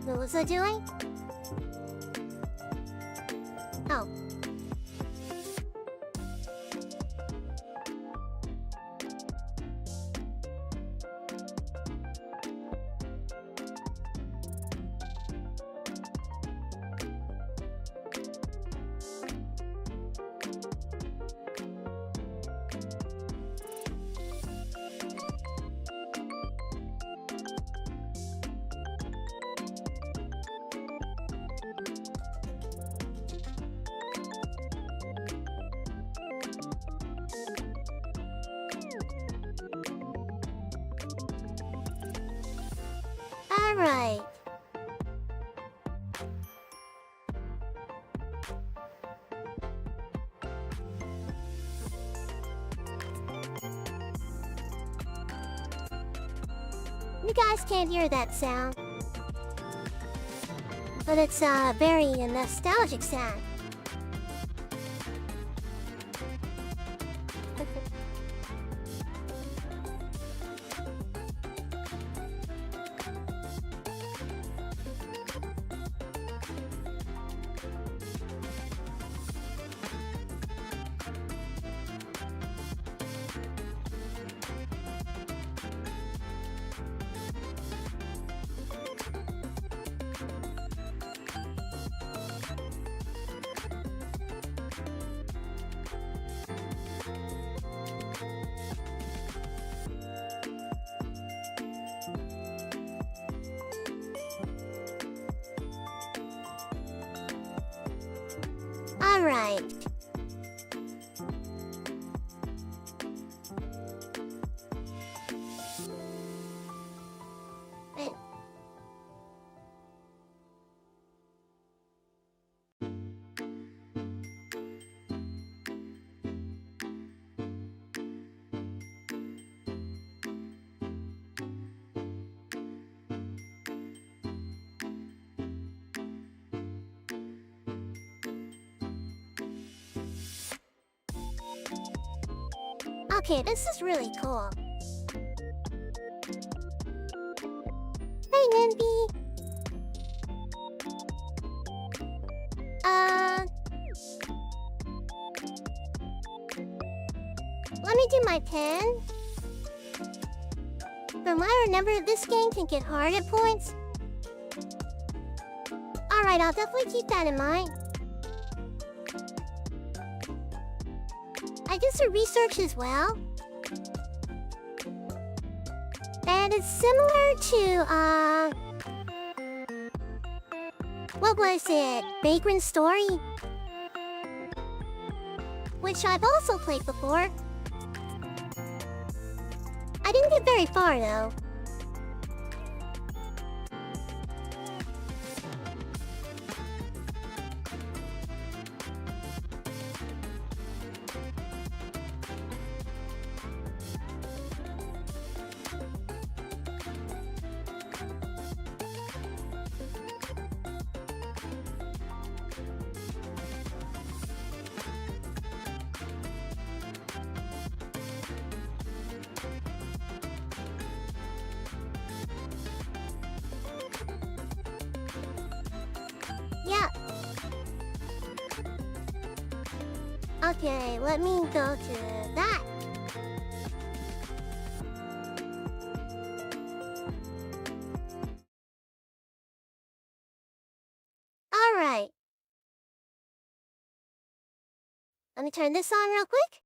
What was I doing? Oh. Alright. You guys can't hear that sound, but it's a very nostalgic sound. Alright. Okay, this is really cool. Hey, Nimby. Let me do my pen. From what I remember, this game can get hard at points. Alright, I'll definitely keep that in mind. I did some research as well. And it's similar to, what was it? Vagrant Story? Which I've also played before. I didn't get very far, though. Yeah. Okay, let me go to that. Alright. Let me turn this on real quick.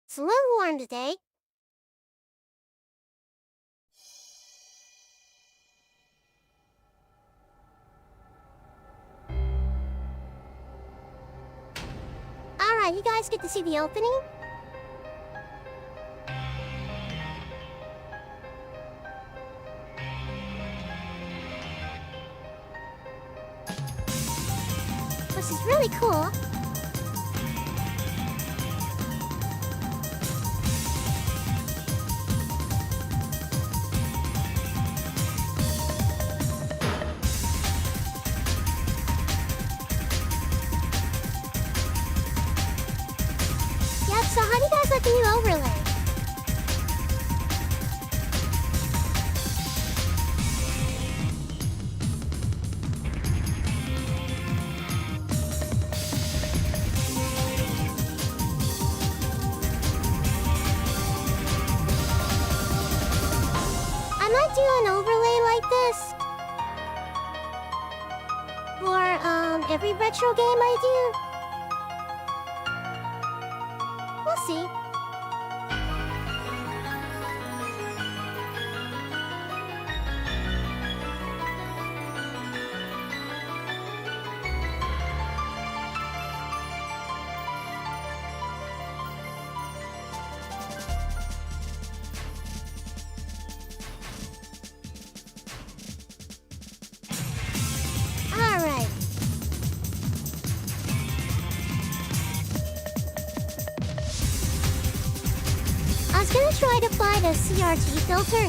It's a little warm today. Alright, you guys get to see the opening? really cool. Yep, so how do you guys like the new overlay? I might do an overlay like this for every retro game I do. We'll see. Alright. I was gonna try to find a CRT filter,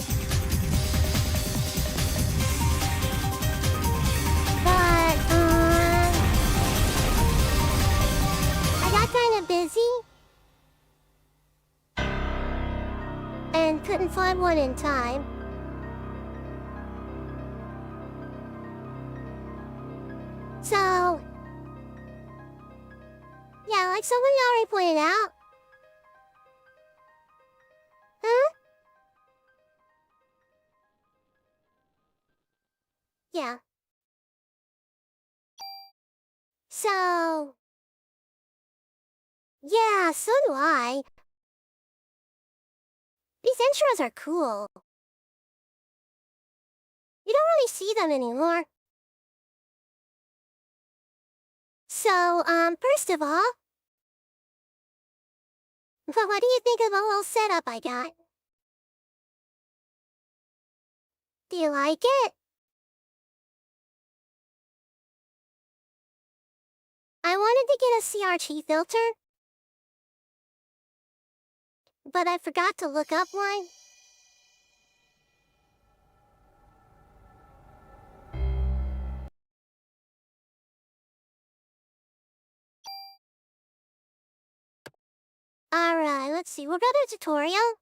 but I got kind of busy and couldn't find one in time. So, yeah, like someone already pointed out. Huh? Yeah. So, yeah, so do I. These intros are cool. You don't really see them anymore. So, first of all, what do you think of the little setup I got? Do you like it? I wanted to get a CRT filter, but I forgot to look up one. Alright, let's see. We'll go to tutorial.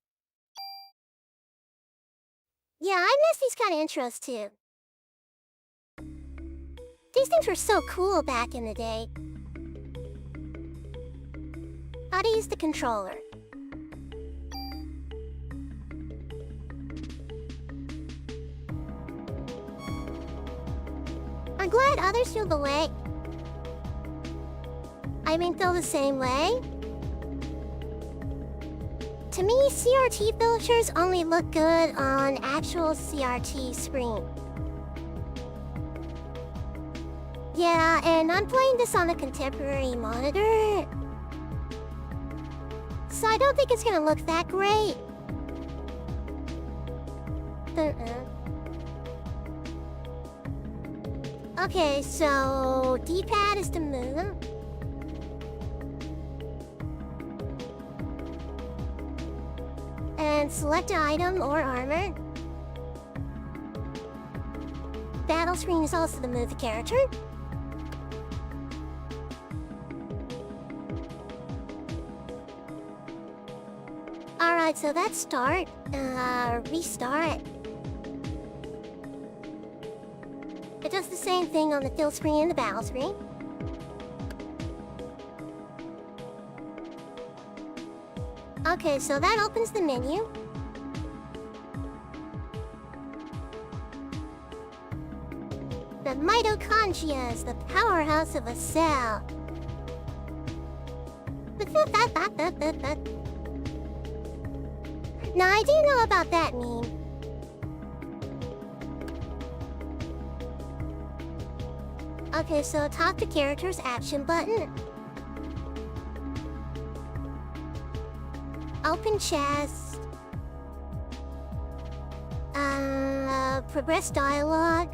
Yeah, I miss these kind of intros too. These things were so cool back in the day. How to use the controller. I'm glad others feel the way. I mean, feel the same way. To me, CRT filters only look good on actual CRT screen. Yeah, and I'm playing this on a contemporary monitor, so I don't think it's gonna look that great. Okay, so D-pad is to move. And select an item or armor. Battle screen is also to move the character. Alright, so that's start. Restart. It does the same thing on the fill screen and the battle screen. Okay, so that opens the menu. The mitochondria is the powerhouse of a cell. Now, I do know about that meme. Okay, so talk to characters action button. Open chest. Progress dialogue.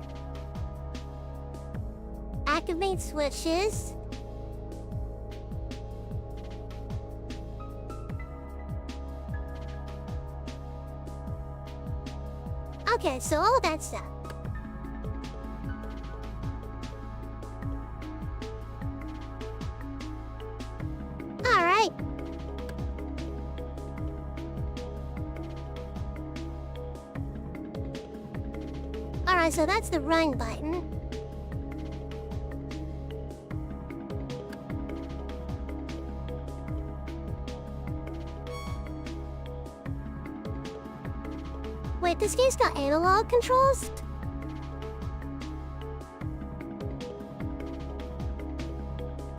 Activate switches. Okay, so all that stuff. Alright. Alright, so that's the run button. Wait, this game's got analog controls?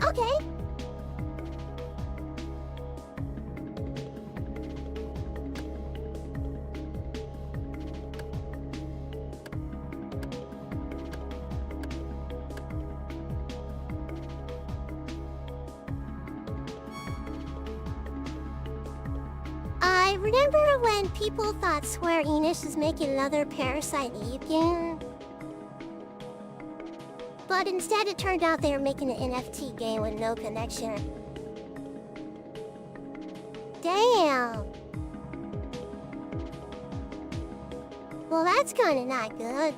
Okay. I remember when people thought Square Enix was making another Parasite Eve game. But instead it turned out they were making an NFT game with no connection. Damn! Well, that's kinda not good.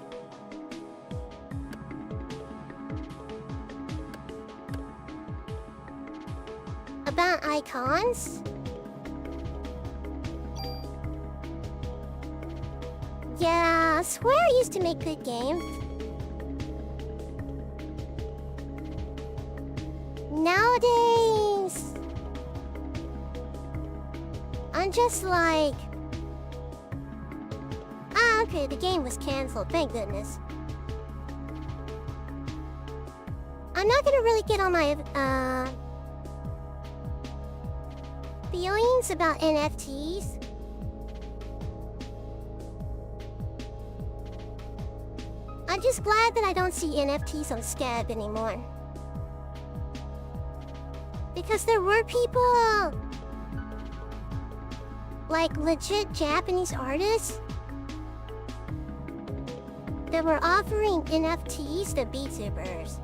About icons? Yeah, Square used to make good games. Nowadays, I'm just like... Ah, okay, the game was cancelled, thank goodness. I'm not gonna really get on my, feelings about NFTs. I'm just glad that I don't see NFTs on Scab anymore. Because there were people, like legit Japanese artists, that were offering NFTs to vtubers.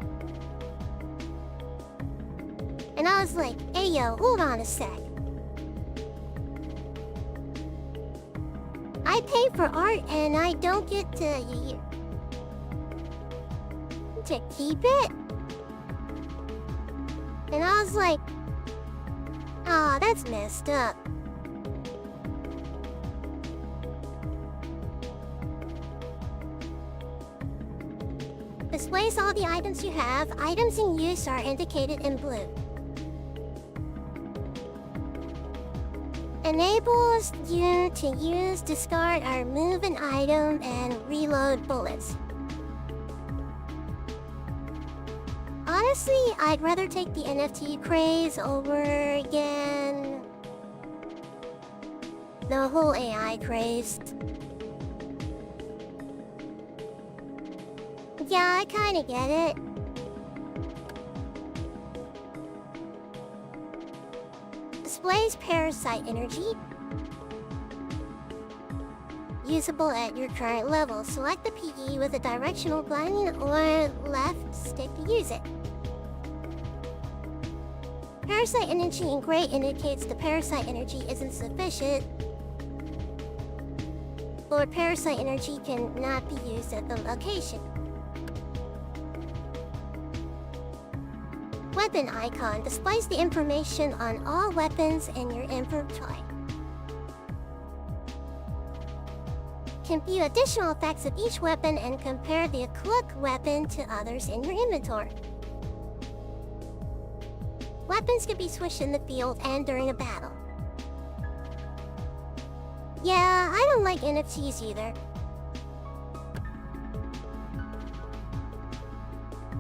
And I was like, hey yo, hold on a sec. I pay for art and I don't get to keep it? And I was like, aw, that's messed up. Displays all the items you have. Items in use are indicated in blue. Enables you to use, discard, or move an item and reload bullets. Honestly, I'd rather take the NFT craze over again the whole AI craze. Yeah, I kinda get it. Displays parasite energy. Usable at your current level. Select the PE with a directional blinding or left stick to use it. Parasite energy in gray indicates the parasite energy isn't sufficient, or parasite energy cannot be used at the location. Weapon icon displays the information on all weapons in your inventory. Can view additional effects of each weapon and compare the equipped weapon to others in your inventory. Weapons can be switched in the field and during a battle. Yeah, I don't like NFTs either.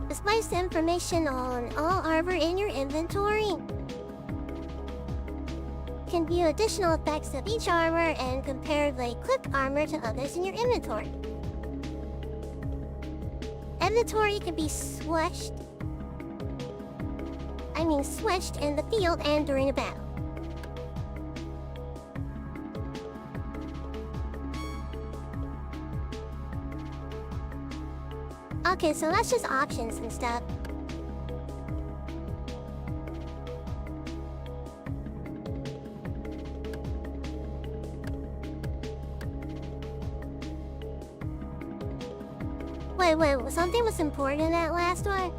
Displays the information on all armor in your inventory. Can view additional effects of each armor and compare the equipped armor to others in your inventory. Inventory can be switched in the field and during a battle. Okay, so that's just options and stuff. wait, something was important in that last one?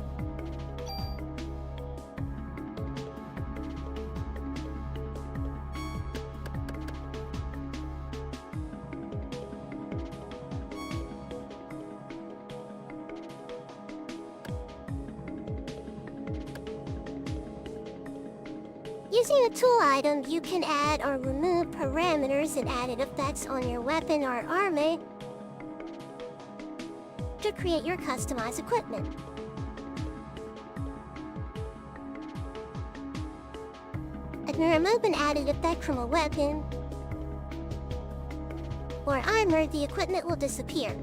Using a tool item, you can add or remove parameters and added effects on your weapon or armor to create your customized equipment. If you remove an added effect from a weapon or armor, the equipment will disappear.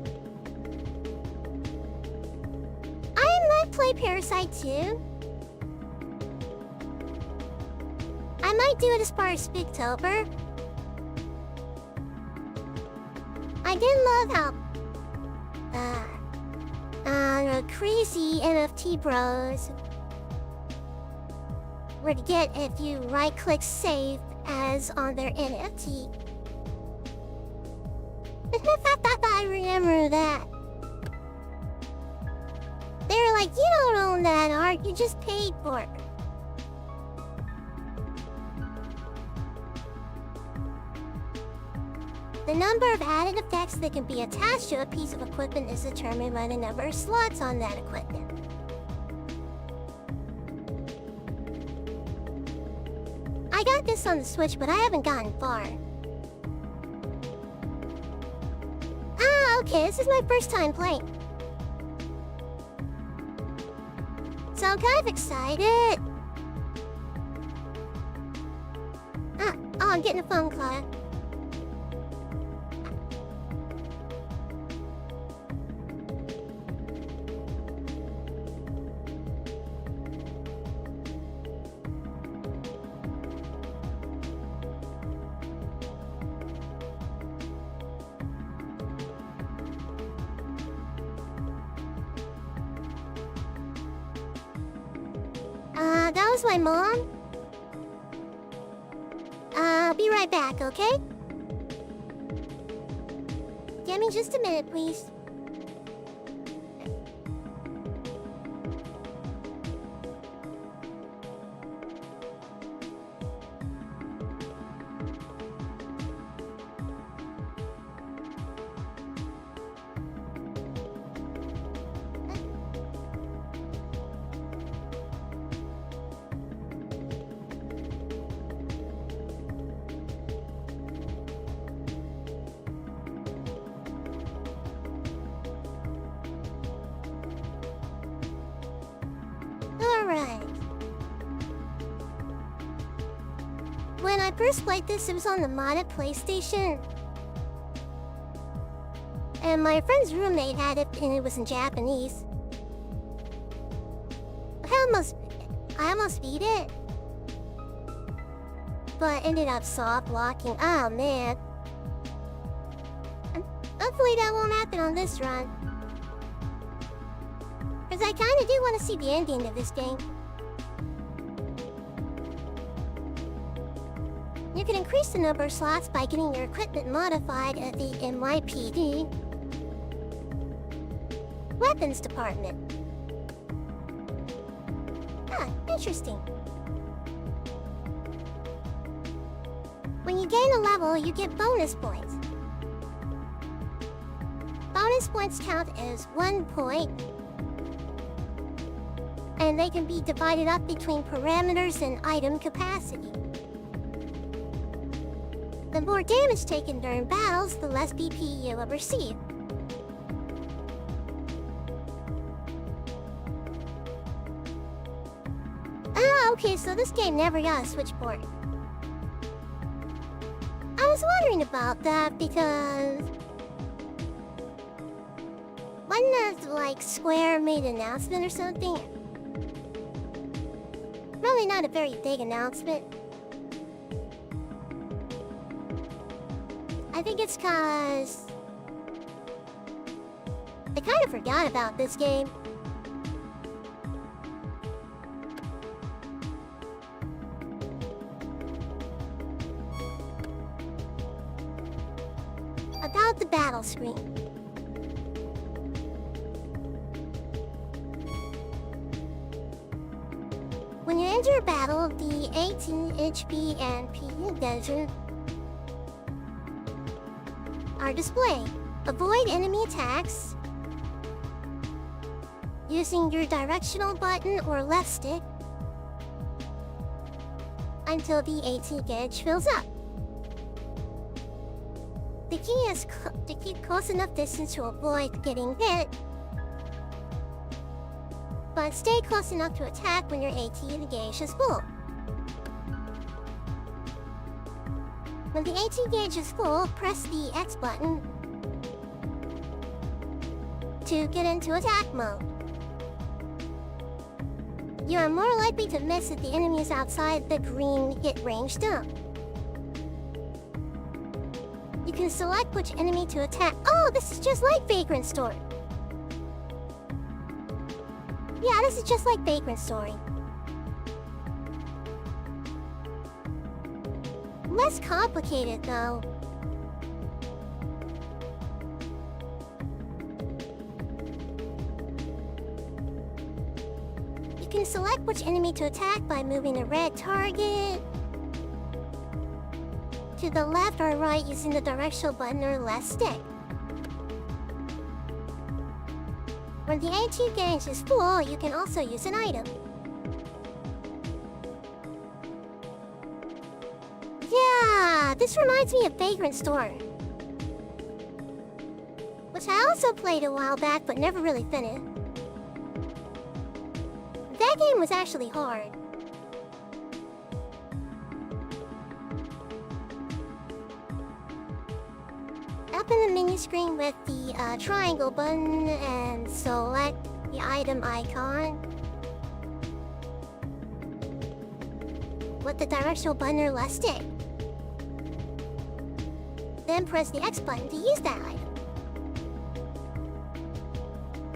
I might play Parasite Eve. I might do it as part of Spooktober. I did love how crazy NFT bros would get if you right-click save as on their NFT. I remember that. They were like, you don't own that art, you just paid for it. The number of added effects that can be attached to a piece of equipment is determined by the number of slots on that equipment. I got this on the Switch, but I haven't gotten far. Ah, okay, this is my first time playing. So I'm kind of excited. I'm getting a phone call. That was my mom. I'll be right back, okay? Give me just a minute, please. Alright. When I first played this, it was on the modded PlayStation. And my friend's roommate had it, and it was in Japanese. I almost beat it. But ended up soft locking. Oh man. Hopefully that won't happen on this run. Because I kinda do want to see the ending of this game. You can increase the number of slots by getting your equipment modified at the NYPD Weapons Department. Ah, interesting. When you gain a level, you get bonus points. Bonus points count as 1 point, and they can be divided up between parameters and item capacity. The more damage taken during battles, the less BP you will receive. Ah, okay, so this game never got a switchboard. I was wondering about that because wasn't that like Square made an announcement or something? Probably not a very big announcement. I think it's cause I kind of forgot about this game. About the battle screen. Enter battle, the 18 HP and PE dungeon are displayed. Avoid enemy attacks using your directional button or left stick until the 18 gauge fills up. The key is to keep close enough distance to avoid getting hit, but stay close enough to attack when your 18 gauge is full. When the 18 gauge is full, press the X button to get into attack mode. You are more likely to miss if the enemy is outside the green hit range zone. You can select which enemy to attack. Oh, this is just like Vagrant Story. Yeah, this is just like Vagrant Story. Less complicated, though. You can select which enemy to attack by moving the red target to the left or right using the directional button or left stick. When the AT gauge is full, you can also use an item. Yeah, this reminds me of Vagrant Story, which I also played a while back but never really finished. That game was actually hard. Open the menu screen with the triangle button and select the item icon with the directional button or left stick. Then press the X button to use that item.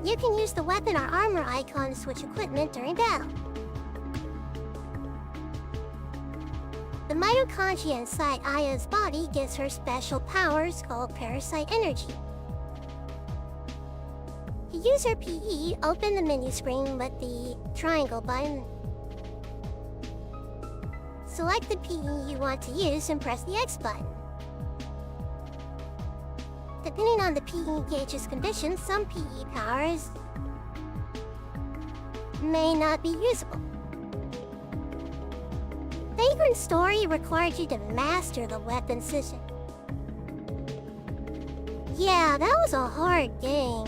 You can use the weapon or armor icon to switch equipment during battle. The mitochondria inside Aya's body gives her special powers called Parasite Energy. To use her PE, open the menu screen with the triangle button. Select the PE you want to use and press the X button. Depending on the PE gauge's condition, some PE powers may not be usable. Vagrant Story required you to master the weapon system. Yeah, that was a hard game.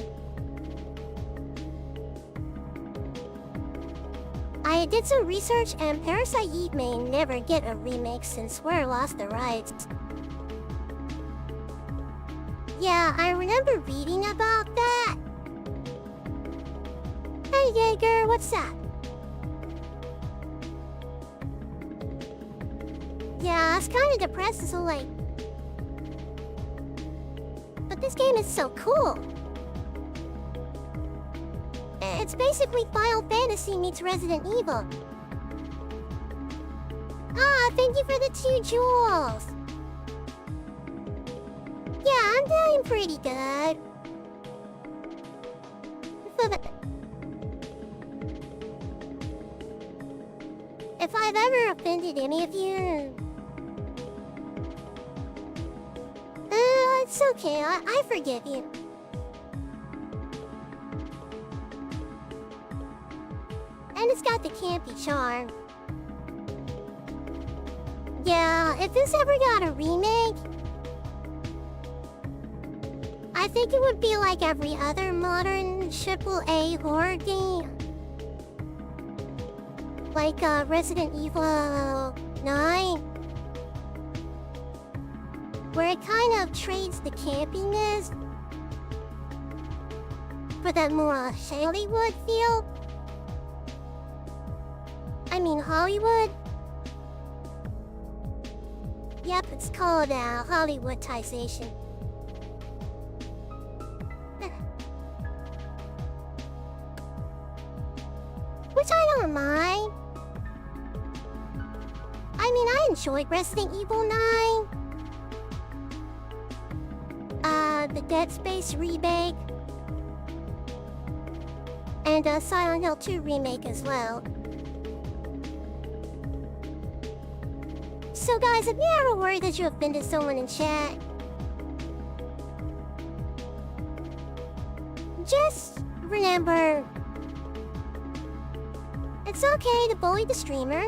I did some research and Parasite Eve may never get a remake since Square lost the rights. Yeah, I remember reading about that. Hey Jaeger, what's up? Yeah, I was kinda depressed, so like... But this game is so cool. It's basically Final Fantasy meets Resident Evil. Ah, thank you for the 2 jewels. Yeah, I'm doing pretty good. If I've ever offended any of you... it's okay, I forgive you. And it's got the campy charm. Yeah, if this ever got a remake, I think it would be like every other modern AAA horror game. Like Resident Evil 9. Where it kind of trades the campiness for that more Hollywood feel. I mean Hollywood. Yep, it's called Hollywoodization. Which I don't mind. I mean, I enjoyed Resident Evil 9. The Dead Space remake. And Silent Hill 2 remake as well. So guys, if you ever worry that you offended someone in chat, just remember, it's okay to bully the streamer,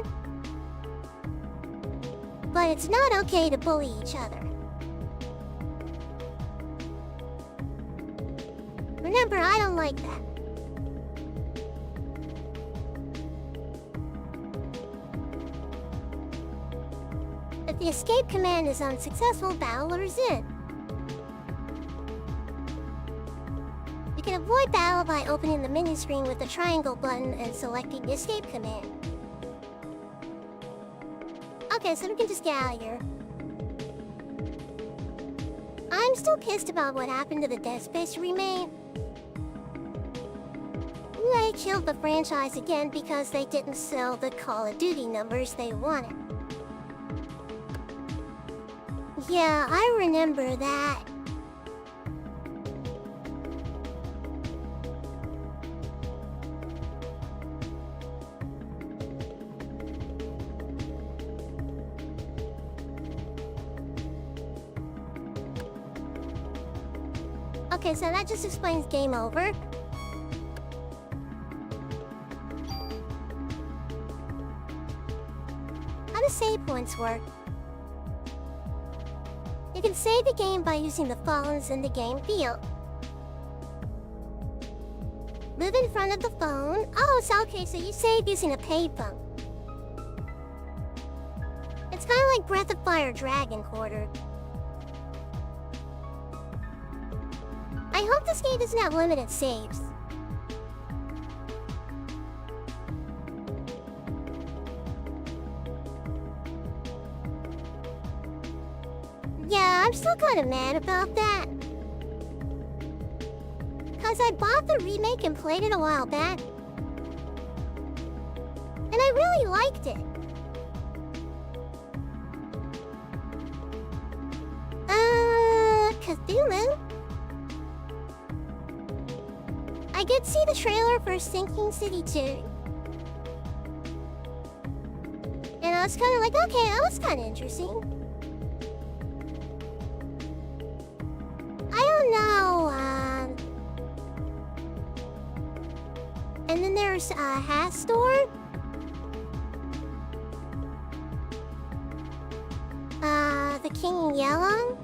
but it's not okay to bully each other. Remember, I don't like that. If the escape command is unsuccessful, battle will resume. You can avoid battle by opening the menu screen with the triangle button and selecting the escape command. Okay, so we can just get out of here. I'm still pissed about what happened to the Dead Space remake. They killed the franchise again because they didn't sell the Call of Duty numbers they wanted. Yeah, I remember that. Okay, so that just explains game over. How do save points work? You can save the game by using the phones in the game field. Move in front of the phone. Oh, so okay, so you save using a payphone. It's kind of like Breath of Fire Dragon Quarter. I hope this game doesn't have limited saves. Yeah, I'm still kind of mad about that. Cause I bought the remake and played it a while back. And I really liked it. Cthulhu? I did see the trailer for Sinking City 2. And I was kind of like, okay, that was kind of interesting. I don't know, and then there's Hastor. The King in Yellow.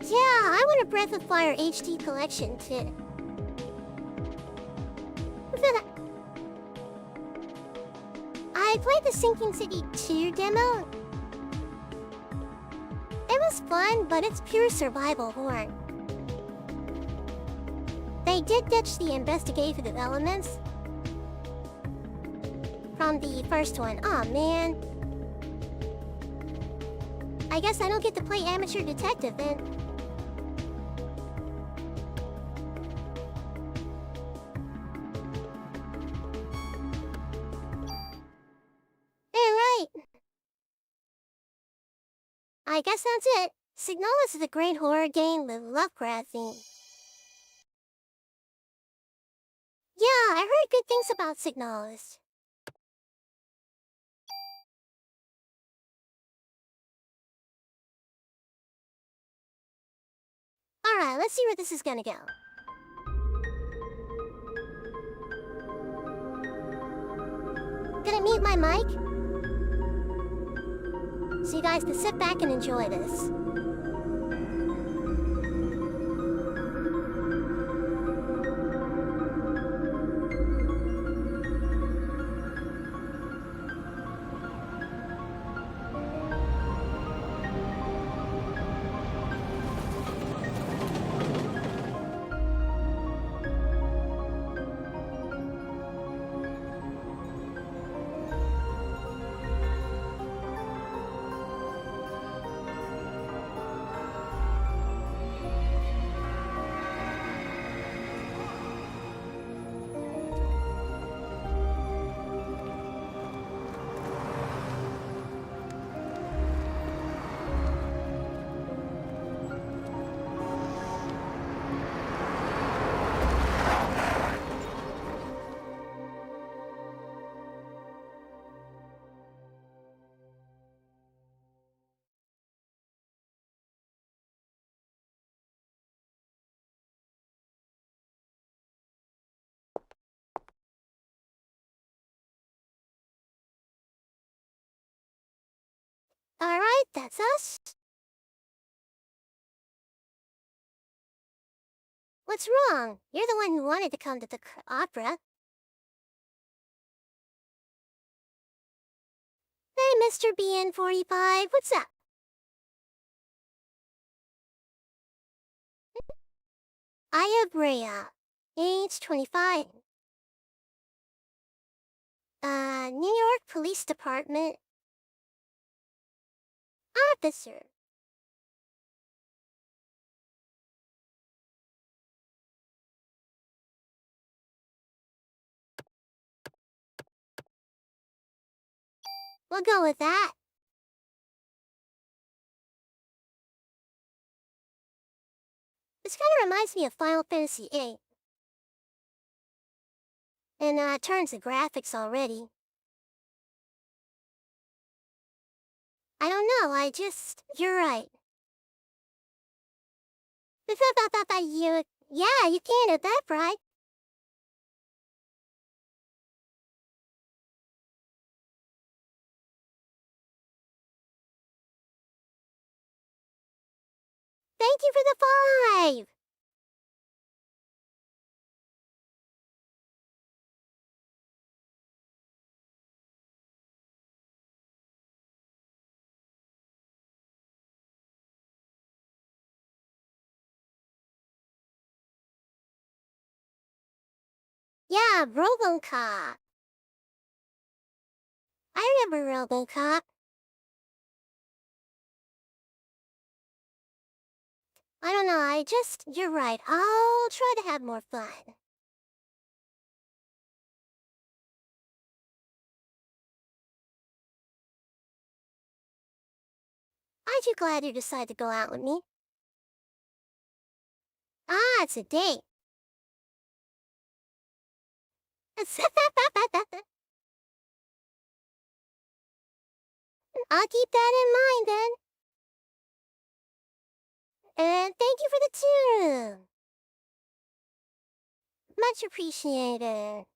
Yeah, I want a Breath of Fire HD collection too. I played the Sinking City 2 demo. It was fun, but it's pure survival horror. They did ditch the investigative elements from the first one. Aw, man. I guess I don't get to play amateur detective then. I guess that's it. Signalis is a great horror game with Lovecraft theme. Yeah, I heard good things about Signalis. Alright, let's see where this is gonna go. Gonna mute my mic, so you guys can sit back and enjoy this. Wait, that's us? What's wrong? You're the one who wanted to come to the opera. Hey, Mr. BN45, what's up? Aya Brea, age 25. New York Police Department. Officer. We'll go with that. This kinda reminds me of Final Fantasy VIII. And, turns the graphics already. I don't know, you're right. Yeah, you can't have that right. Thank you for the 5! Yeah, RoboCop. I remember RoboCop. I don't know, you're right. I'll try to have more fun. Aren't you glad you decided to go out with me? Ah, it's a date. I'll keep that in mind then. And thank you for the tune. Much appreciated.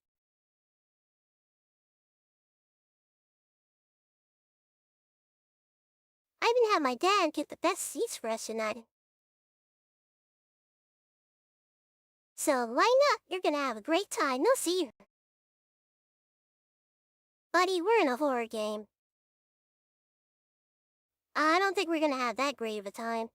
I even had my dad get the best seats for us tonight. So line up, you're gonna have a great time, no see you. Buddy, we're in a horror game. I don't think we're gonna have that great of a time.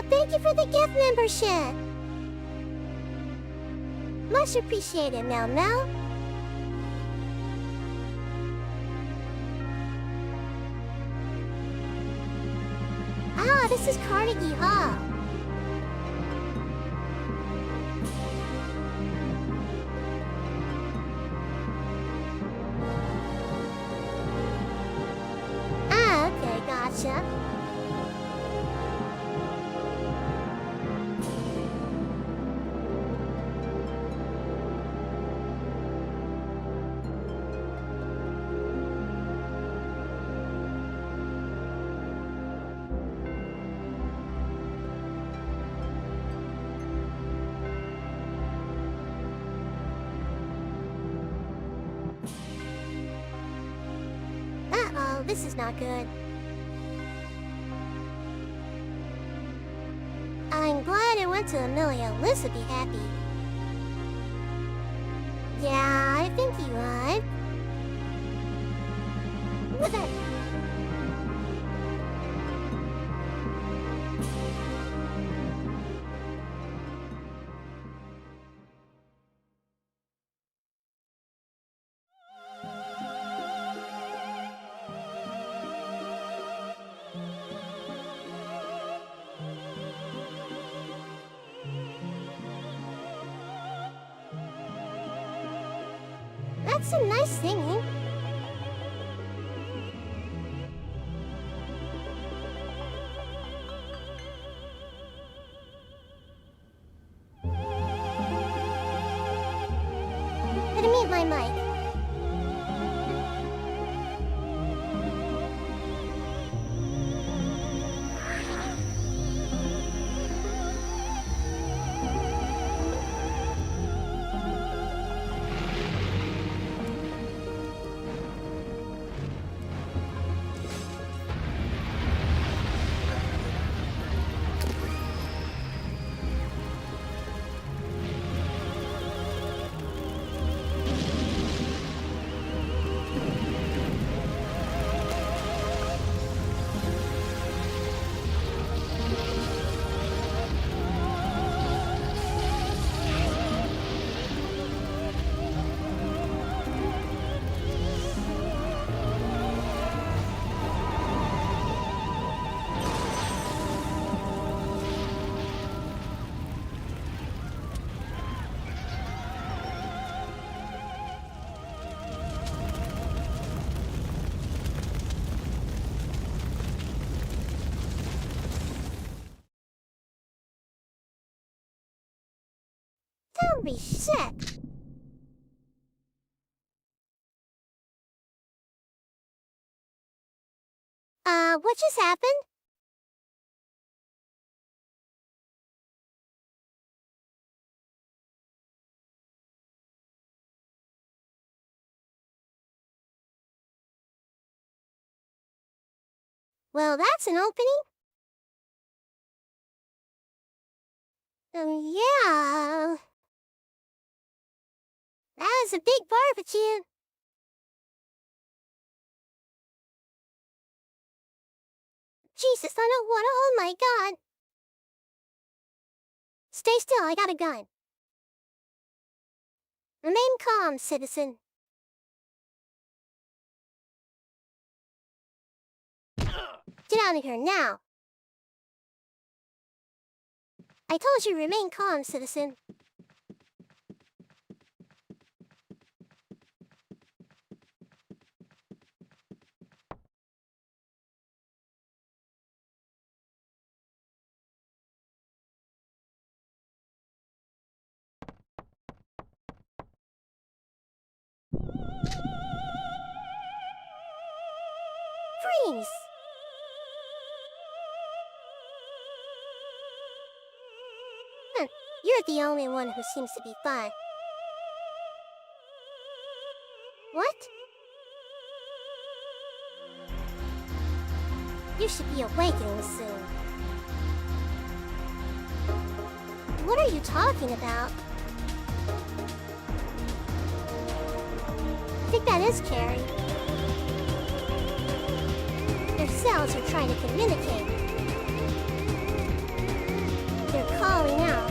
Thank you for the gift membership. Much appreciated, Mel Mel. Ah, this is Carnegie Hall. Ah, okay, gotcha. Uh-oh, this is not good. I'm glad it went to Amelia. Liz would be happy. Yeah, I think you would. What the... That's some nice singing. mute my mic. Don't be sick. What just happened? Well, that's an opening. Yeah. That was a big barbecue. Jesus, I don't want to. Oh my god. Stay still, I got a gun. Remain calm, citizen. Get out of here now. I told you remain calm, citizen. Freeze! You're the only one who seems to be fine. What? You should be awakening soon. What are you talking about? I think that is Carrie. Their cells are trying to communicate. They're calling out.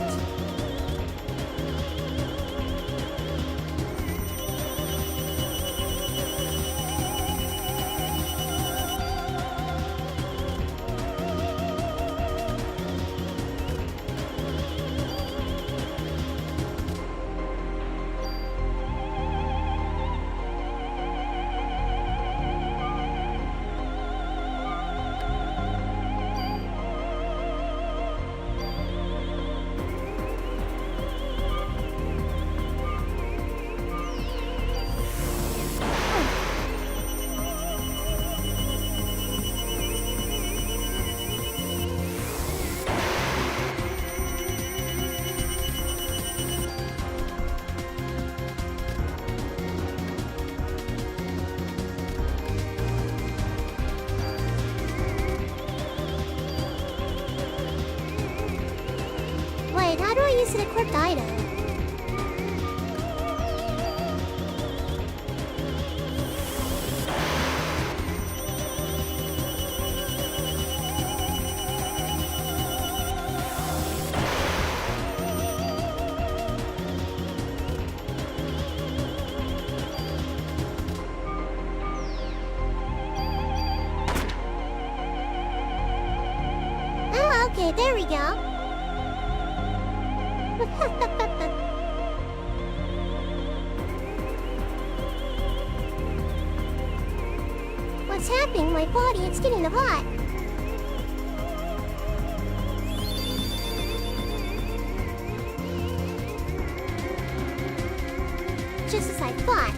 Wait, how do I use an equipped item? Oh, okay, there we go. What's happening? My body, it's getting hot. just as I thought.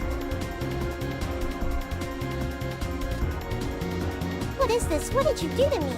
What is this? What did you do to me?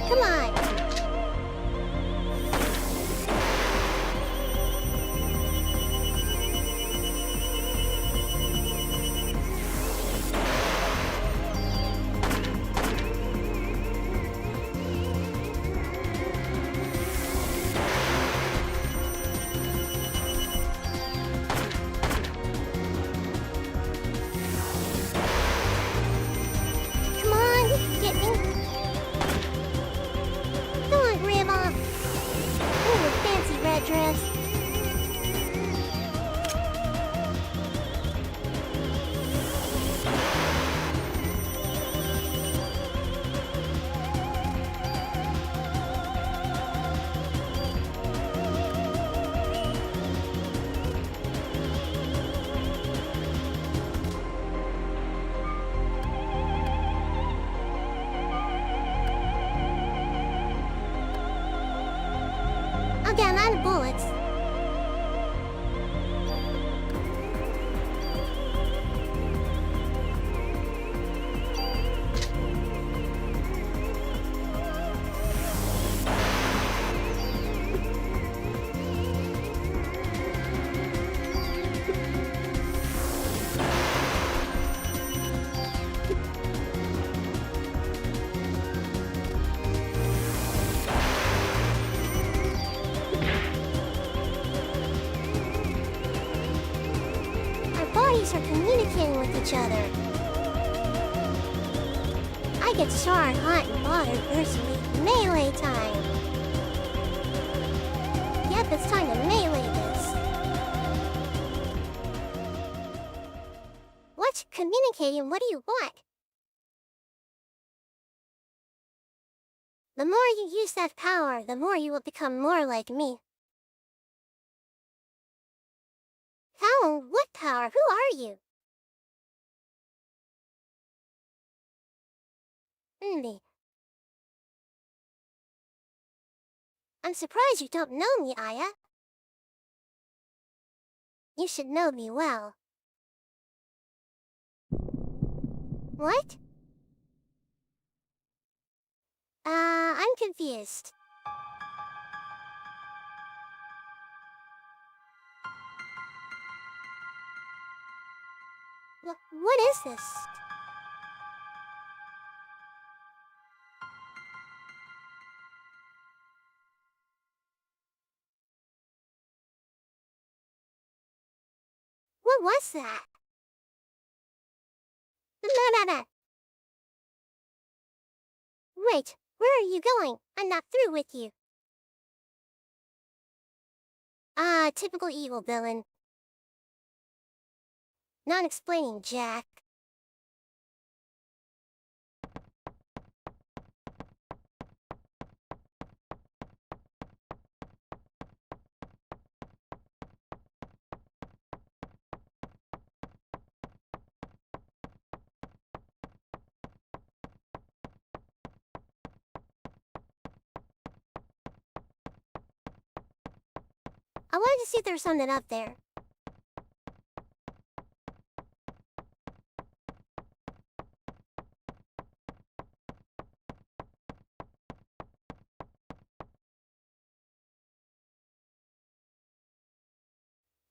Come on. Come on, get me. Come on, Grandma. Ooh, fancy red dress. Okay, I'm out of bullets. Our bodies are communicating with each other. I get charred, hot, and bothered personally. Melee time. Yep, it's time to melee this. What? Communicating? What do you want? The more you use that power, the more you will become more like me. How? What power? Who are you? I'm surprised you don't know me, Aya. You should know me well. What? I'm confused. What is this? What was that? No. Wait, where are you going? I'm not through with you. Typical evil villain. Not explaining Jack. I wanted to see if there's something up there.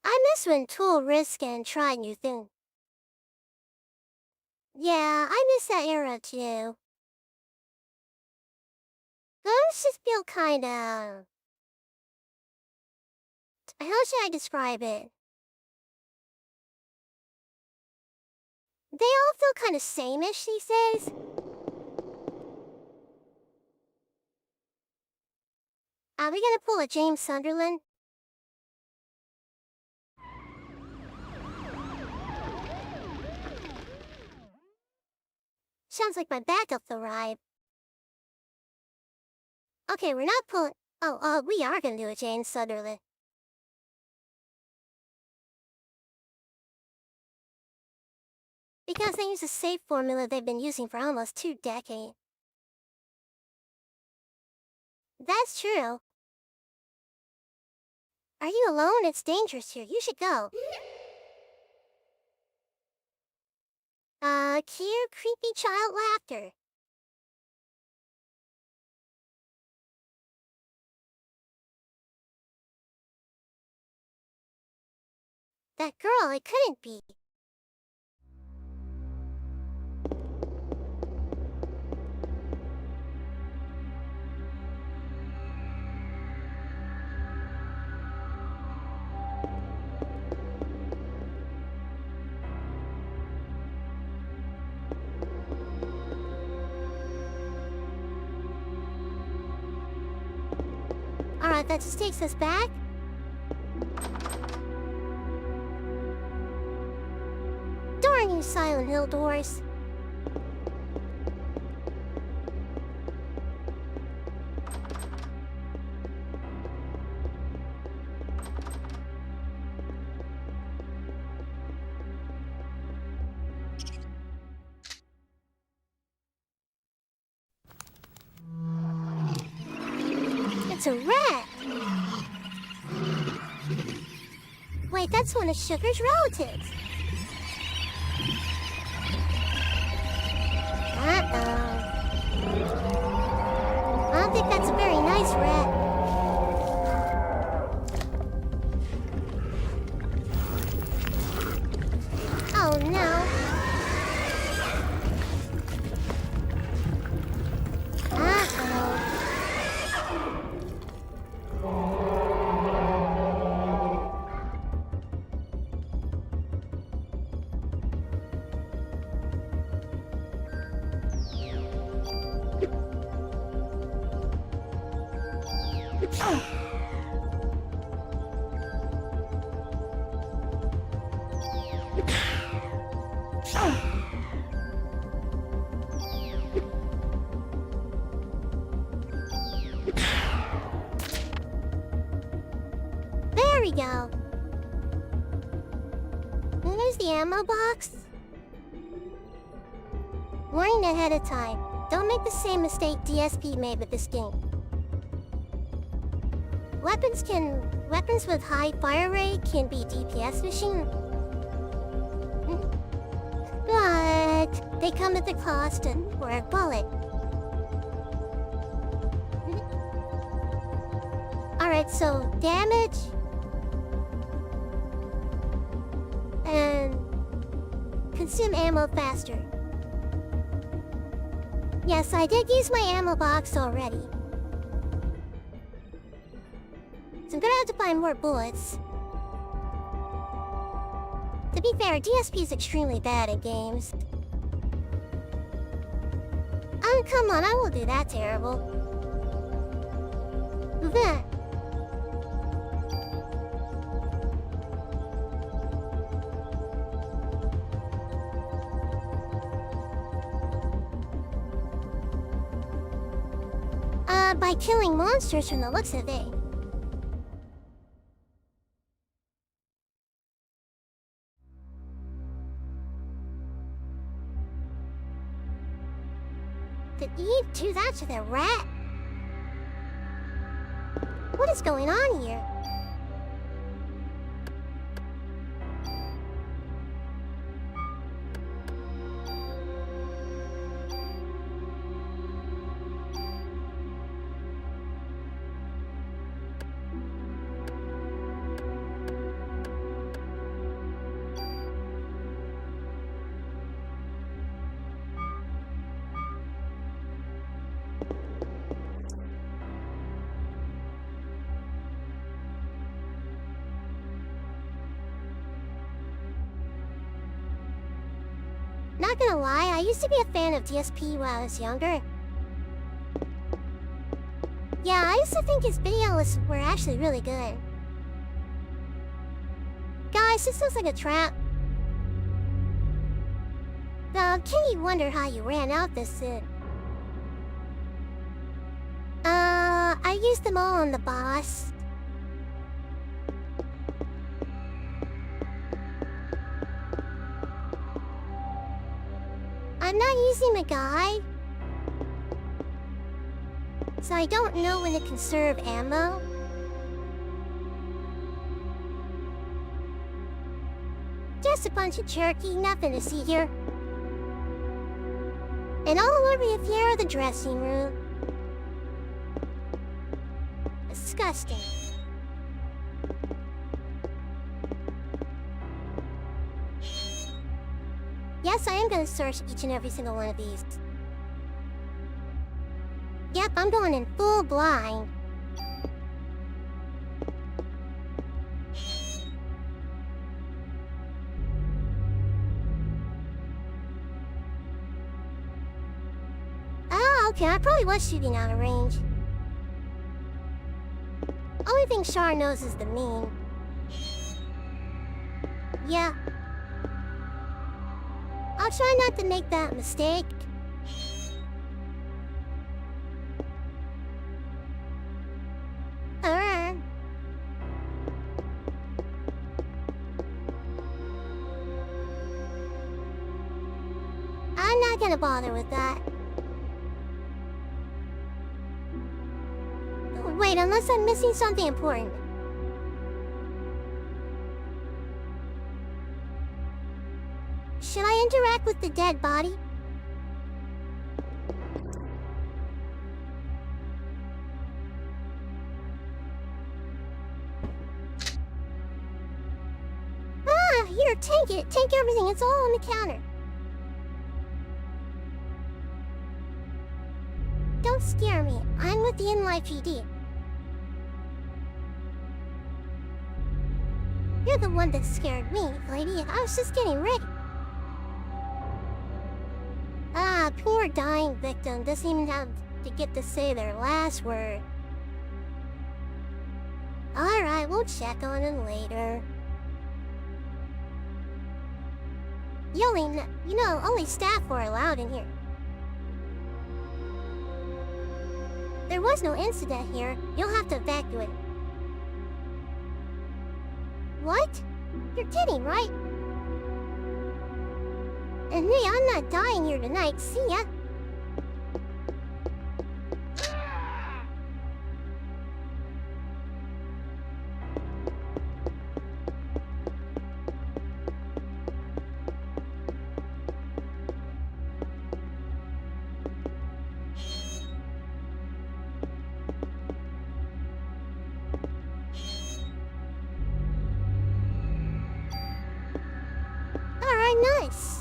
I miss when tool risk and try new things. Yeah, I miss that era too. Those just feel kinda... How should I describe it? They all feel kinda same-ish these days. Are we gonna pull a James Sunderland? Sounds like my backup arrived. Okay, we're not pulling... Oh, we are gonna do a James Sunderland. Because they use a safe formula they've been using for almost 2 decades. That's true. Are you alone? It's dangerous here. You should go. Cute, creepy child laughter. That girl, it couldn't be. Alright, that just takes us back. Darn you Silent Hill doors. It's a rat! Wait, that's one of Sugar's relatives. Uh-oh. I don't think that's a very nice rat. Oh no. There we go. There's the ammo box. Warning ahead of time. Don't make the same mistake DSP made with this game. Weapons with high fire rate can be DPS machine. But they come at the cost for a bullet. Alright, so damage and consume ammo faster. Yes, I did use my ammo box already. So I'm gonna have to find more bullets. To be fair, DSP is extremely bad at games. Oh, come on, I won't do that terrible. Bleh. By killing monsters from the looks of it. Did Eve do that to the rat? What is going on here? Not gonna lie, I used to be a fan of DSP when I was younger. Yeah, I used to think his videos were actually really good. Guys, this looks like a trap. Though, can you wonder how you ran out this soon? I used them all on the boss. I'm not using the guy, so I don't know when to conserve ammo. Just a bunch of jerky, nothing to see here. And all over here the dressing room. Disgusting. Yes, I am gonna search each and every single one of these. Yep, I'm going in full blind. Oh, okay, I probably was shooting out of range. Only thing Char knows is the meme. Yeah. I'll try not to make that mistake. I'm not gonna bother with that. Wait, unless I'm missing something important. Should I interact with the dead body? Ah, here, take it. Take everything. It's all on the counter. Don't scare me. I'm with the NYPD. You're the one that scared me, lady. I was just getting ready. Ah, poor dying victim doesn't even have to get to say their last word. Alright, we'll check on him later. Only staff were allowed in here. There was no incident here. You'll have to evacuate. What? You're kidding, right? And hey, I'm not dying here tonight. See ya. Alright, nice.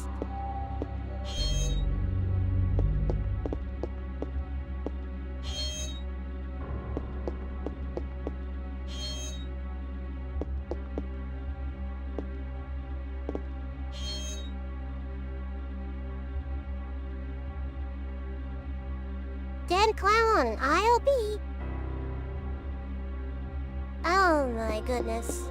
Dead clown on aisle B. Oh my goodness.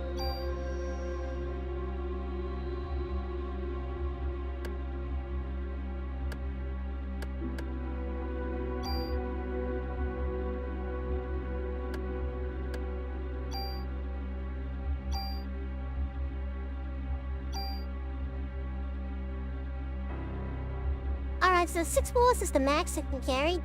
Alright, so 6 bullets is the max it can carry.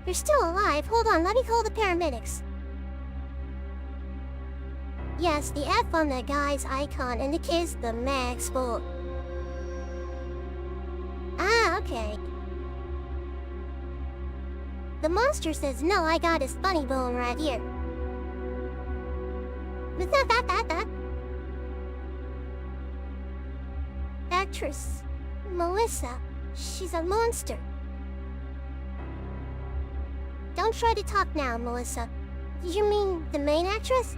You're still alive. Hold on, let me call the paramedics. Yes, the F on the guy's icon indicates the max bullet. Ah, okay. The monster says no, I got his funny bone right here. Actress Melissa, she's a monster. Don't try to talk now, Melissa. You mean the main actress?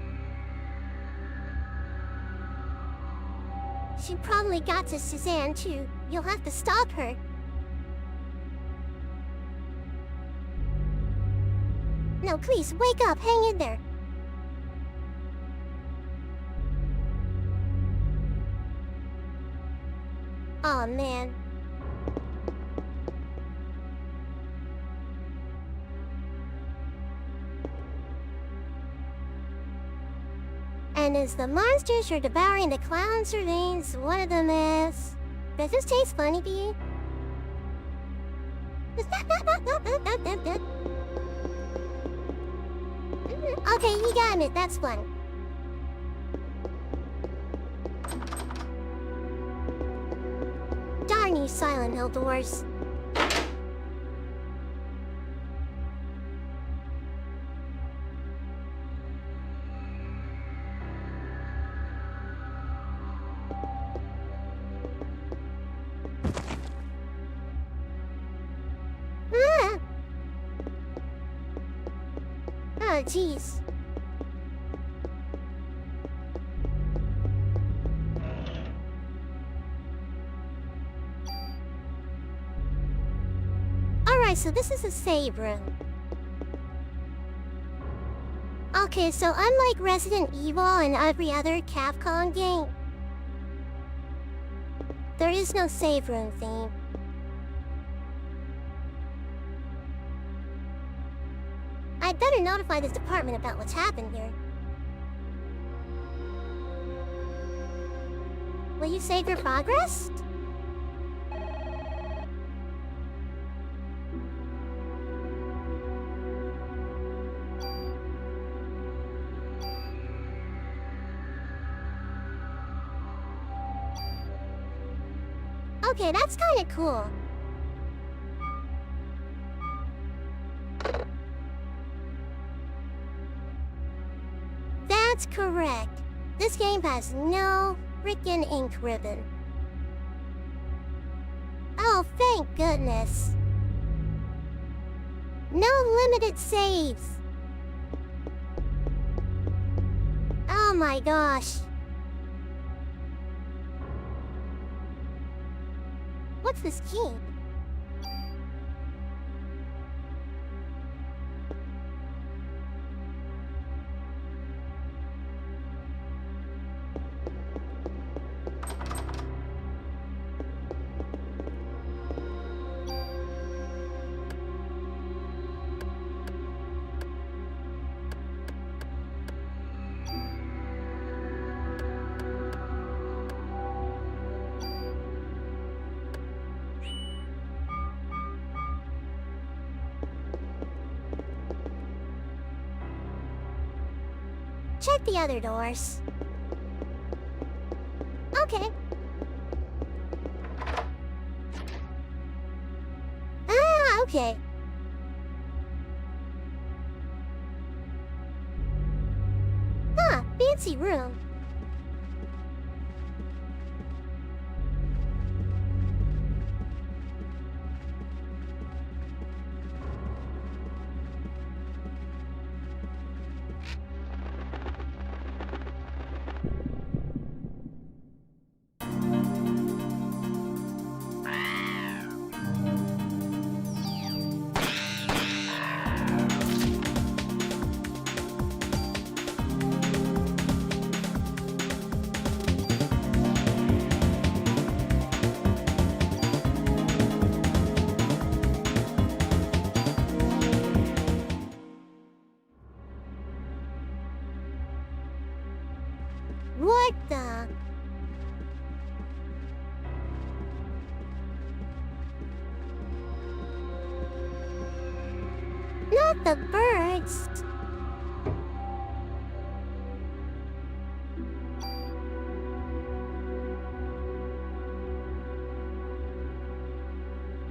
She probably got to Suzanne too. You'll have to stop her. No, please, wake up, hang in there. Aw, man. And as the monsters are devouring the clown's remains, one of them asks, "Does this taste funny to you?" Okay, you got it, that's funny. Darn you, Silent Hill doors. Oh, jeez. Alright, so this is a save room. Okay, so unlike Resident Evil and every other Capcom game, there is no save room theme. I'd better notify this department about what's happened here. Will you save your progress? Okay, that's kinda cool. That's correct. This game has no frickin' ink ribbon. Oh, thank goodness. No limited saves. Oh my gosh. What's this key? Check the other doors. Okay. Ah, okay. Huh, fancy room. What the? Not the birds.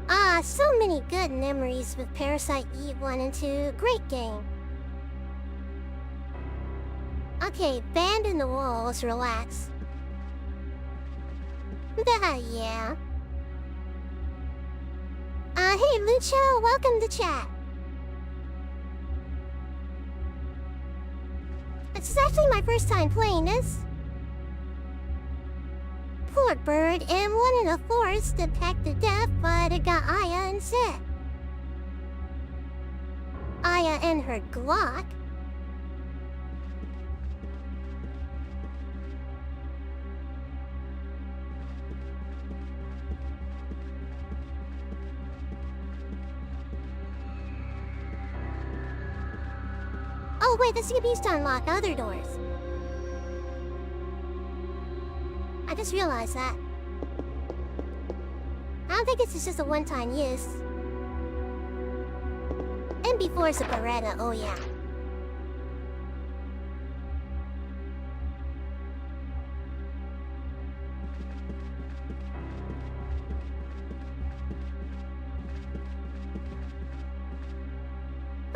Ah, So many good memories with Parasite Eve 1 and 2. Great game. Okay, band in the walls, relax. Yeah. Hey Lucho, welcome to chat. This is actually my first time playing this. Poor bird, and one in the forest that packed to death, but it got Aya instead. Aya and her Glock. Oh wait, this could be used to unlock other doors. I just realized that. I don't think it's just a one-time use. And before it's a Beretta, oh yeah.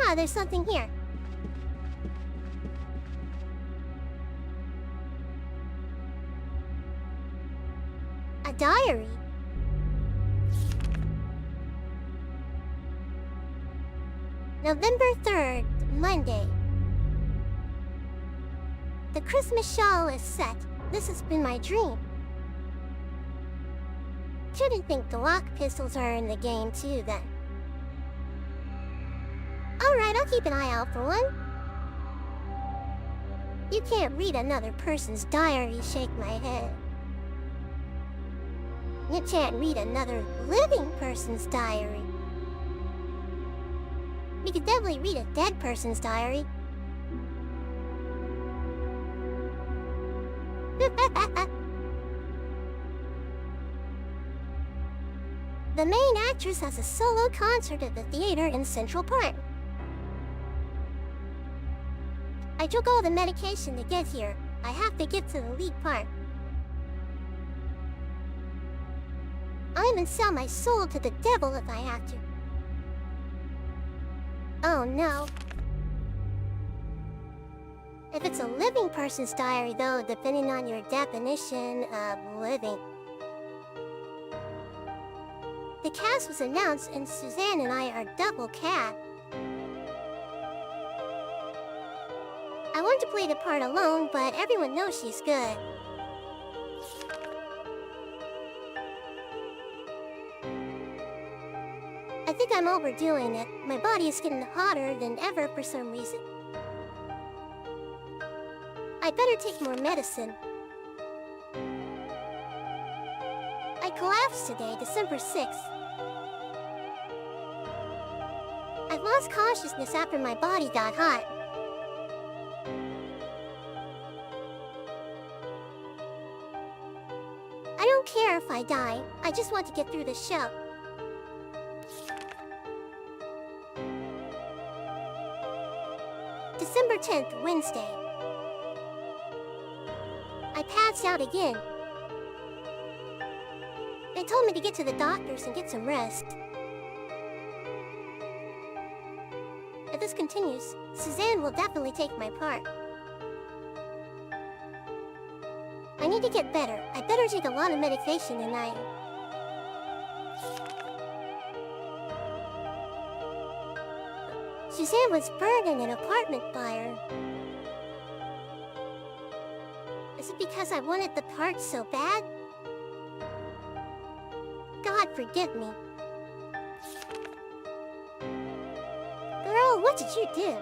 Ah, there's something here. A diary? November 3rd, Monday. The Christmas shawl is set. This has been my dream. Shouldn't think Glock pistols are in the game too then. Alright, I'll keep an eye out for one. You can't read another person's diary, shake my head. You can't read another living person's diary. You could definitely read a dead person's diary. The main actress has a solo concert at the theater in Central Park. I took all the medication to get here. I have to get to the lead part. I'll even sell my soul to the devil if I have to. Oh no. If it's a living person's diary though, depending on your definition of living. The cast was announced and Suzanne and I are double cast. I wanted to play the part alone, but everyone knows she's good. I think I'm overdoing it. My body is getting hotter than ever for some reason. I better take more medicine. I collapsed today, December 6th. I've lost consciousness after my body got hot. I don't care if I die. I just want to get through the show. December 10th, Wednesday. I passed out again. They told me to get to the doctors and get some rest. If this continues, Suzanne will definitely take my part. I need to get better. I better take a lot of medication tonight. Suzanne was burned in an apartment fire. Is it because I wanted the part so bad? God forgive me. Girl, what did you do?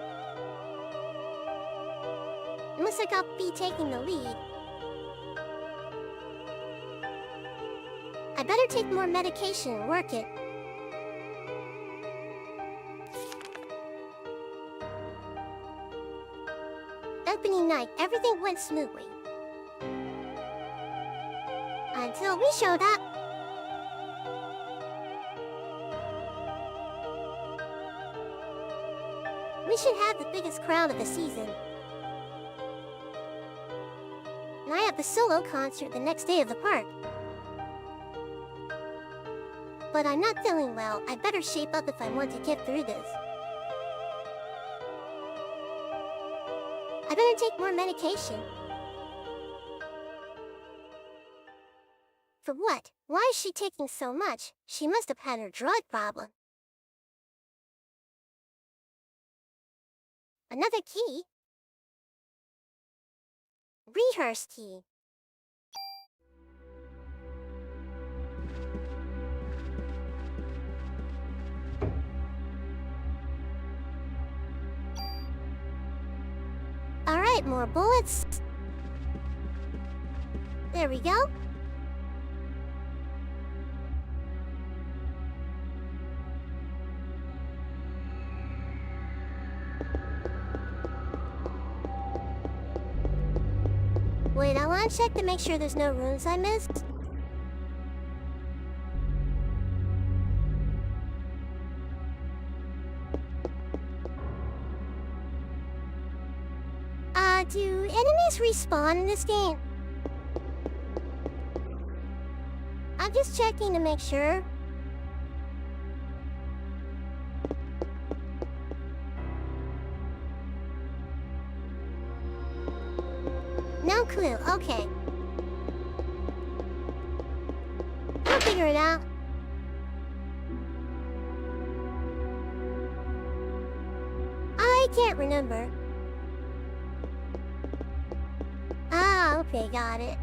It looks like I'll be taking the lead. I better take more medication and work it. Opening night, everything went smoothly. Until we showed up. We should have the biggest crowd of the season. And I have the solo concert the next day of the park. But but I'm not feeling well. I better shape up if I want to get through this. I better take more medication. For what? Why is she taking so much? She must have had her drug problem. Another key? Rehearse key. Alright, more bullets. There we go. Wait, I want to check to make sure there's no runes I missed. Do enemies respawn in this game? I'm just checking to make sure. No clue, okay. I'll figure it out. I can't remember. Ah, okay, got it.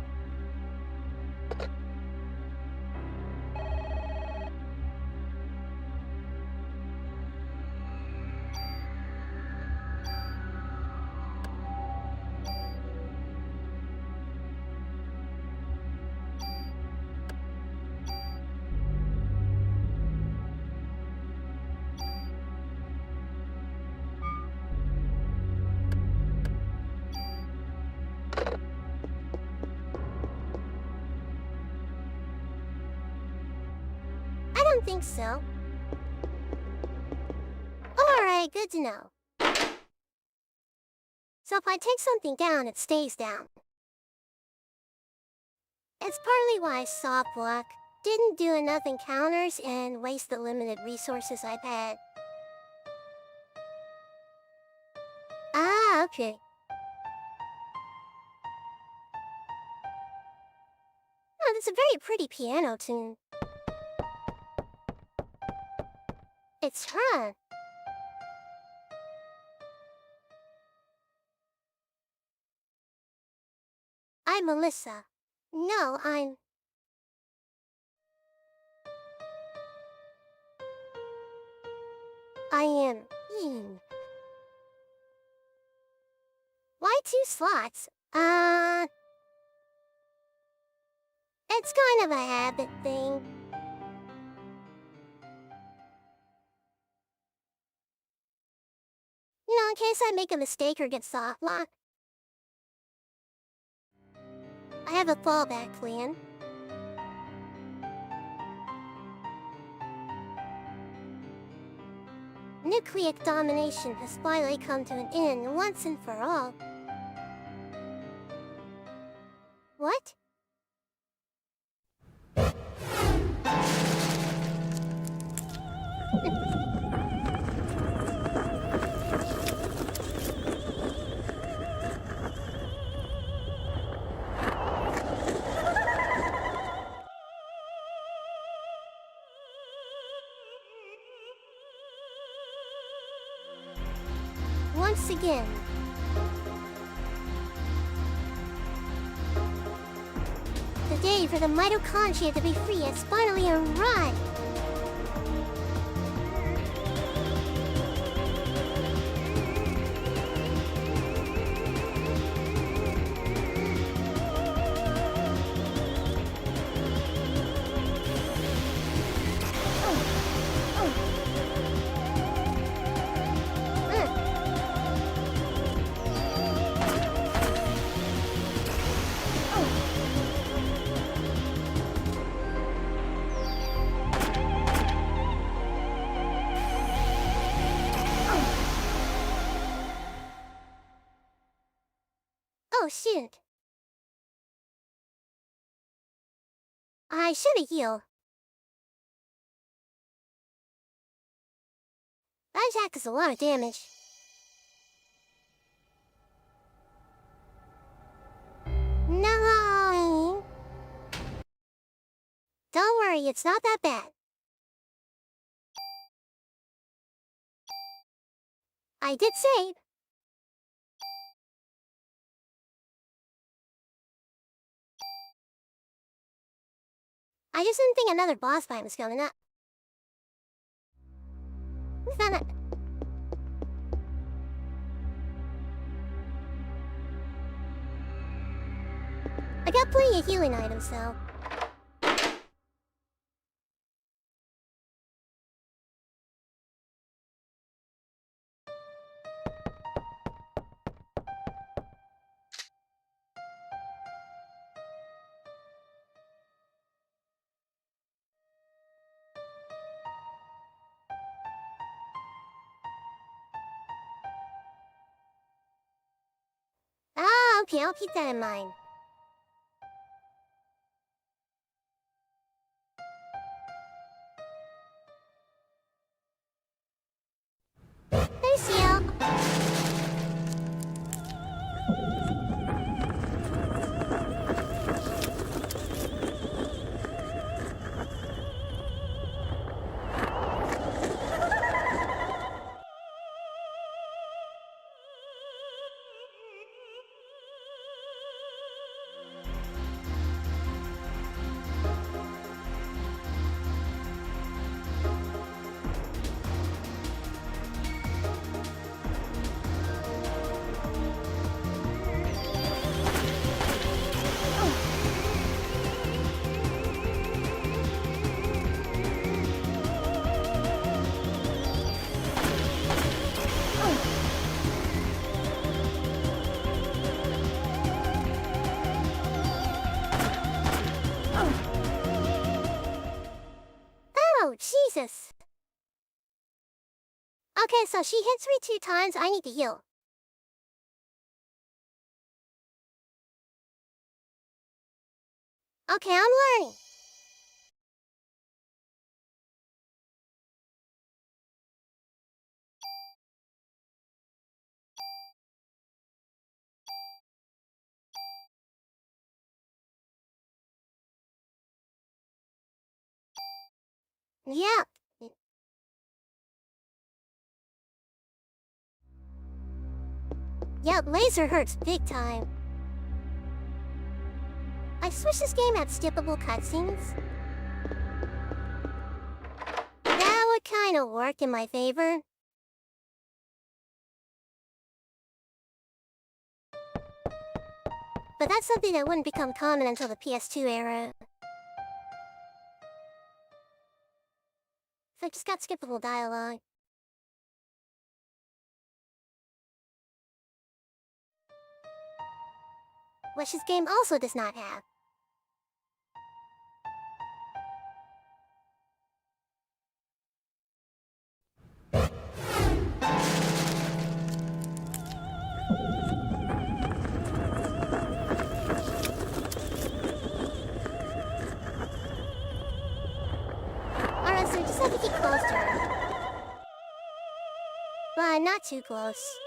I don't think so. Alright, good to know. So if I take something down, it stays down. It's partly why I soft block, didn't do enough encounters, and waste the limited resources I've had. Ah, okay. Oh, that's a very pretty piano tune. It's her. I'm Melissa. No, I am Ian. Why 2 slots? It's kind of a habit thing. You know, in case I make a mistake or get soft locked. I have a fallback plan. Nucleic domination has finally come to an end once and for all. What? Once again. The day for the mitochondria to be free has finally arrived. Oh, shoot. I should have healed. attack does a lot of damage. No! Don't worry, it's not that bad. I did save. I just didn't think another boss fight was coming up. Fanart. I got plenty of healing items though. Ah, okay, I'll keep that in mind. There's you. Oh, Jesus. Okay, so she hits me 2 times, I need to heal. Okay, I'm learning. Yeah. Yeah, laser hurts big time. I switched this game at skippable cutscenes. That would kinda work in my favor. But that's something that wouldn't become common until the PS2 era. So I just got skippable dialogue. Which this game also does not have. Alright, so we just have to get close to her. But not too close.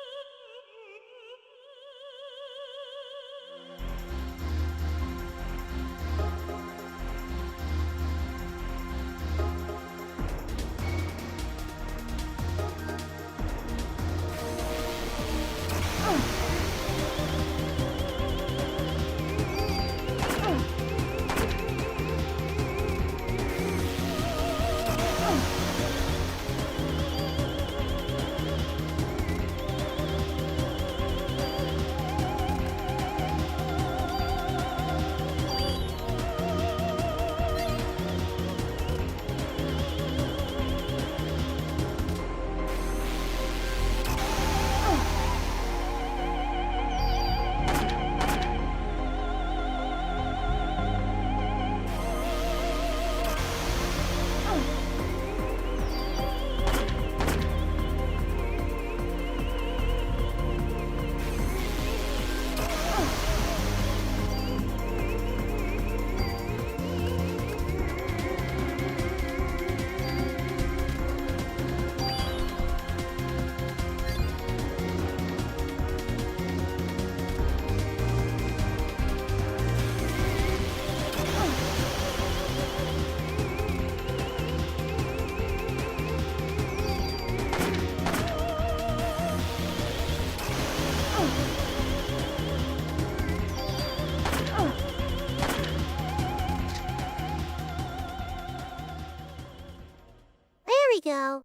go.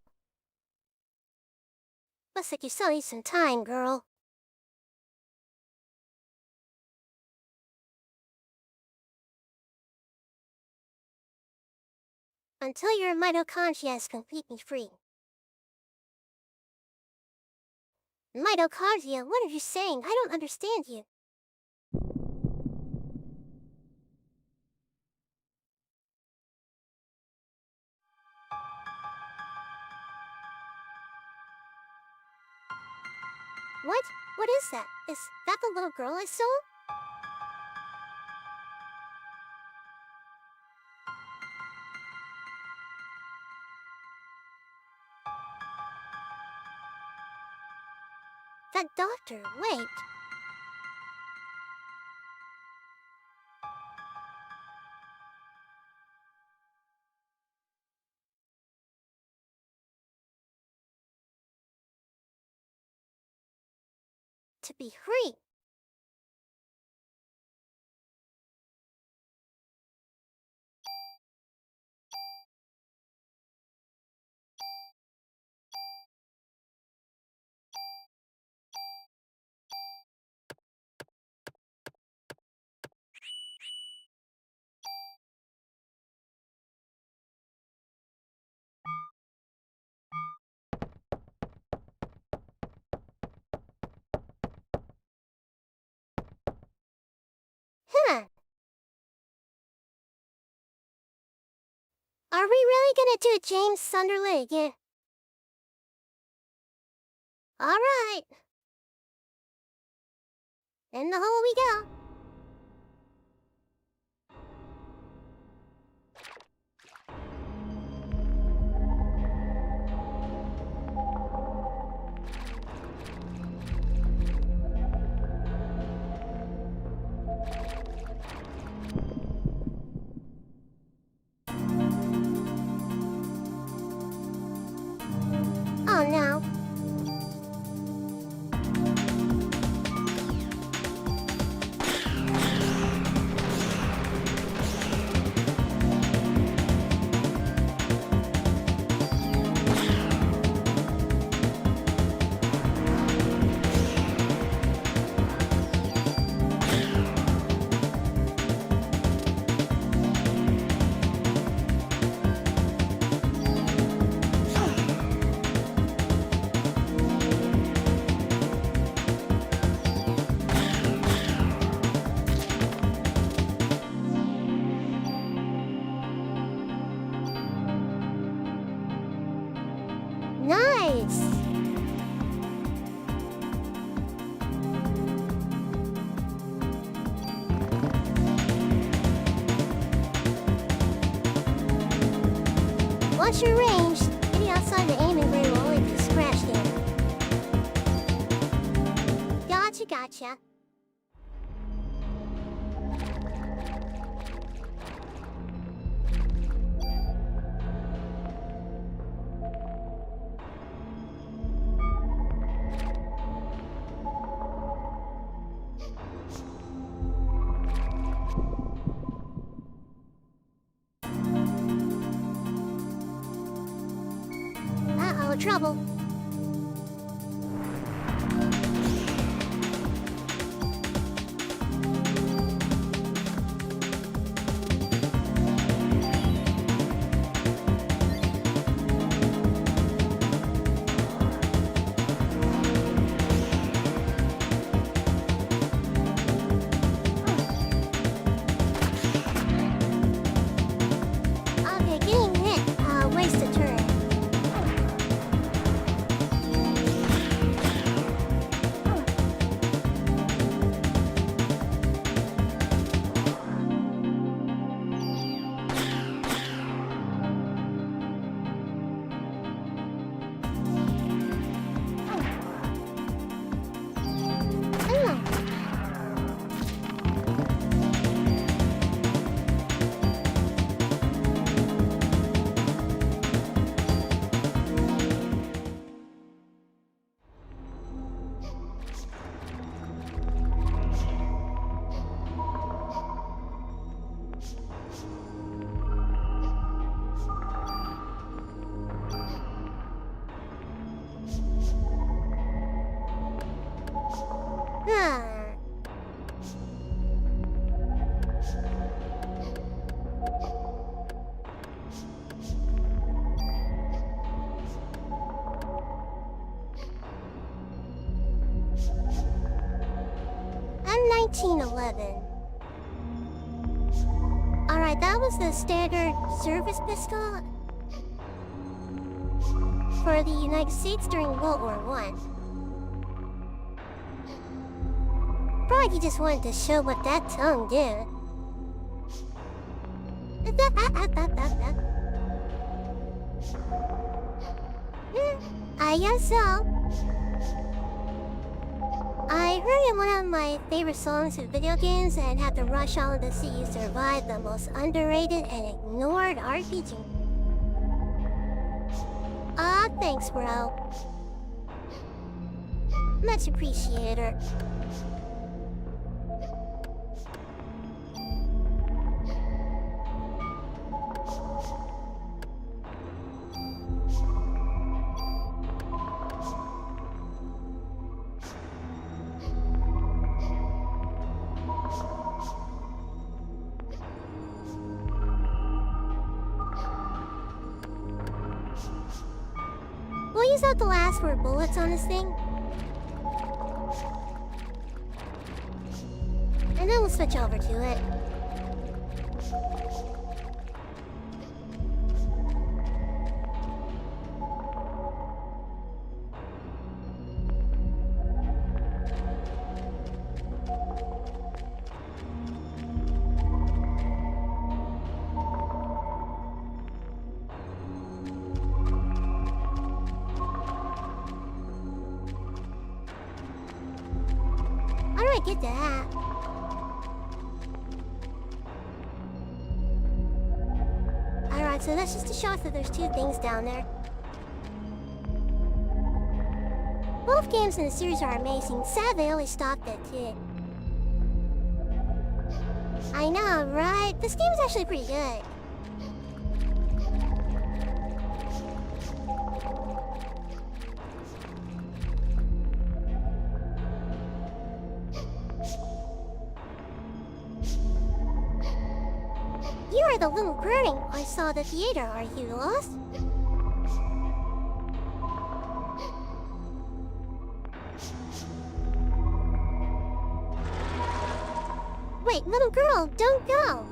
Looks like you still need some time, girl. Until your mitochondria is completely free. Mitochondria, what are you saying? I don't understand you. What? What is that? Is that the little girl I saw? That doctor, wait. To be free. Huh. Are we really gonna do James Sunderland again? Alright. In the hole we go. Oh no. Nice! Once you're ranged, getting outside the aiming range will only be scratch damage. Gotcha. Uh-oh, trouble. Okay, getting hit wastes a turn. Ah. I'm 1911. Alright, that was the standard service pistol for the United States during World War I. Probably just wanted to show what that tongue did. I guess so. I heard in one of my favorite songs in video games that I'd have to rush all of the sea to survive the most underrated and ignored RPG. Aw, thanks, bro. Much appreciated. We'll use out the last 4 bullets on this thing. And then we'll switch over to it. How do I get that? Alright, so that's just a shot that there's 2 things down there. Both games in the series are amazing. Sadly, I only stopped at 2. I know, right? This game is actually pretty good. You are the little girl I saw at the theater, are you lost? Wait, little girl, don't go!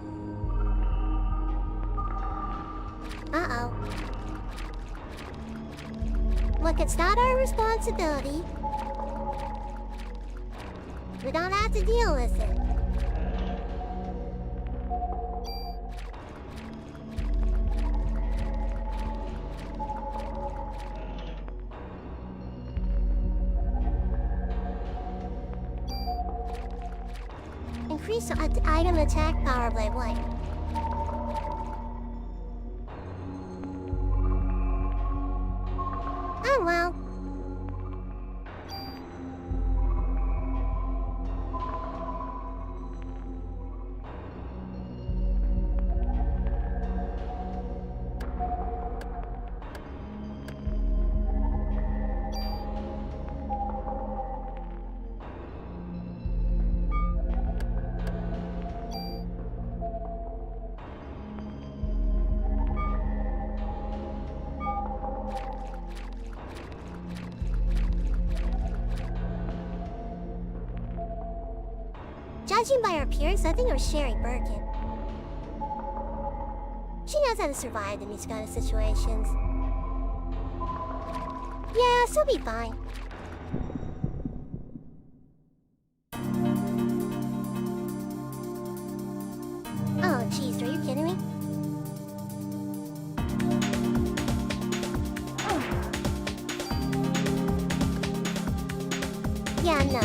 Uh-oh. Look, it's not our responsibility. We don't have to deal with it. Increase the item attack power by 1. Oh well. Judging by her appearance, I think it was Sherry Birkin. She knows how to survive in these kind of situations. Yeah, she'll be fine. Oh, jeez, are you kidding me? Yeah, no.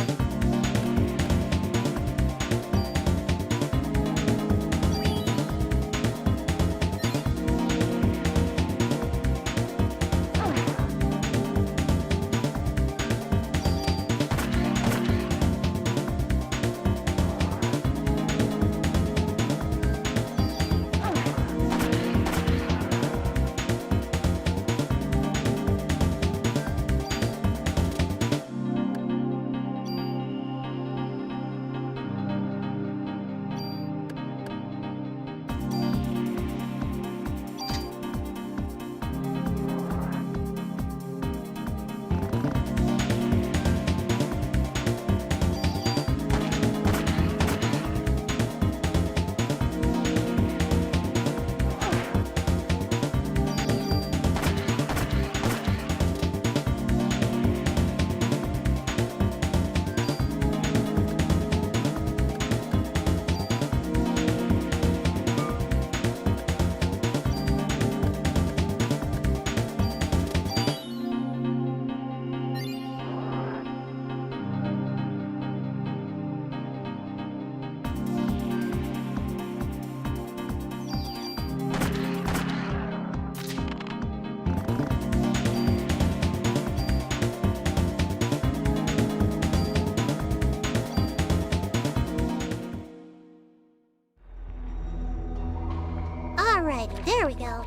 Alrighty, there we go.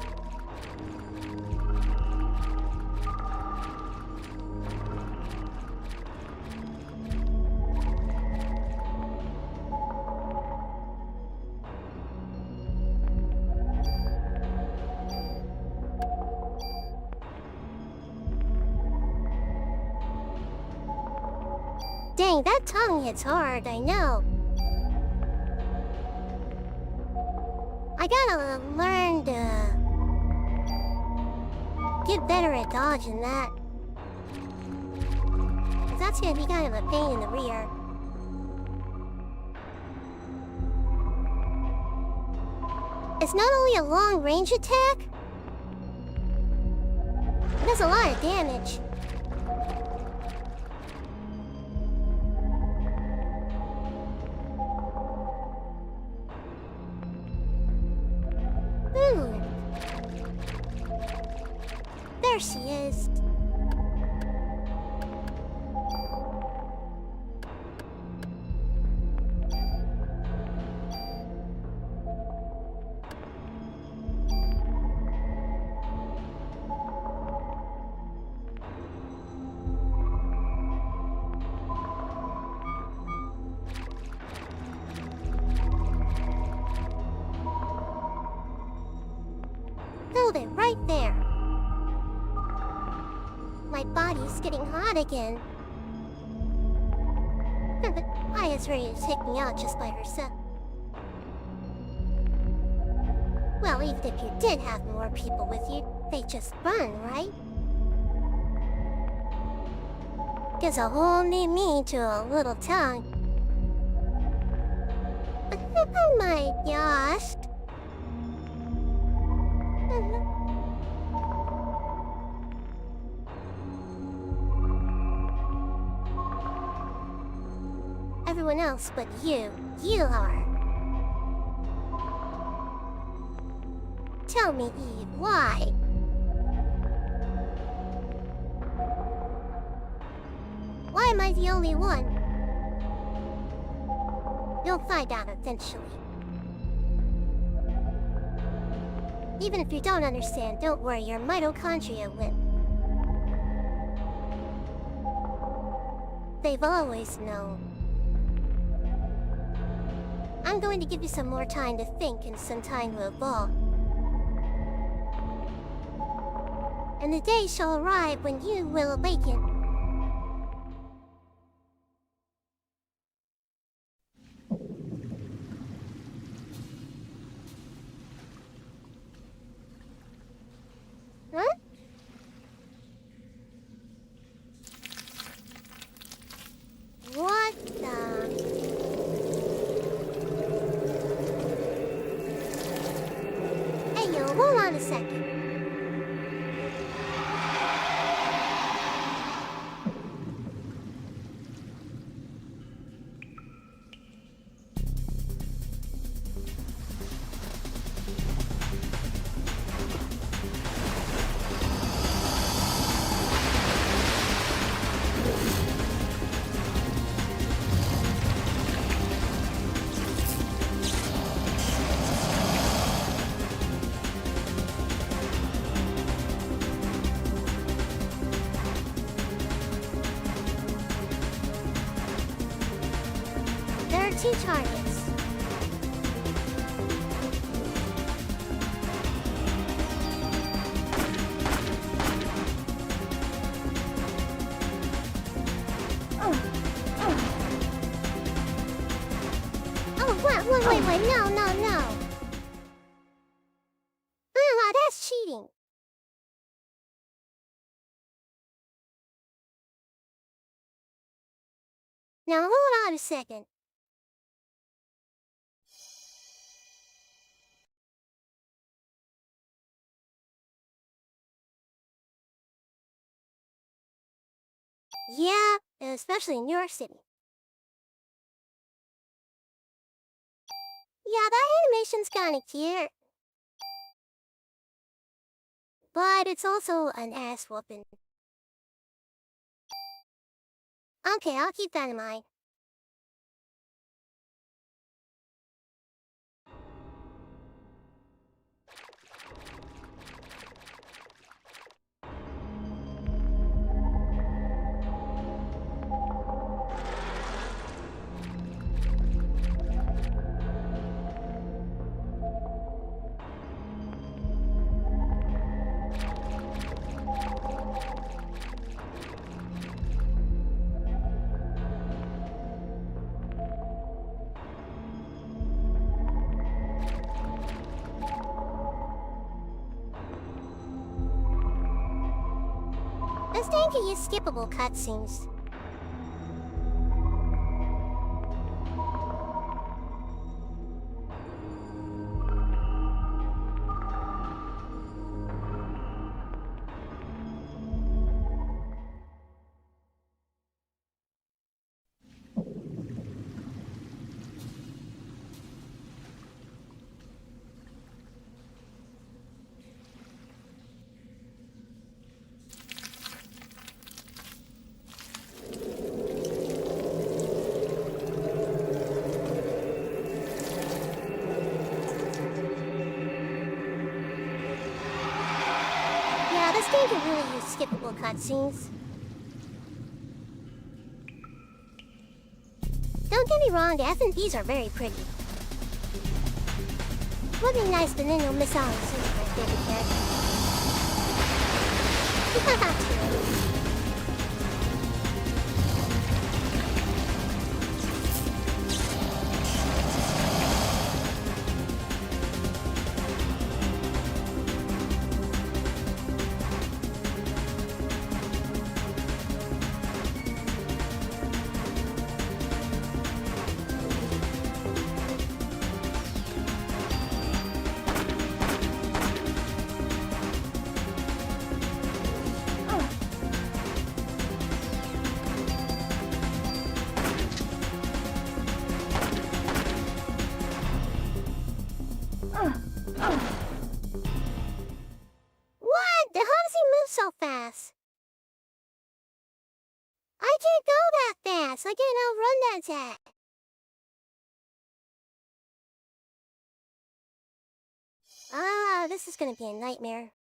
Dang, that tongue hits hard, I know. I gotta learn to get better at dodging that. 'Cause that's gonna be kind of a pain in the rear. It's not only a long-range attack, it does a lot of damage. Ooh. There she is. Hold it right there. My body's getting hot again. But Aya's ready to take me out just by herself. Well, even if you did have more people with you, they'd just run, right? Gives a whole new meaning to a little tongue. Oh my gosh. Everyone else but you are. Tell me, Eve, why? Why am I the only one? You'll find out eventually. Even if you don't understand, don't worry, your mitochondria will. They've always known. I'm going to give you some more time to think and some time to evolve. And the day shall arrive when you will awaken. Huh? What the... Hold on a second. There are 2 targets. Oh, wait, no. That's cheating. Now hold on a second. Yeah, especially in your city. Yeah, that animation's kinda cute. But it's also an ass whooping. Okay, I'll keep that in mind. This game can use skippable cutscenes. This game can really use skippable cutscenes. Don't get me wrong, the FNPs are very pretty. Would be nice, but then you'll miss out on some of my favorite characters. So fast. I can't go that fast. I can't outrun that attack. This is gonna be a nightmare.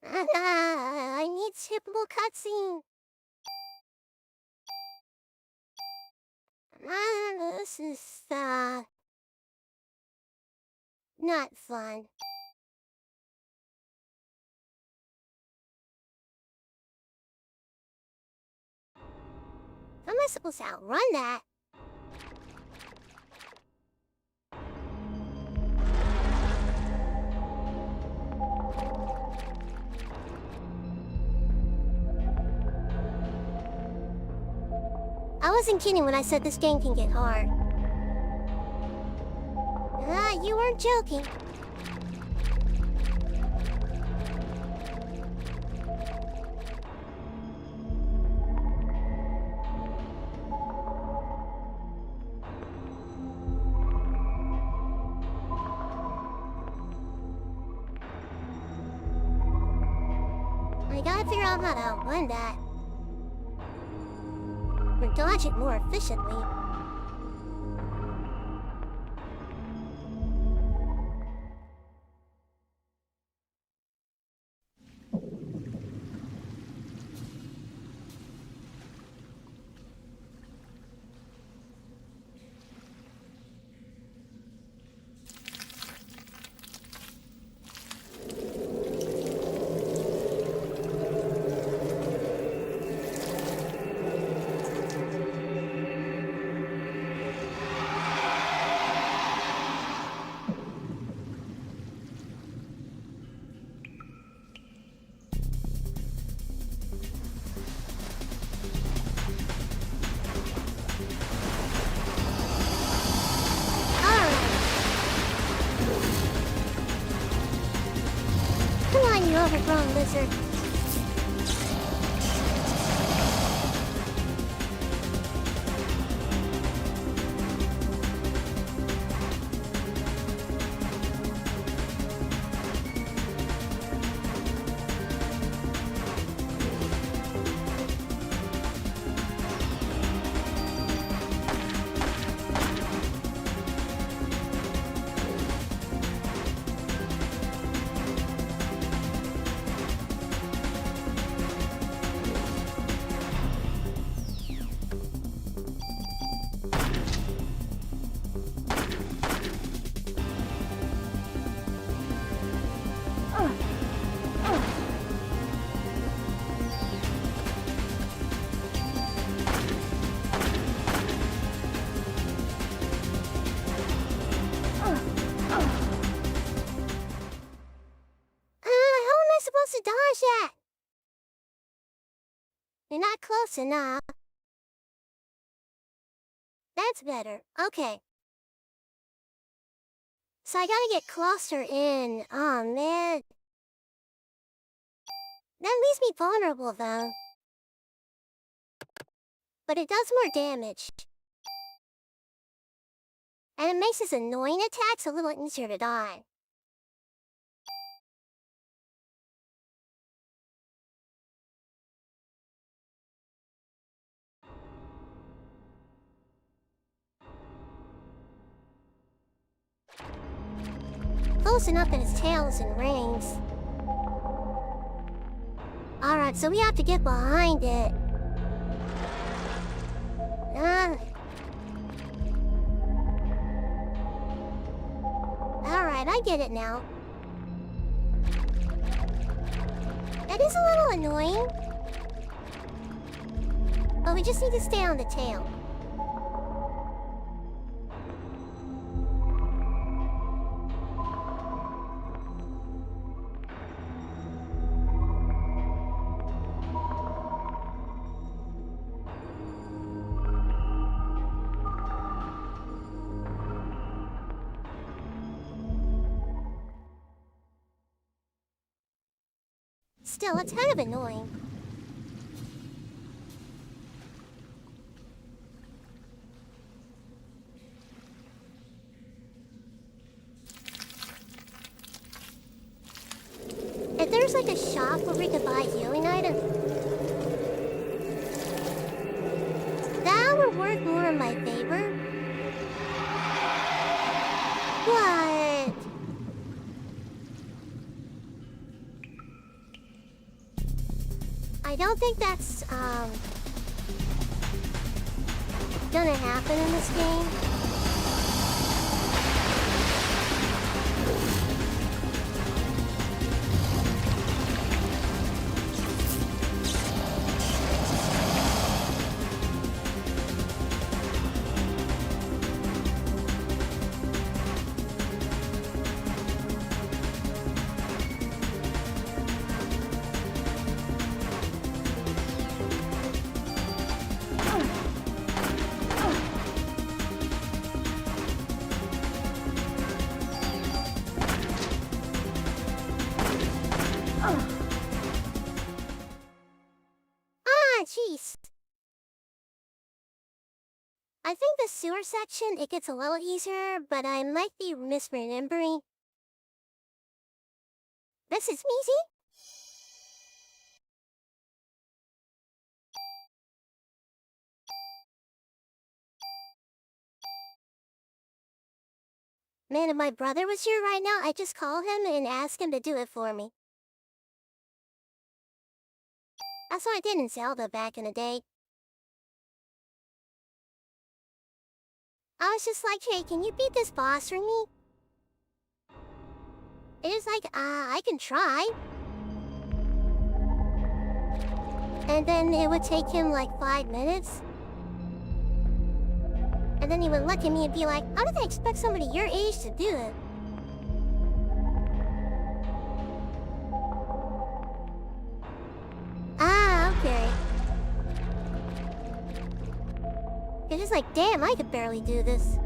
I need skippable cutscene. This is, not fun. How am I supposed to outrun that? I wasn't kidding when I said this game can get hard. You weren't joking. I gotta figure out how to outrun that. Or dodge it more efficiently. You overgrown lizard. supposed to dodge that? You're not close enough. That's better. Okay. So I gotta get closer in. Oh man. That leaves me vulnerable though. But it does more damage. And it makes his annoying attacks a little easier to die. Close enough that his tail is in range. Alright, so we have to get behind it. Alright, I get it now. That is a little annoying. But we just need to stay on the tail. Still, it's kind of annoying. If there's like a shop where we could buy healing items, that would work more in my favor. What? I don't think that's, gonna happen in this game. Jeez. I think the sewer section, it gets a little easier, but I might be misremembering. This is easy? Man, if my brother was here right now, I'd just call him and ask him to do it for me. That's what I did in Zelda back in the day. I was just like, hey, can you beat this boss for me? It was like, I can try. And then it would take him like 5 minutes. And then he would look at me and be like, how did they expect somebody your age to do it? Ah, okay. It's just like, damn, I could barely do this.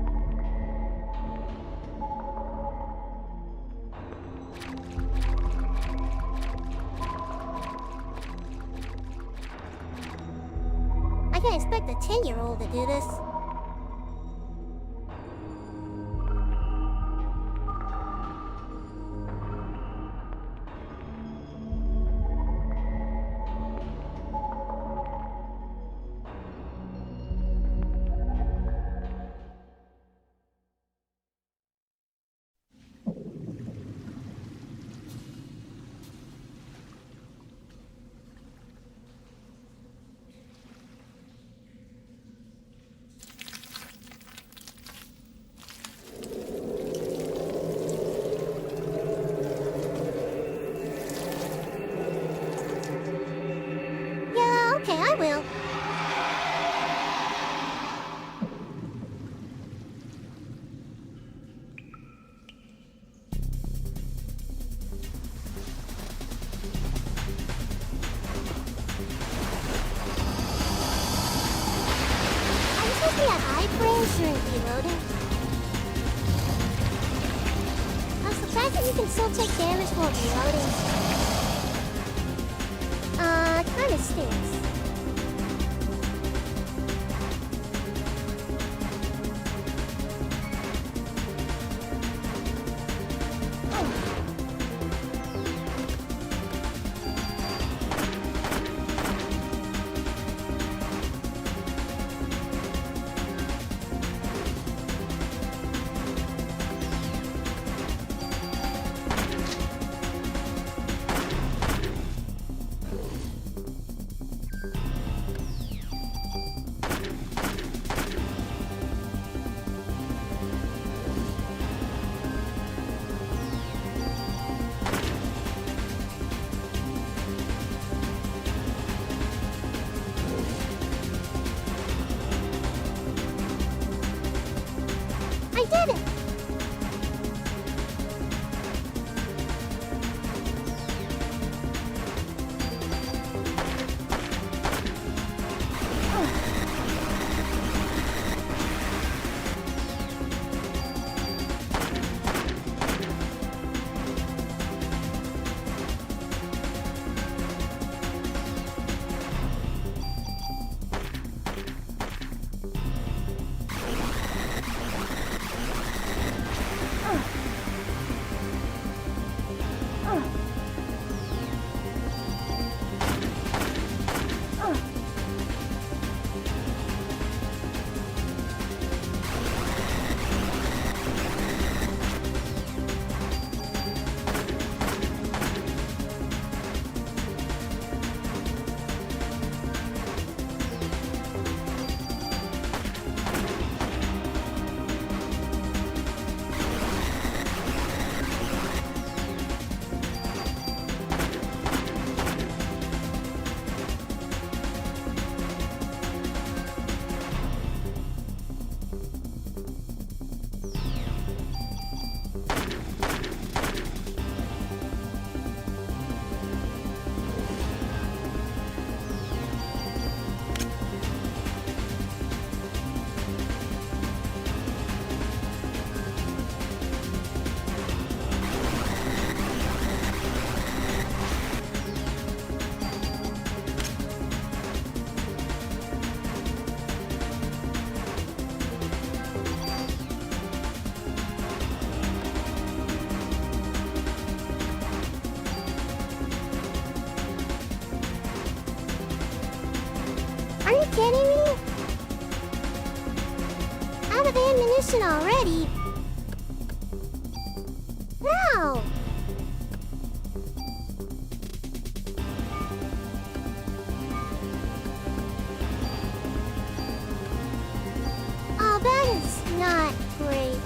I can't expect a 10-year-old to do this. Okay, I will. that iframes during reloading? I was surprised that you can still take damage while reloading. Kinda stinks. I did it! Are you kidding me? Out of ammunition already? No! Oh, that is not great.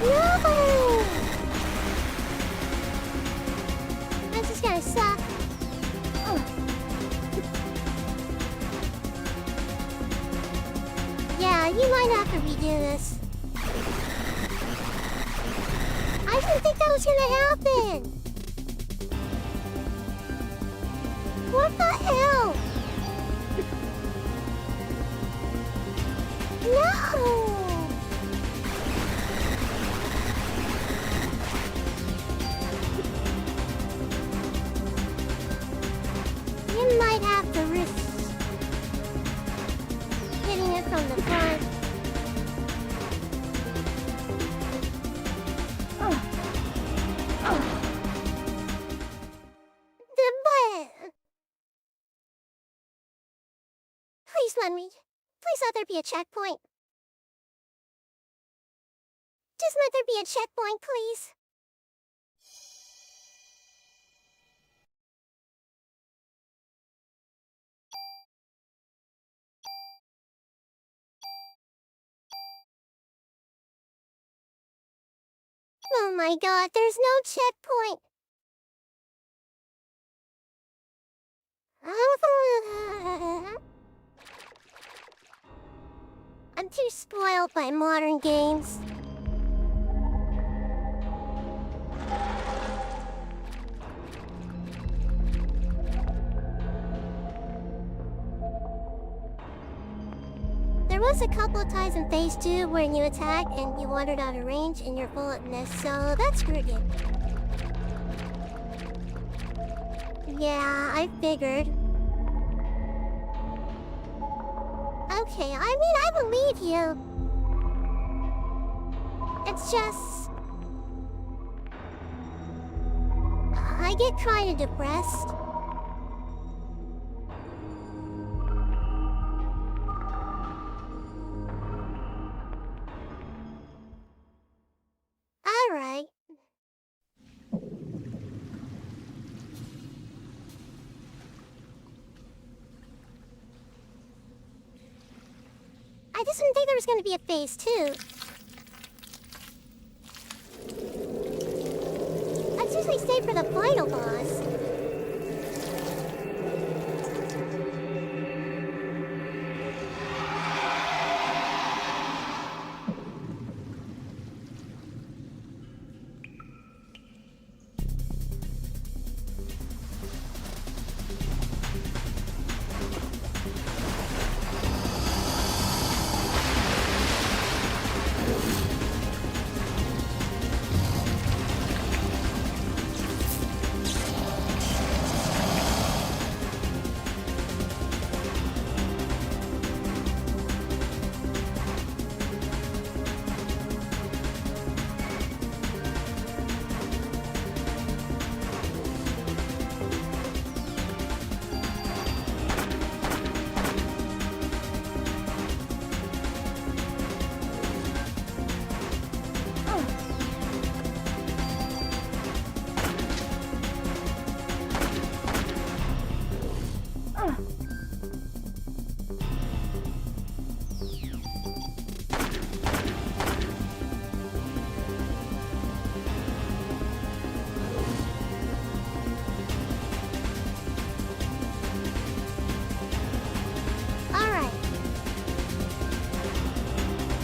No! That's just gonna suck. Yeah, you might have to redo this. I didn't think that was gonna happen! What the hell? No! You might have to risk hitting it from the front. But please let there be a checkpoint. Just let there be a checkpoint, please. Oh my god, there's no checkpoint. I'm too spoiled by modern games. There was a couple of times in Phase 2 when you attack and you wandered out of range and your bullet missed, so that screwed you. Yeah, I figured. Okay, I mean, I believe you. It's just... I get kind of depressed. Alright. I just didn't think there was going to be a Phase 2. I'd usually stay for the final boss.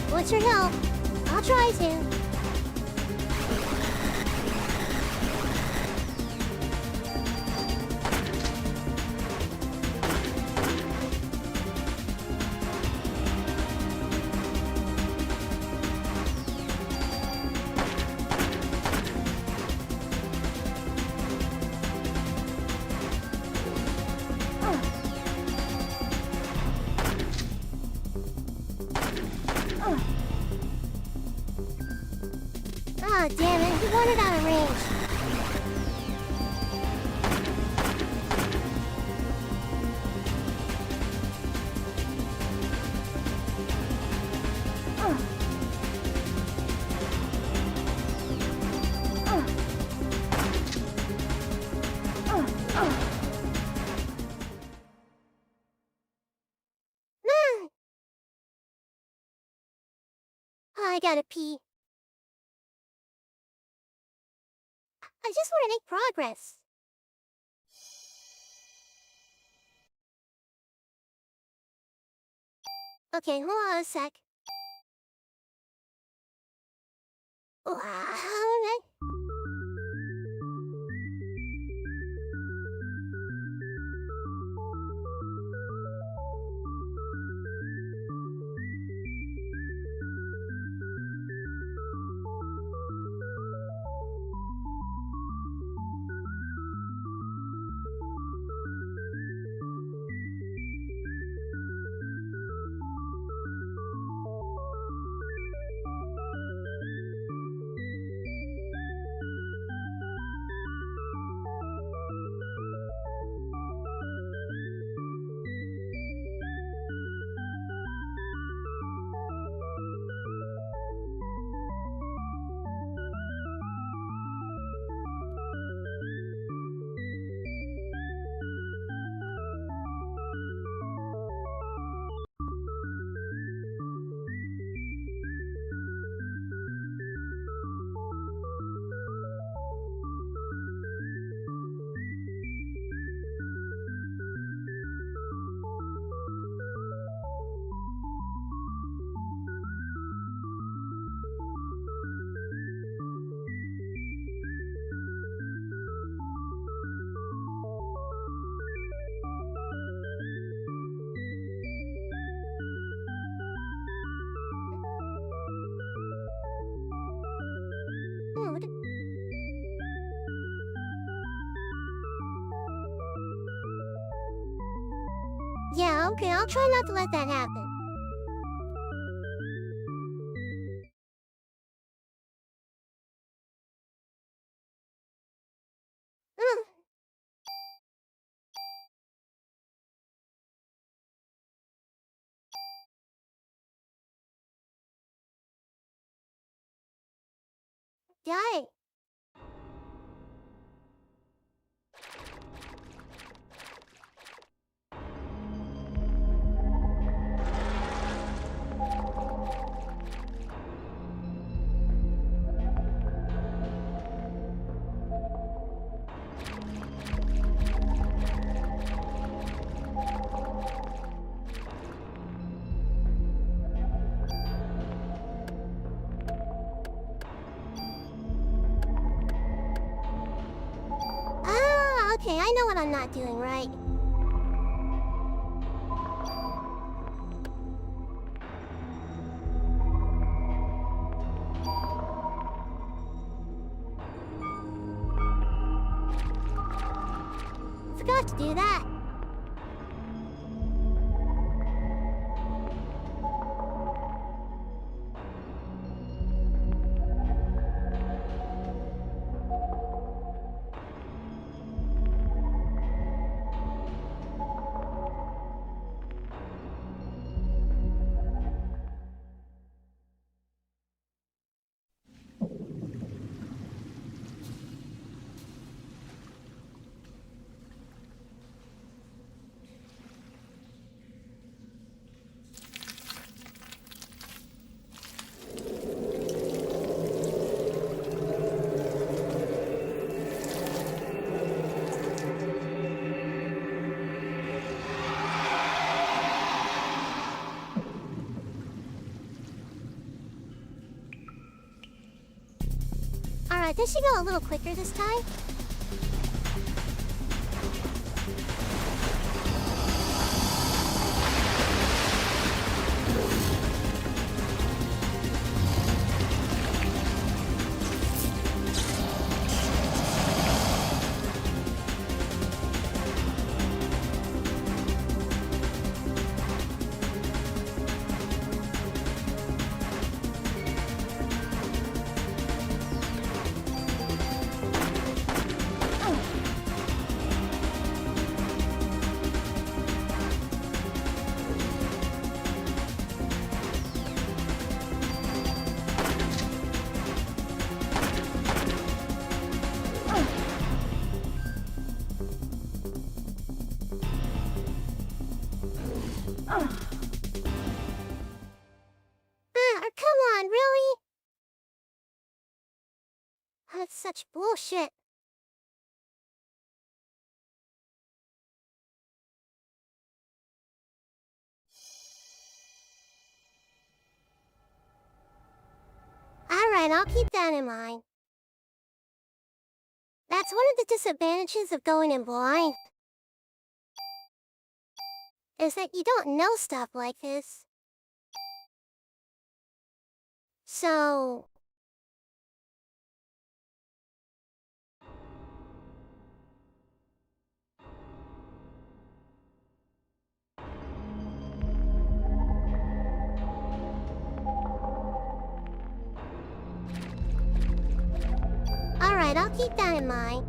What's your help? I'll try to. Oh, damn it. He wanted out of range. I gotta pee. I just want to make progress. Okay, hold on a sec. Wow. Okay, I'll try not to let that happen. Mm. Die. Ah, okay, I know what I'm not doing right. Forgot to do that. Alright, this should go a little quicker this time. Come on, really? That's such bullshit. Alright, I'll keep that in mind. That's one of the disadvantages of going in blind. Is that you don't know stuff like this. So... Alright, I'll keep that in mind.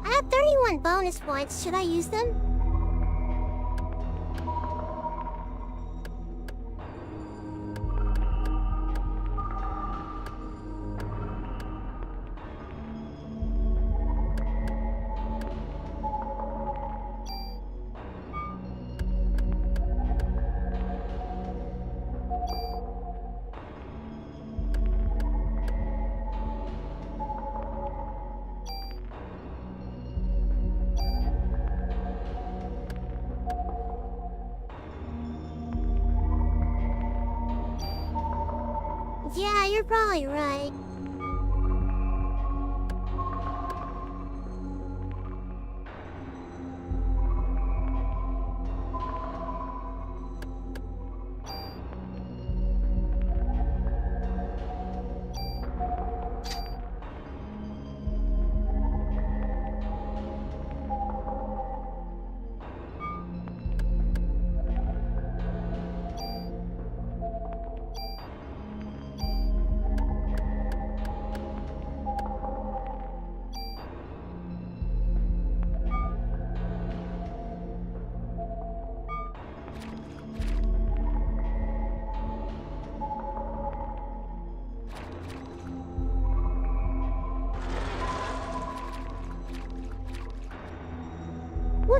I have 31 bonus points. Should I use them? Yeah, you're probably right.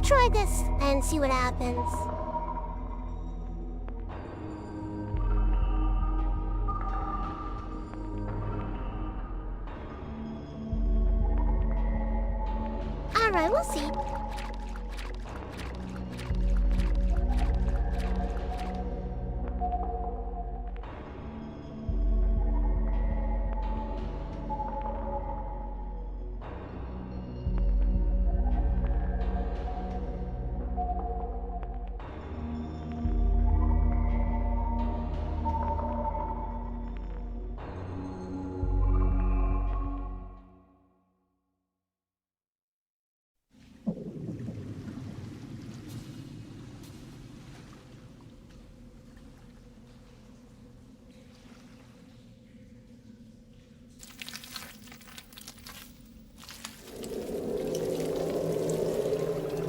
We'll try this and see what happens. Alright, we'll see.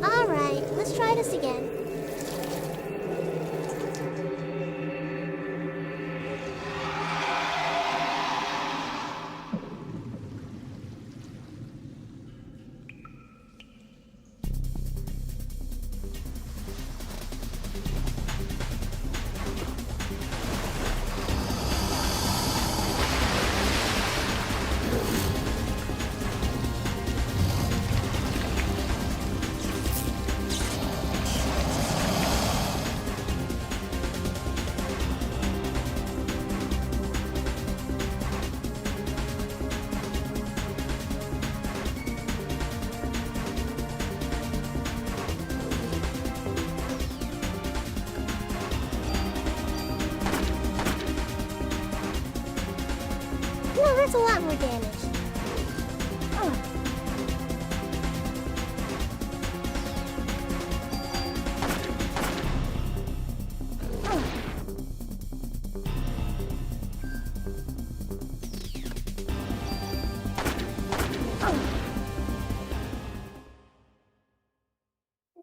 Alright, let's try this again. No, that's a lot more damage.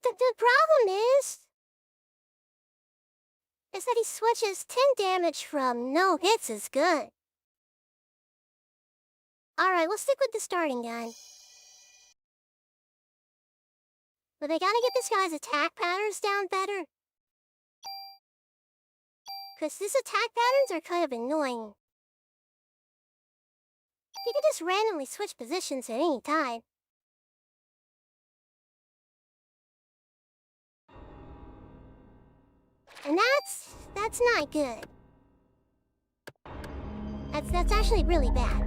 The problem is that he switches 10 damage from no hits is good. Alright, we'll stick with the starting gun. But I gotta get this guy's attack patterns down better. Cause his attack patterns are kind of annoying. He can just randomly switch positions at any time. And that's not good. That's actually really bad.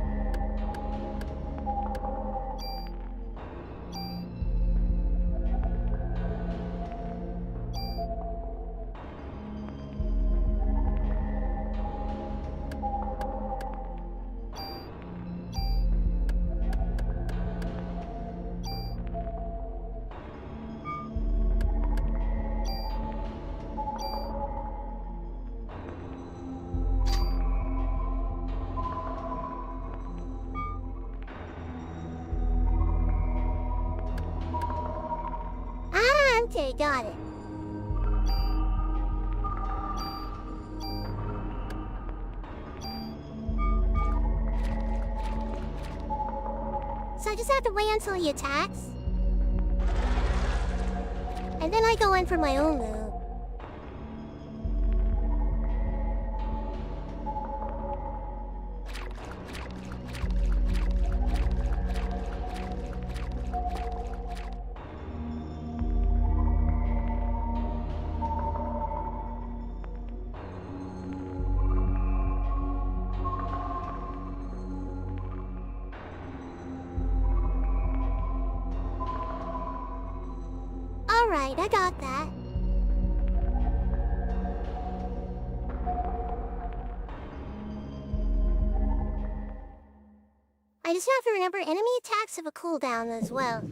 Okay, got it. So I just have to wait until he attacks? And then I go in for my own move. Alright, I got that. I just have to remember enemy attacks have a cooldown as well.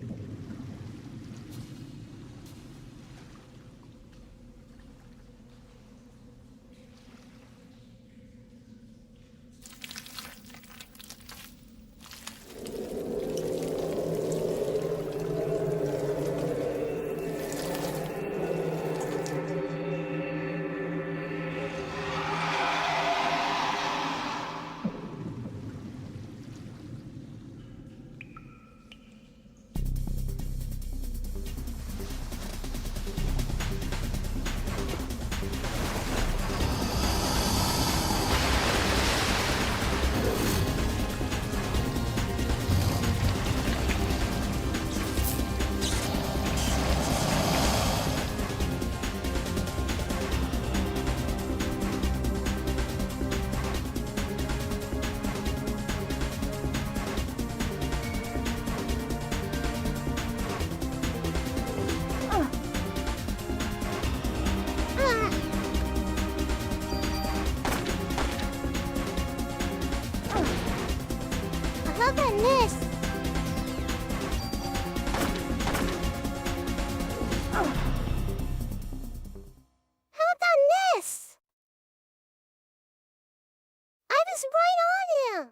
this? How about this? I was right on him.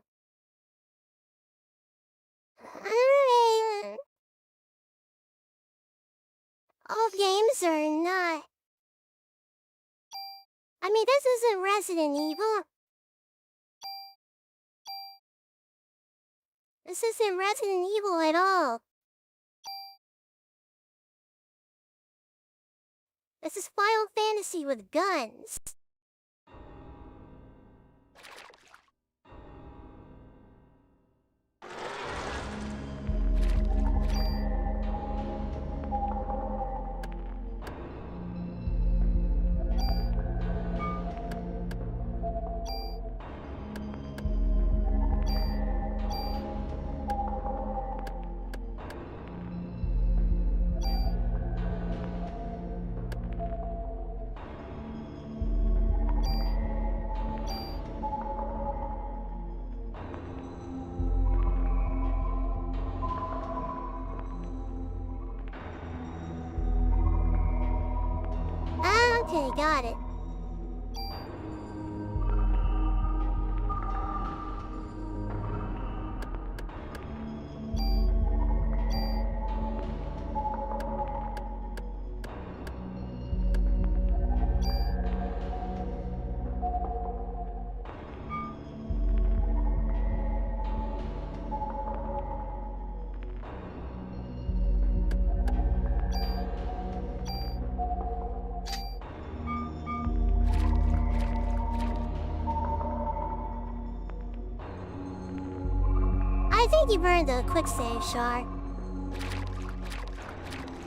All games are not. I mean, this isn't Resident Evil. This isn't Resident Evil at all. This is Final Fantasy with guns. Okay, got it. I think you burned the quick save, Char.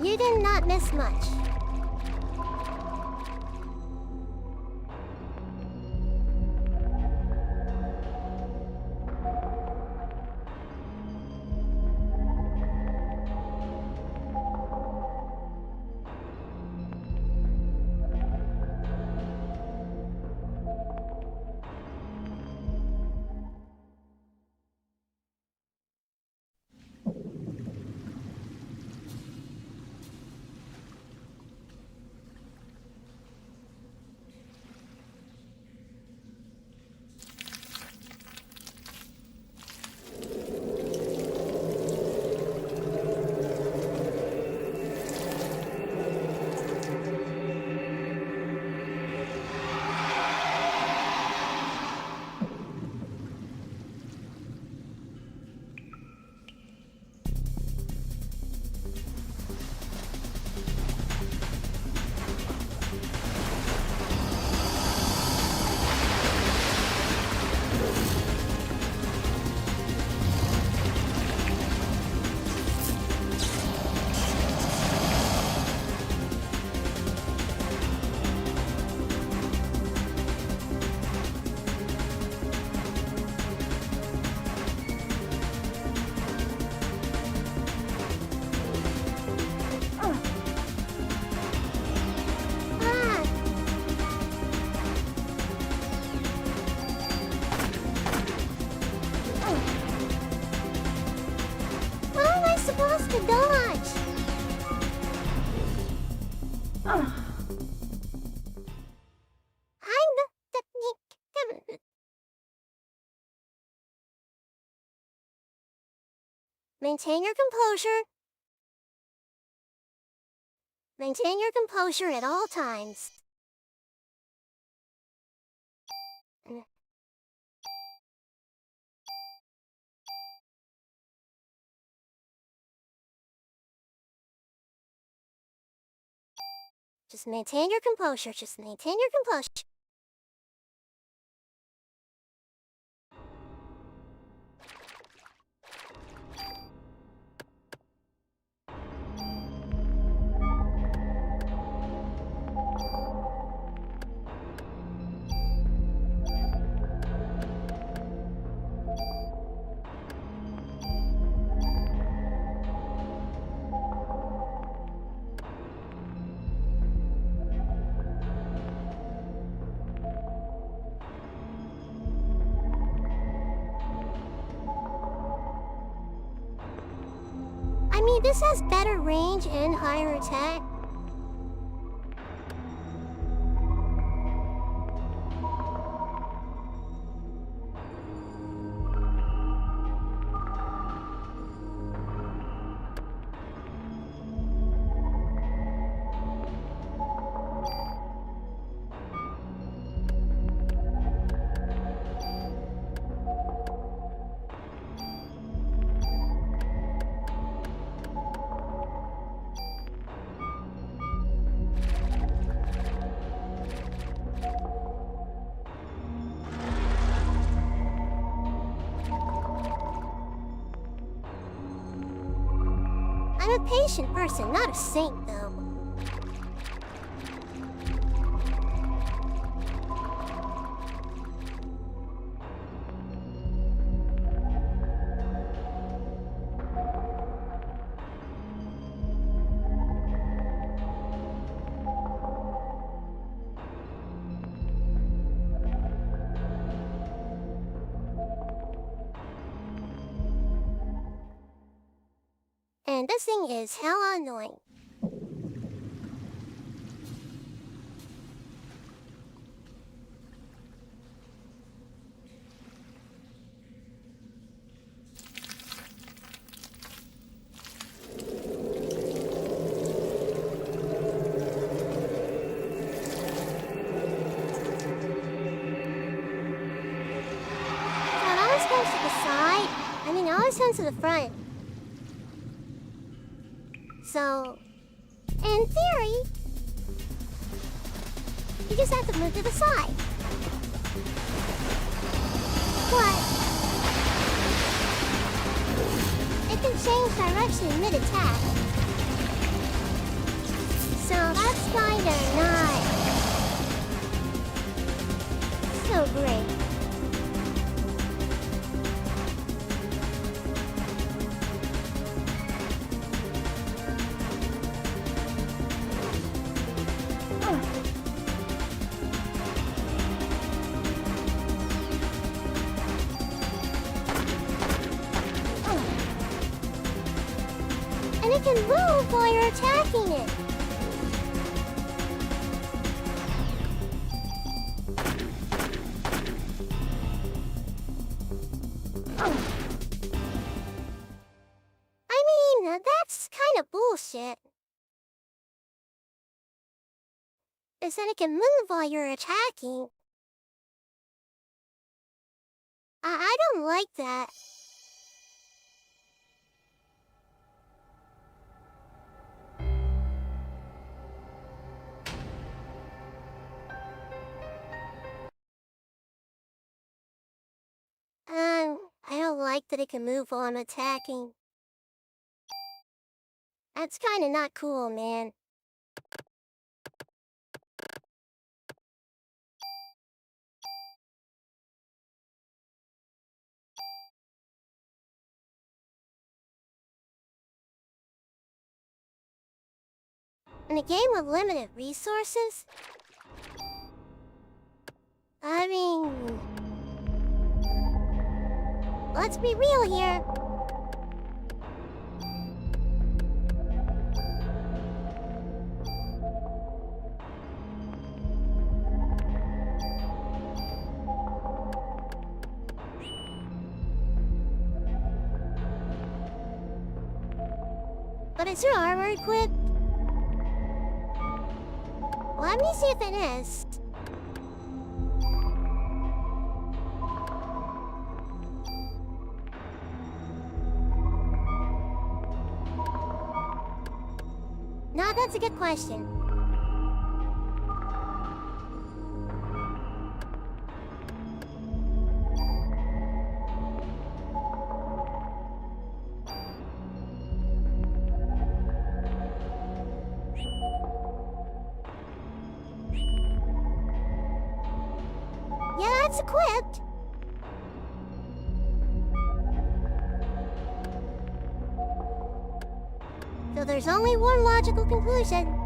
You did not miss much. To dodge. I'm the technique. Maintain your composure. Maintain your composure at all times. Just maintain your composure. Just maintain your composure. I mean, this has better range and higher attack. I'm a patient person, not a saint, though. And this thing is hella annoying. So it always comes to the side. I mean, it always comes to the front. So, in theory, you just have to move to the side. But it can change direction mid-attack. So that's kinda not so great. And it can move while you're attacking it. I mean, that's kind of bullshit. Is that it can move while you're attacking. I don't like that. I don't like that it can move while I'm attacking. That's kinda not cool, man. In a game with limited resources? I mean... let's be real here. But is your armor equipped? Let me see if it is. Now that's a good question. Yeah, it's equipped. So there's only one logical conclusion.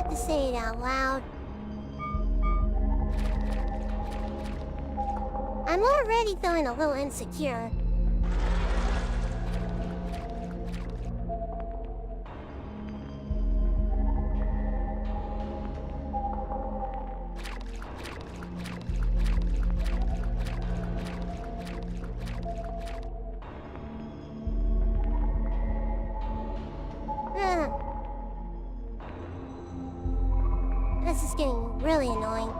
have to say it out loud. I'm already feeling a little insecure. This is getting really annoying.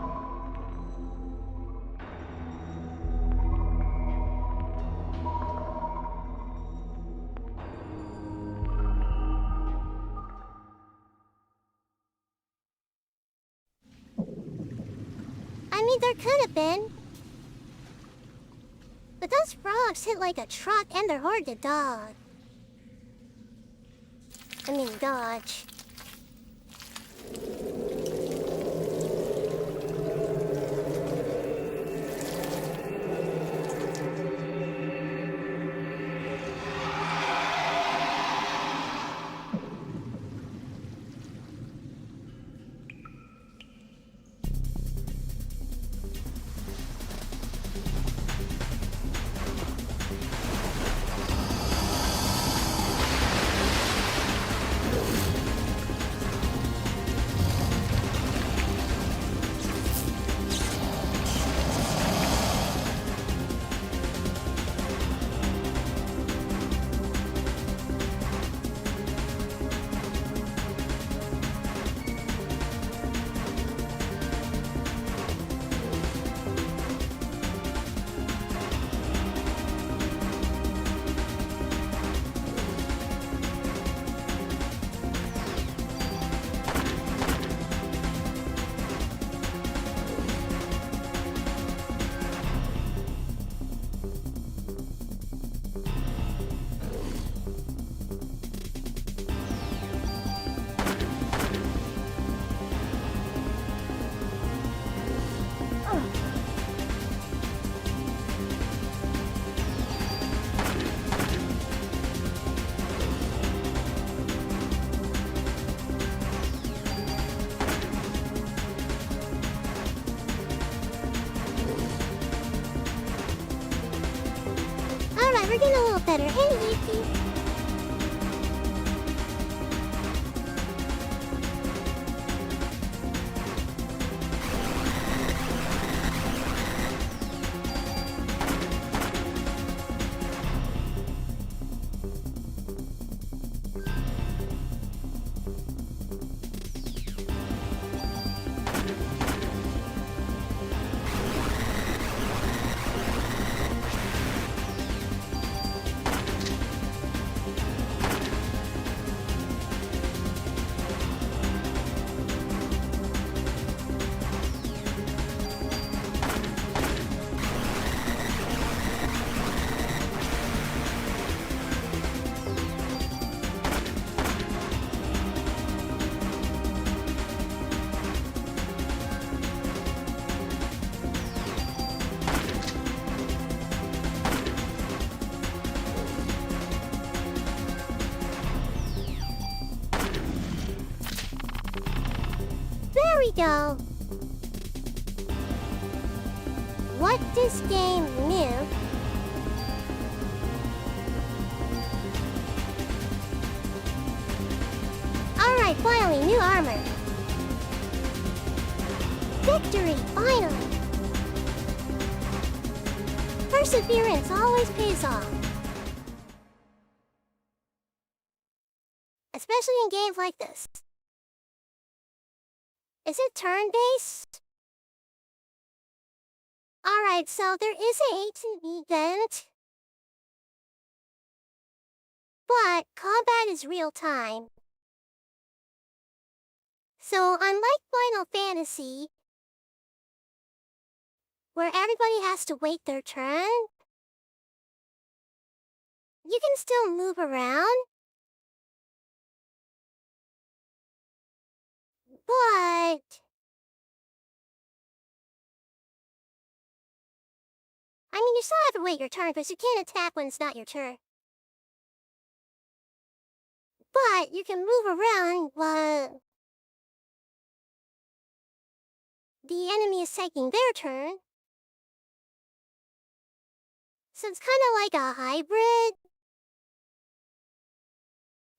I mean, there could have been. But those frogs hit like a truck and they're hard to dodge. Dodge. Alright, we're getting a little better. Hey, Yuki. There we go. What this game knew. Alright, finally, new armor. Victory, finally. Perseverance always pays off. Especially in games like this. Is it turn-based? Alright, so there is an 18 event. But combat is real-time. So unlike Final Fantasy, where everybody has to wait their turn, you can still move around. But you still have to wait your turn because you can't attack when it's not your turn. But you can move around the enemy is taking their turn. So it's kind of like a hybrid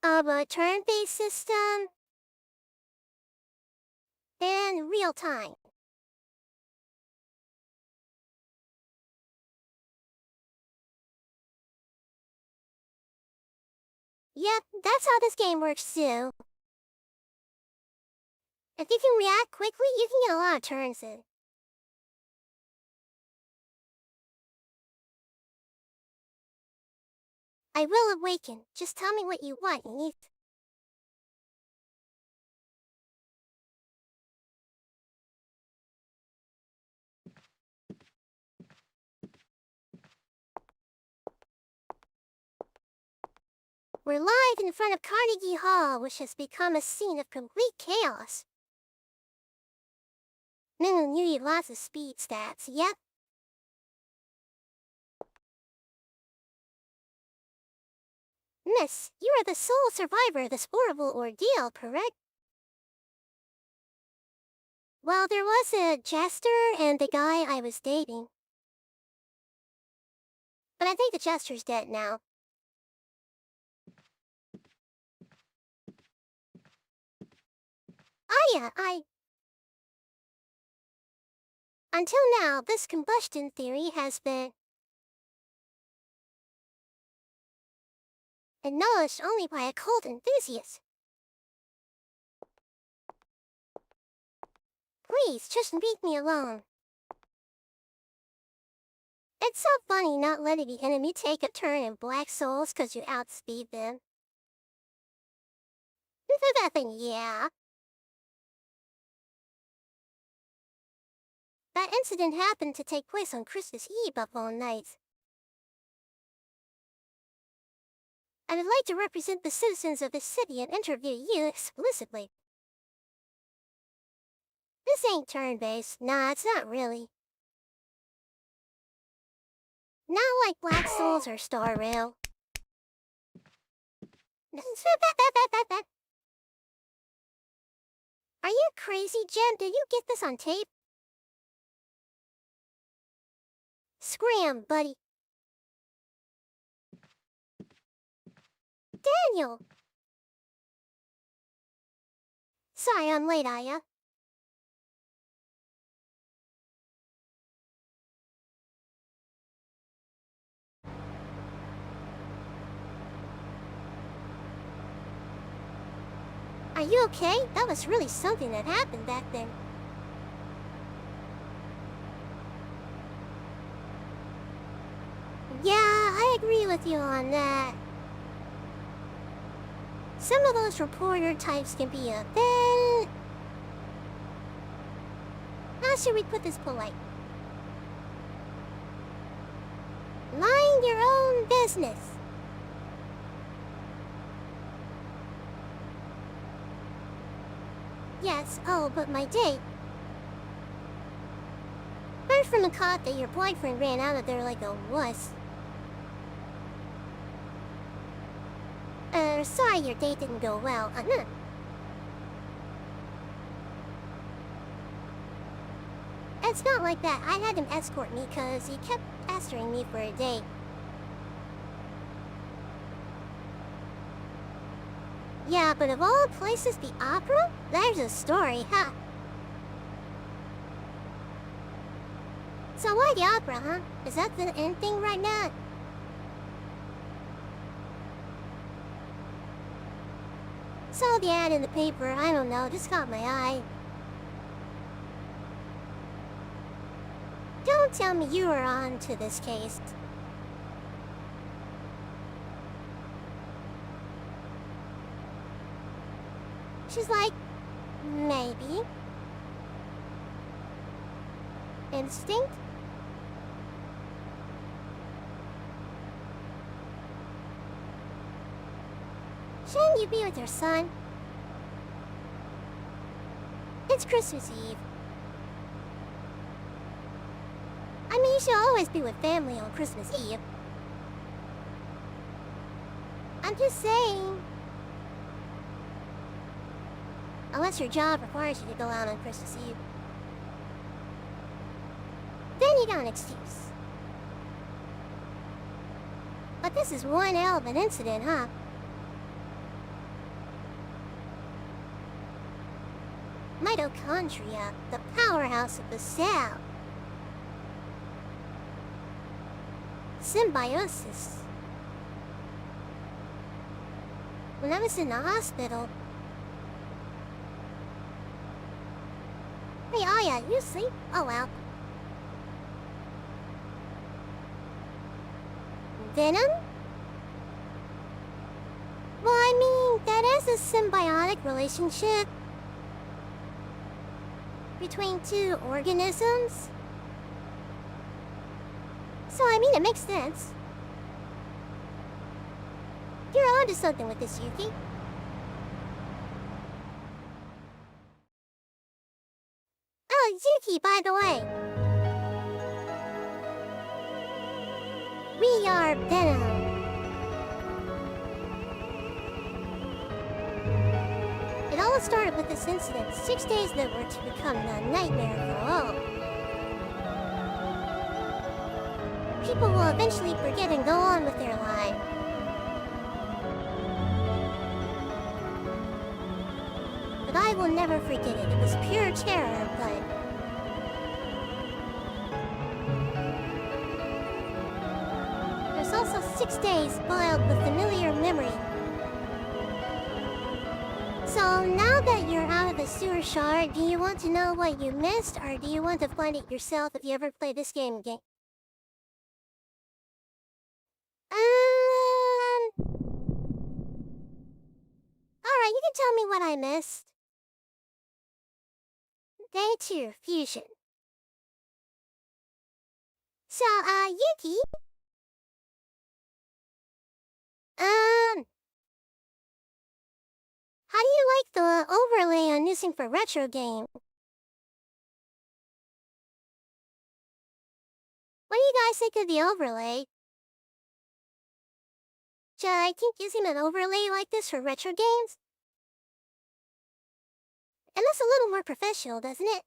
of a turn-based system and real time. Yep, that's how this game works too. If you can react quickly, you can get a lot of turns in. I will awaken. Just tell me what you want, Eve. We're live in front of Carnegie Hall, which has become a scene of complete chaos. You need lots of speed stats, yep. Miss, you are the sole survivor of this horrible ordeal, correct? Well, there was a jester and the guy I was dating. But I think the jester's dead now. Until now, this combustion theory has been acknowledged only by occult enthusiasts. Please, just leave me alone. It's so funny not letting the enemy take a turn in Black Souls because you outspeed them. Yeah. That incident happened to take place on Christmas Eve of all nights. I would like to represent the citizens of this city and interview you explicitly. This ain't turn-based. Nah, it's not really. Not like Black Souls or Star Rail. Are you crazy, Jen? Did you get this on tape? Scram, buddy. Daniel! Sorry I'm late, Aya. Are you okay? That was really something that happened back then. Yeah, I agree with you on that. Some of those reporter types can be a bit... How should we put this polite? Mind your own business. Yes, oh, but my date. Heard from a cop that your boyfriend ran out of there like a wuss. Sorry your date didn't go well, It's not like that. I had him escort me because he kept pestering me for a date. Yeah, but of all places, the opera? There's a story, huh? So why the opera, huh? Is that the end thing right now? Saw the ad in the paper, I don't know, just caught my eye. Don't tell me you were on to this case. She's like, maybe. Instinct? Shouldn't you be with your son? It's Christmas Eve. I mean, you should always be with family on Christmas Eve. I'm just saying. Unless your job requires you to go out on Christmas Eve. you got an excuse. But this is one hell of an incident, huh? Mitochondria, the powerhouse of the cell. Symbiosis. When I was in the hospital... Hey, Aya, you sleep? Oh well. Venom? Well, I mean, that is a symbiotic relationship between two organisms. So, I mean, it makes sense. You're onto something with this, Yuki. Oh, Yuki, by the way. We are Venom. It all started with this incident 6 days that were to become the nightmare for all. People will eventually forget and go on with their life. But I will never forget it. It was pure terror, but... There's also 6 days spoiled with familiar memory. So now that you're out of the sewer shard, do you want to know what you missed, or do you want to find it yourself if you ever play this game again? Alright, you can tell me what I missed. Day 2, Fusion. So, Yuki? How do you like the overlay I'm using for retro game? What do you guys think of the overlay? Should I keep using an overlay like this for retro games? It looks a little more professional, doesn't it?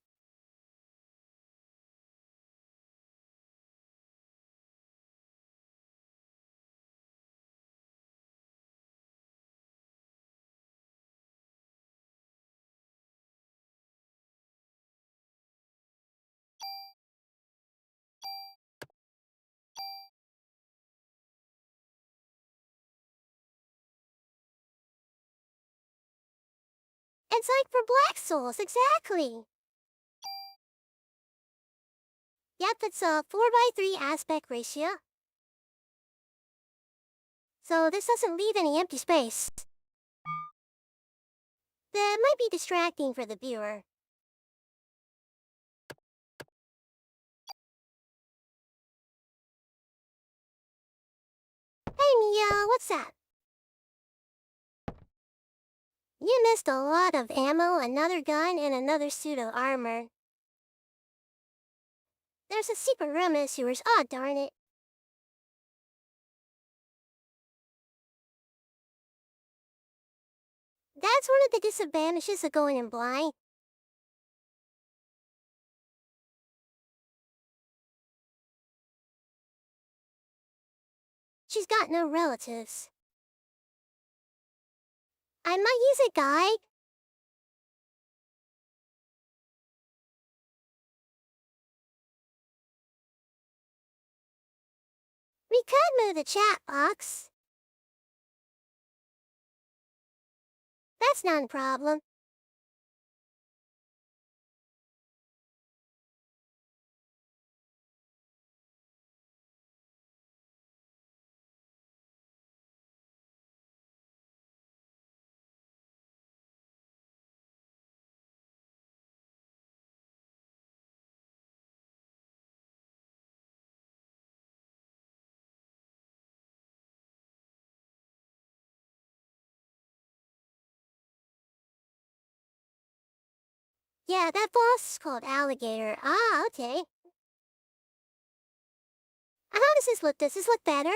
It's like for Black Souls, exactly. Yep, it's a 4:3 aspect ratio. So this doesn't leave any empty space. That might be distracting for the viewer. Hey Mia, what's that? You missed a lot of ammo, another gun, and another suit of armor. There's a secret room in sewers. Oh, darn it. That's one of the disadvantages of going in blind. She's got no relatives. I might use a guide. We could move the chat box. That's not a problem. Yeah, that boss is called Alligator. Ah, okay. How does this look? Does this look better?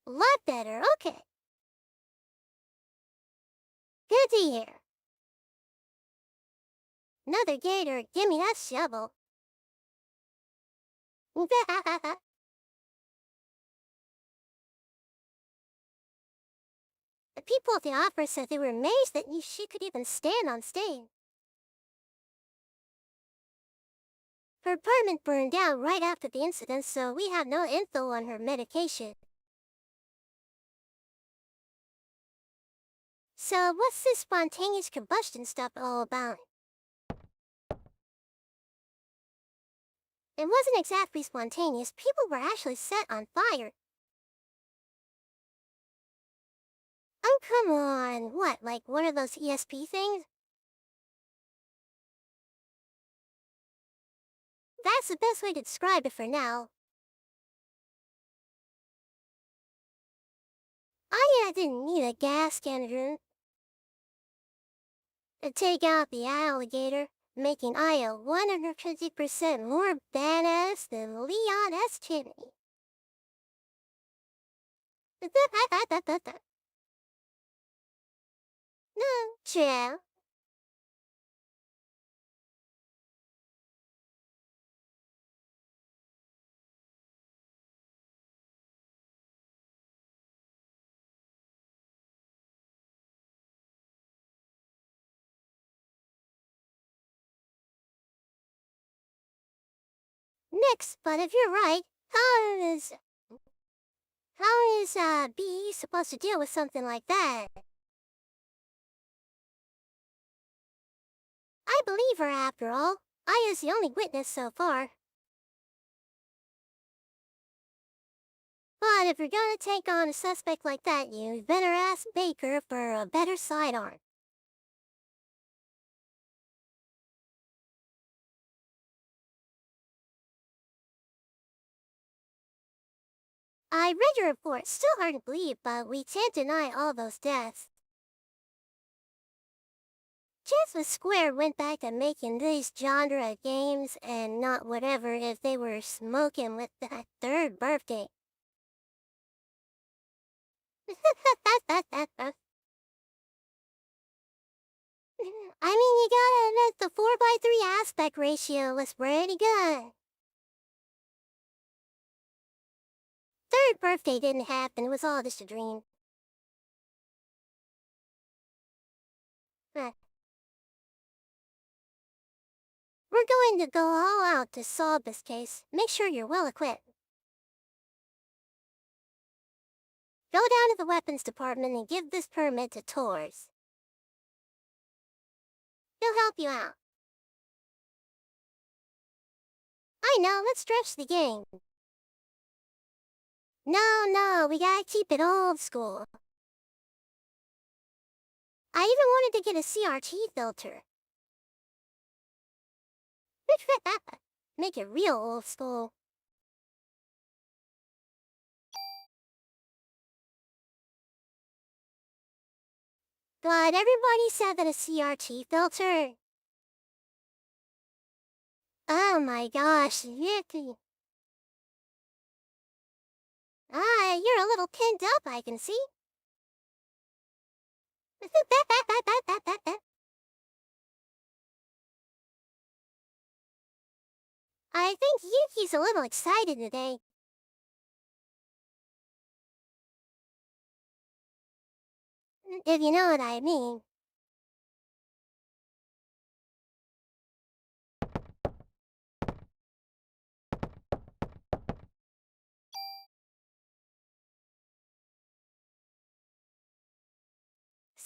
A lot better, okay. Good to hear. Another gator, give me that shovel. The people at the opera said they were amazed that she could even stand on stage. Her apartment burned down right after the incident, so we have no info on her medication. So what's this spontaneous combustion stuff all about? It wasn't exactly spontaneous. People were actually set on fire. Oh, come on. What, like one of those ESP things? That's the best way to describe it for now. Aya didn't need a gas cannon to take out the alligator, making Aya 150% more badass than Leon S. Chimney. No, true. Next, but if you're right, how is B supposed to deal with something like that? I believe her after all. Aya's the only witness so far. But if you're gonna take on a suspect like that, you better ask Baker for a better sidearm. I read your report. Still hard to believe, but we can't deny all those deaths. Chance was Square went back to making these genre games and not whatever if they were smoking with that third birthday. I mean, you gotta admit the 4:3 aspect ratio was pretty good. Third birthday didn't happen, it was all just a dream. Uh, We're going to go all out to solve this case. Make sure you're well equipped. Go down to the weapons department and give this permit to Tors. He'll help you out. I know, let's stretch the game. No, we gotta keep it old school. I even wanted to get a CRT filter. Make it real old school. But everybody said that a CRT filter. Oh my gosh, Yuki. You're a little pinned up, I can see. I think Yuki's a little excited today. If you know what I mean.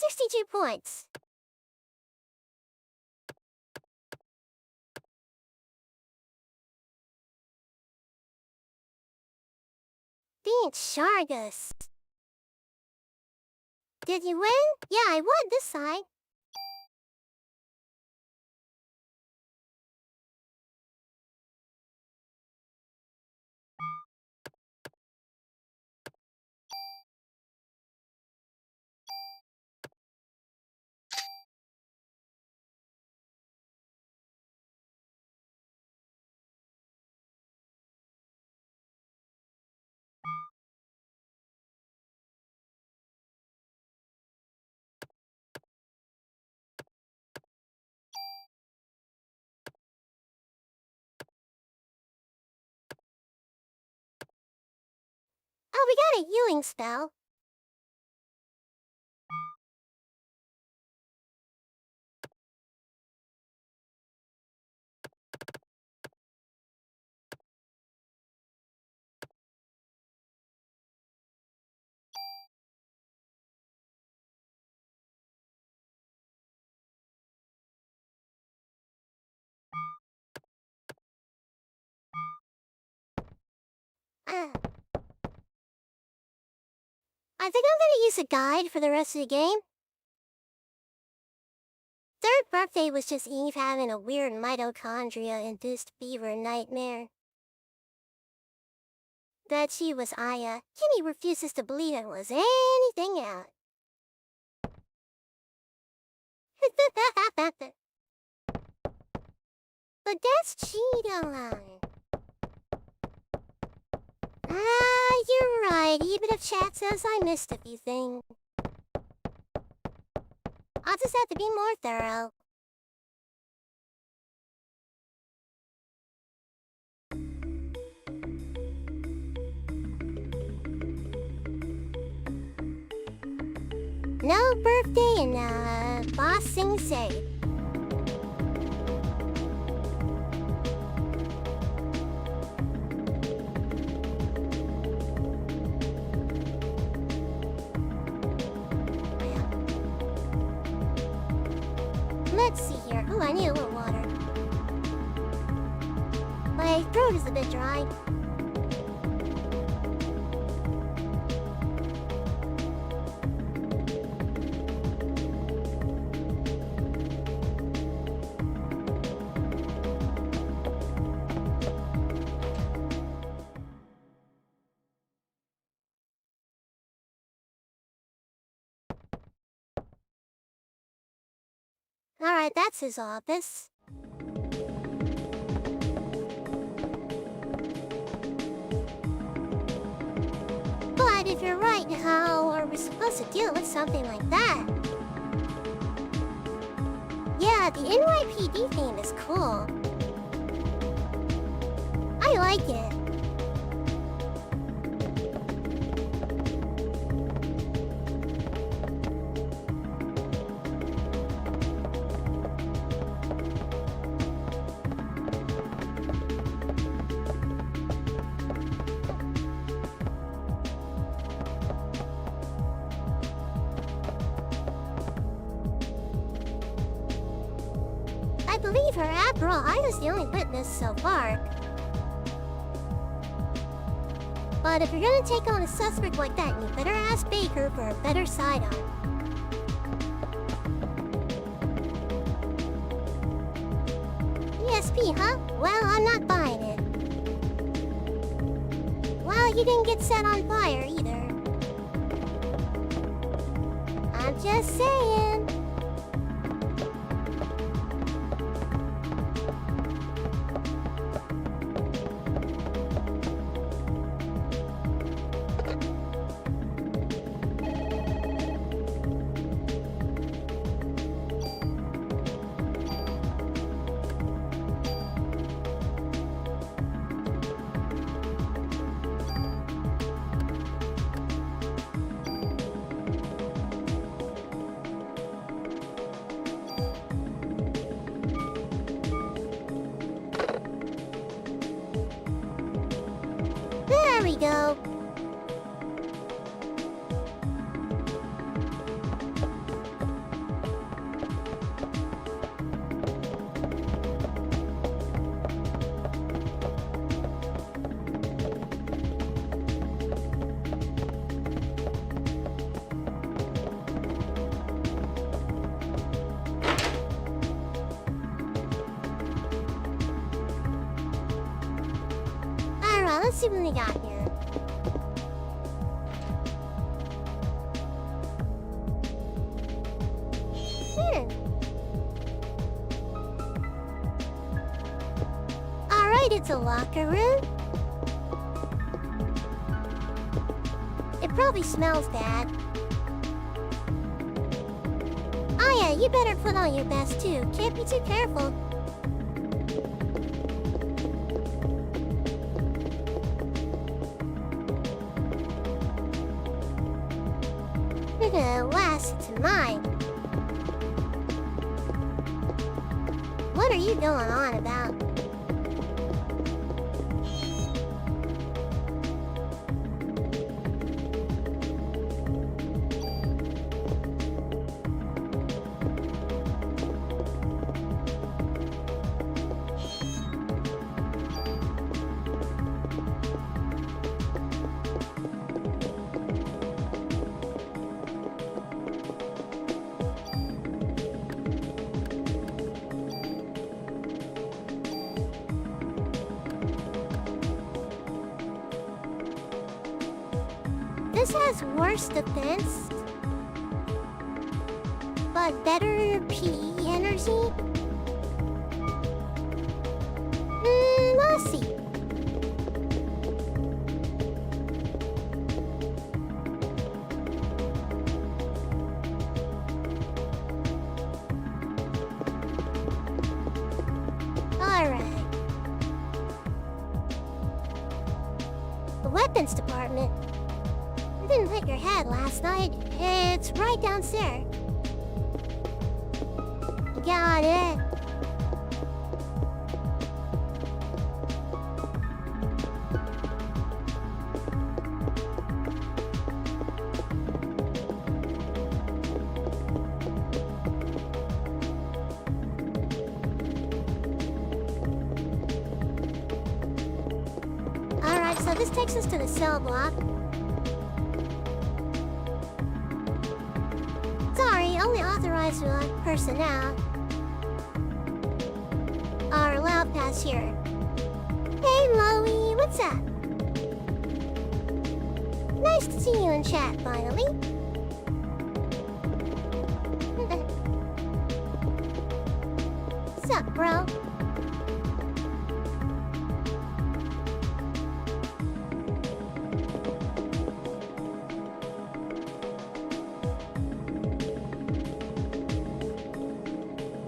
$62 points. Beat Shargus. Did you win? Yeah, I won this side. we got a healing spell. I think I'm gonna use a guide for the rest of the game. Third birthday was just Eve having a weird mitochondria-induced fever nightmare. That she was Aya. Kimmy refuses to believe it was anything else. But that's cheetah. You're right. Even if chat says I missed a few things. I'll just have to be more thorough. No birthday and boss Sing Say. Let's see here. Oh, I need a little water. My throat is a bit dry. Alright, that's his office. But if you're right, how are we supposed to deal with something like that? Yeah, the NYPD theme is cool. I like it. I believe her, after all, I was the only witness so far. But if you're gonna take on a suspect like that, you better ask Baker for a better sidearm. ESP, huh? Well, I'm not buying it. Well, you didn't get set on fire, either. I'm just saying. There we go. Alright, let's see what we got here. Alright, it's a locker room. It probably smells bad. Aya, you better put on your best too. Can't be too careful. last to mine. What are you going on about? This has worse defense, but better PE energy? We'll see. Alright. The weapons department. Didn't hit your head last night. It's right downstairs. Got it. Alright, so this takes us to the cell block. Sorry, only authorized personnel are allowed past here. Hey, Loey, what's up? Nice to see you in chat, finally. What's up, bro?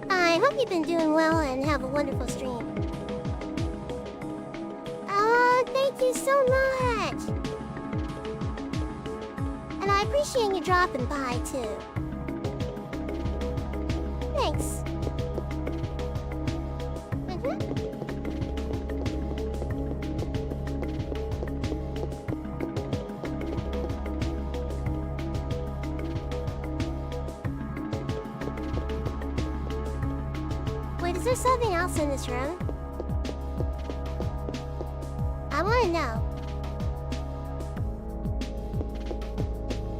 I hope you've been doing well and have a wonderful stream. Oh, thank you so much! And I appreciate you dropping by, too. Thanks. Wait, is there something else in this room? I want to know.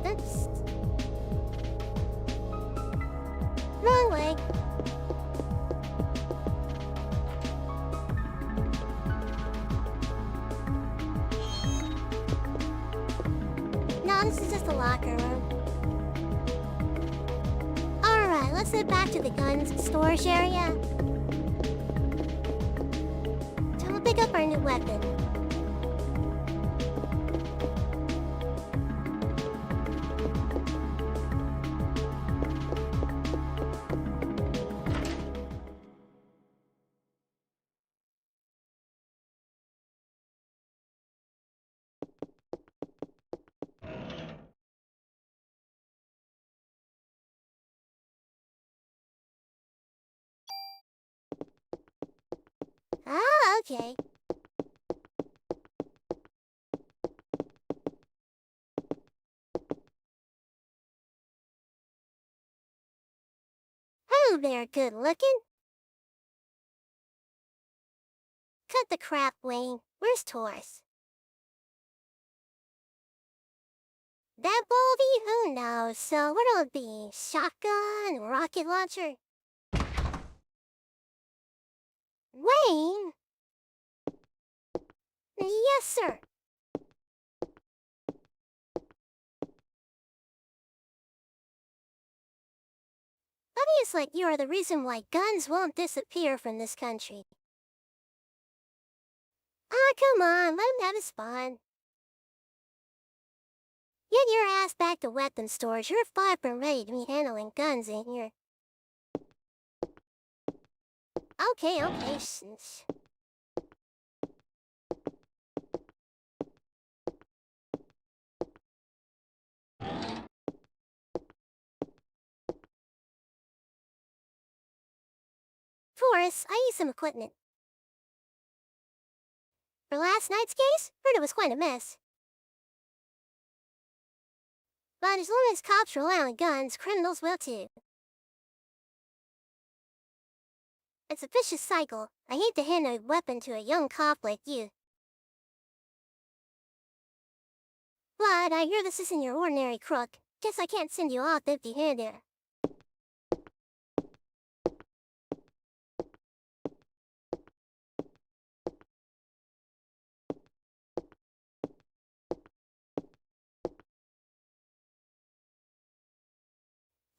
Oops. Wrong way. No, this is just a locker room. Alright, let's head back to the guns storage area. Time to pick up our new weapon. Ah, okay. Hello there, good looking. Cut the crap, Wayne. Where's Taurus? That Baldy? Who knows? So what'll it be? Shotgun? Rocket launcher? Wayne? Yes, sir. Obvious like you are the reason why guns won't disappear from this country. Ah, come on, let him have his fun. Get your ass back to weapons storage. You're far from ready to be handling guns in here. Okay. course, I used some equipment. For last night's case, heard it was quite a mess. But as long as cops rely on guns, criminals will too. It's a vicious cycle. I hate to hand a weapon to a young cop like you. But I hear this isn't your ordinary crook. Guess I can't send you off empty-handed.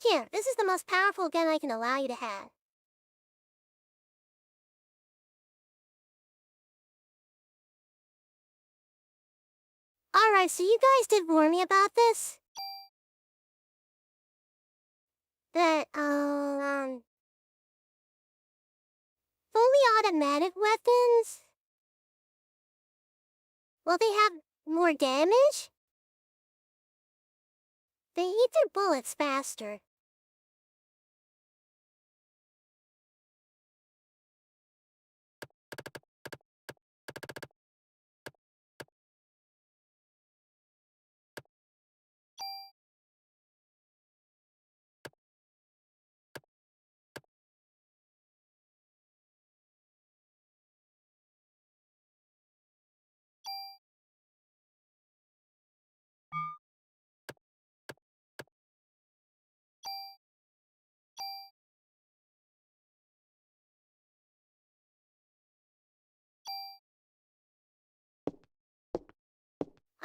Here, this is the most powerful gun I can allow you to have. Alright, so you guys did warn me about this? That, fully automatic weapons? Will they have more damage? They eat their bullets faster.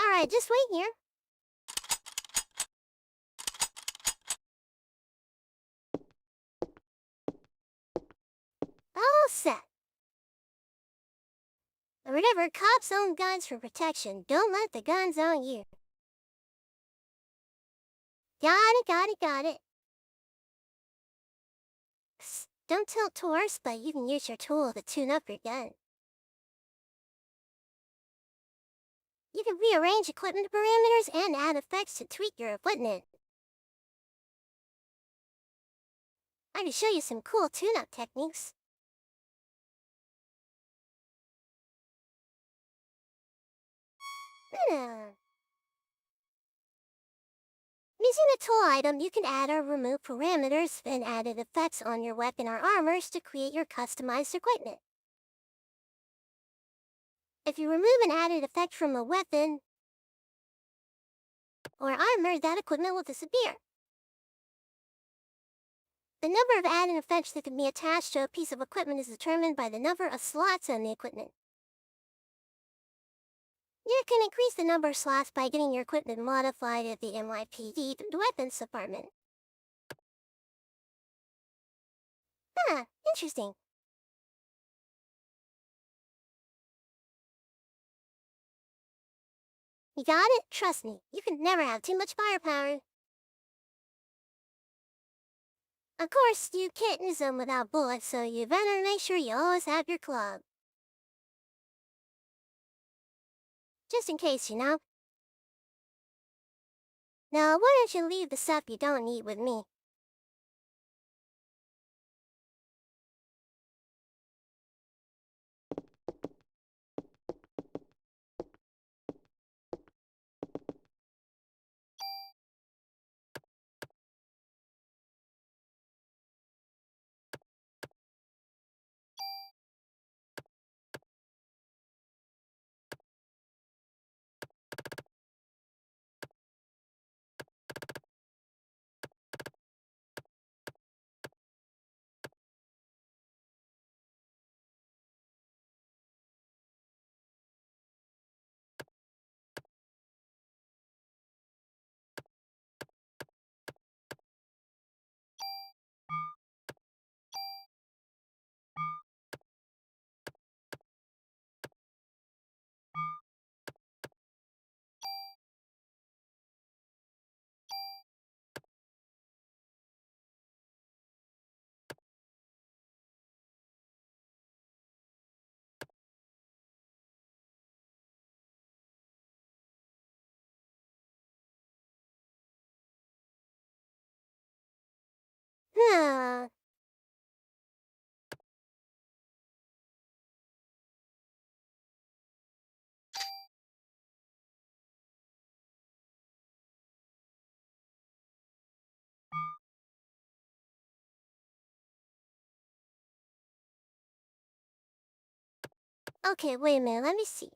Alright, just wait here. All set. Remember, cops own guns for protection. Don't let the guns own you. Got it. Psst, don't tilt too worse, but you can use your tool to tune up your gun. You can rearrange equipment parameters and add effects to tweak your equipment. I can show you some cool tune-up techniques. Using a tool item, you can add or remove parameters and added effects on your weapon or armors to create your customized equipment. If you remove an added effect from a weapon or armor, that equipment will disappear. The number of added effects that can be attached to a piece of equipment is determined by the number of slots on the equipment. You can increase the number of slots by getting your equipment modified at the NYPD weapons department. Interesting. You got it? Trust me, you can never have too much firepower. Of course, you can't use them without bullets, so you better make sure you always have your club. Just in case, you know. Now, why don't you leave the stuff you don't need with me? Okay, wait a minute, let me see.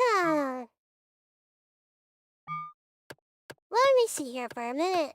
Huh. Let me see here for a minute.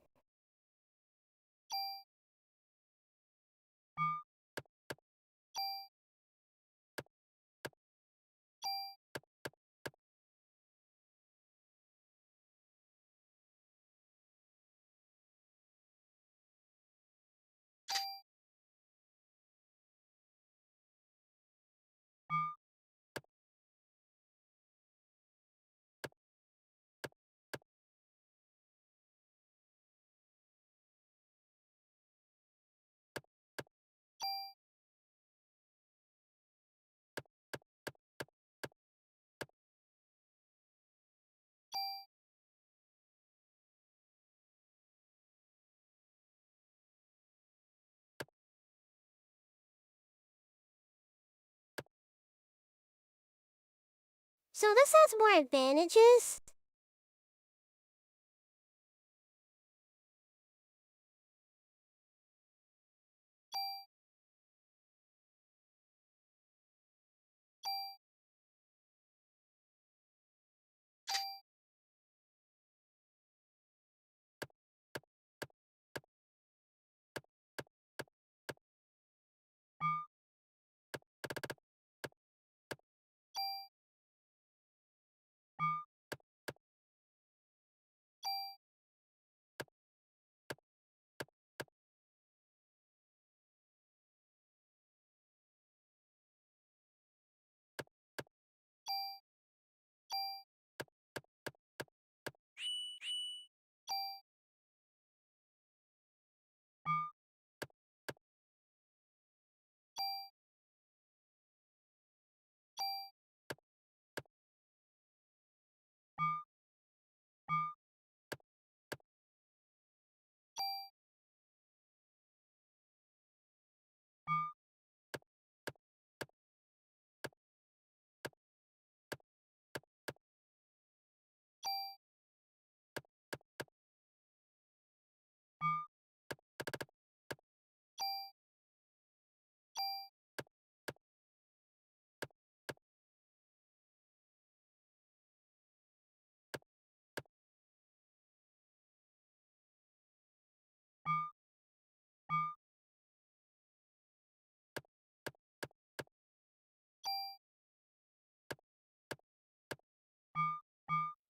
So this has more advantages?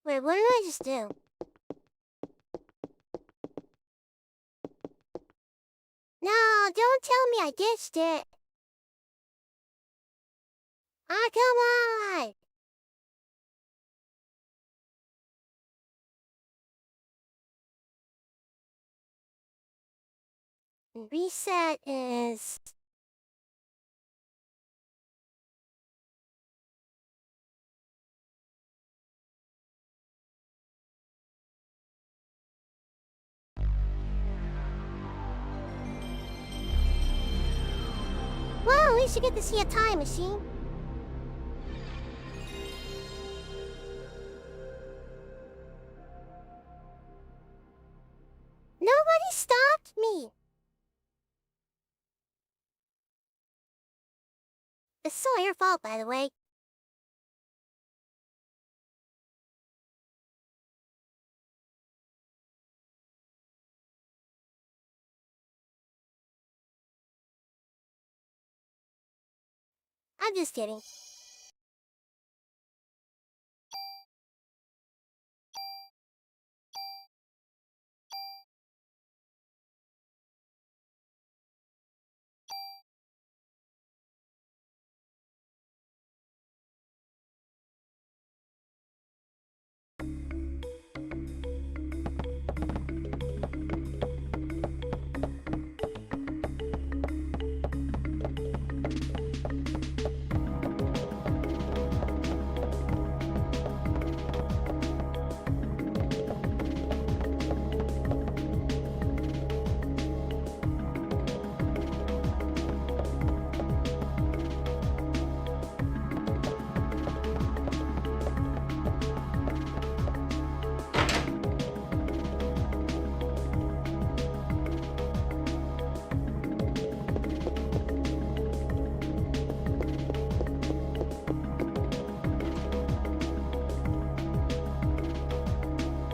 Wait, what did I just do? No, don't tell me I ditched it. Ah, come on! Reset is... Well, at least you get to see a time machine. Nobody stopped me. It's all your fault, by the way. I'm just kidding.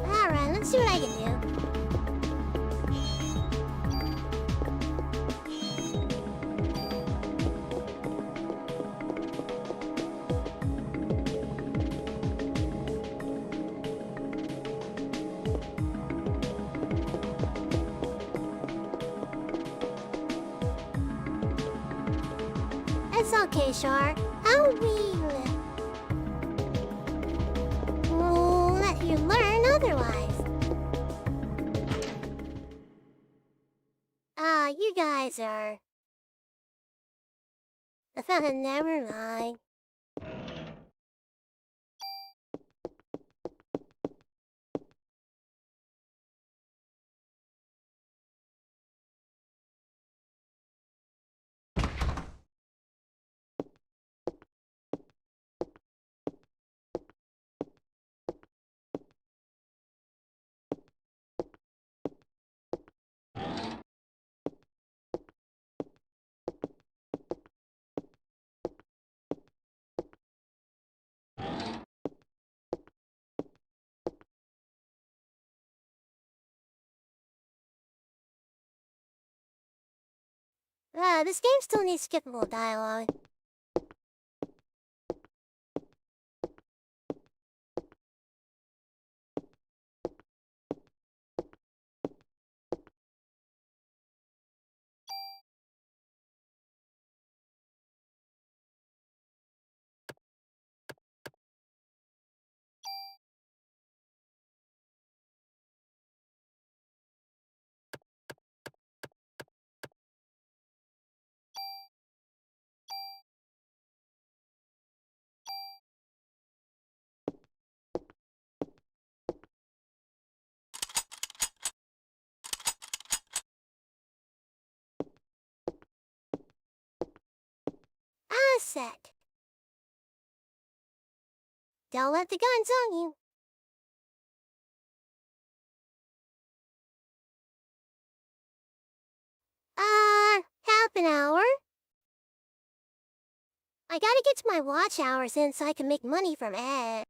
Alright, let's see what I can do. It's okay, Char. I will let you learn otherwise. You guys are... Never mind. This game still needs skippable dialogue. Set. Don't let the guns on you. Half an hour? I gotta get to my watch hours in so I can make money from it.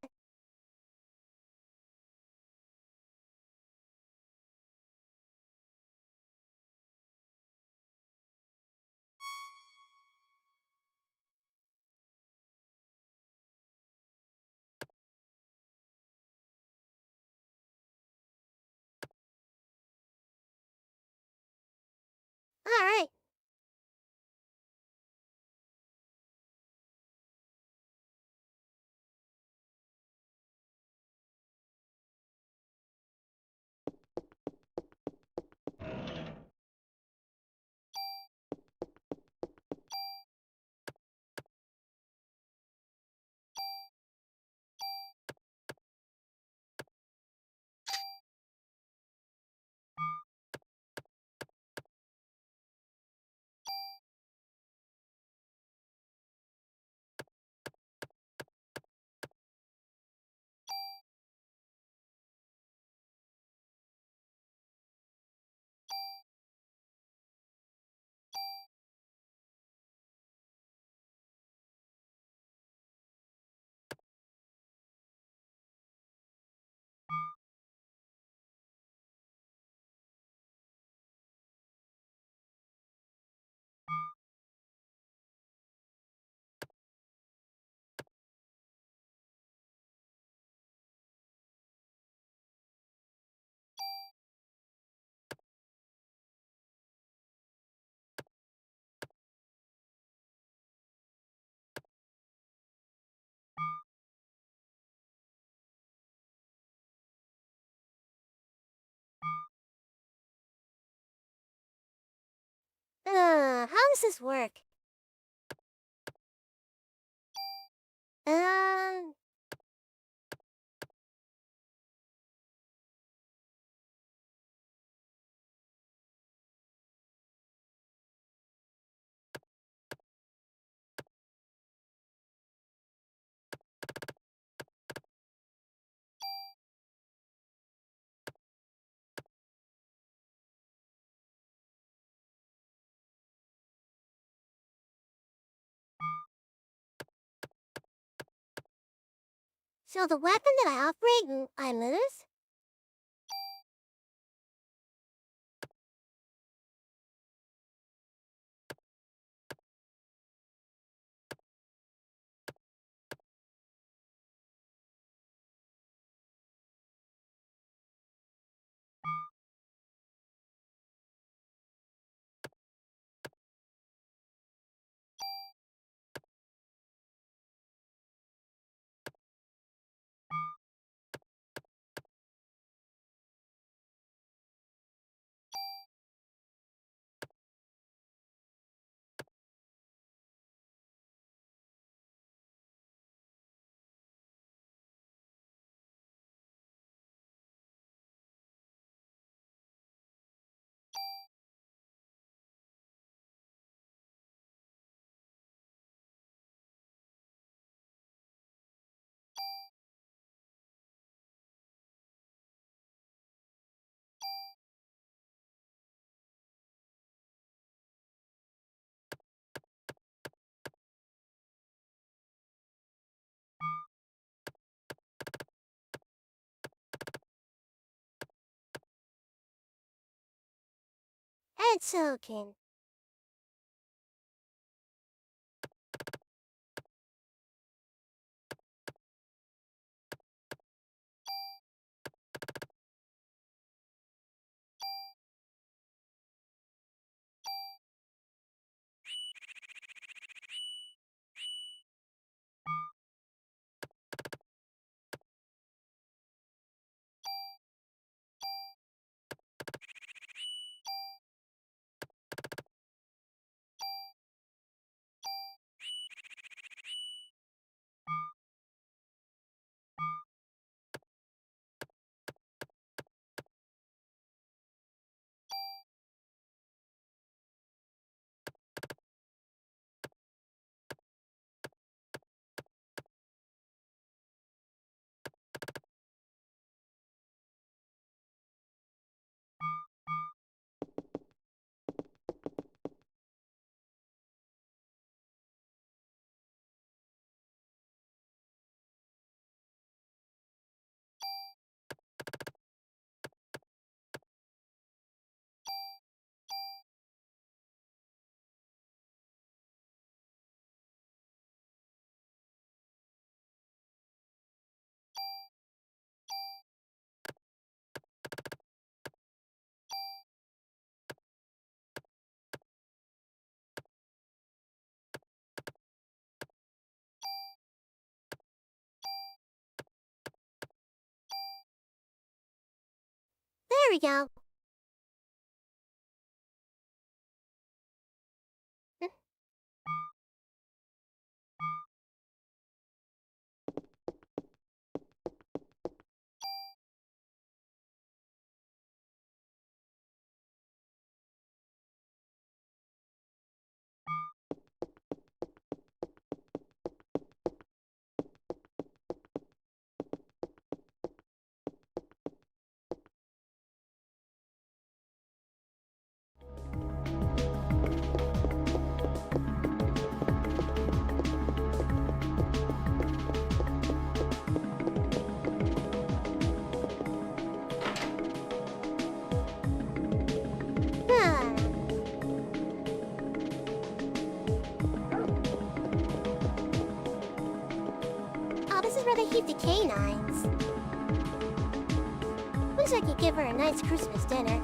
Alright. does this work? Um... So the weapon that I operate, I lose? It's okay. There we go. Ah. Oh, this is where they keep the canines. Wish I could give her a nice Christmas dinner.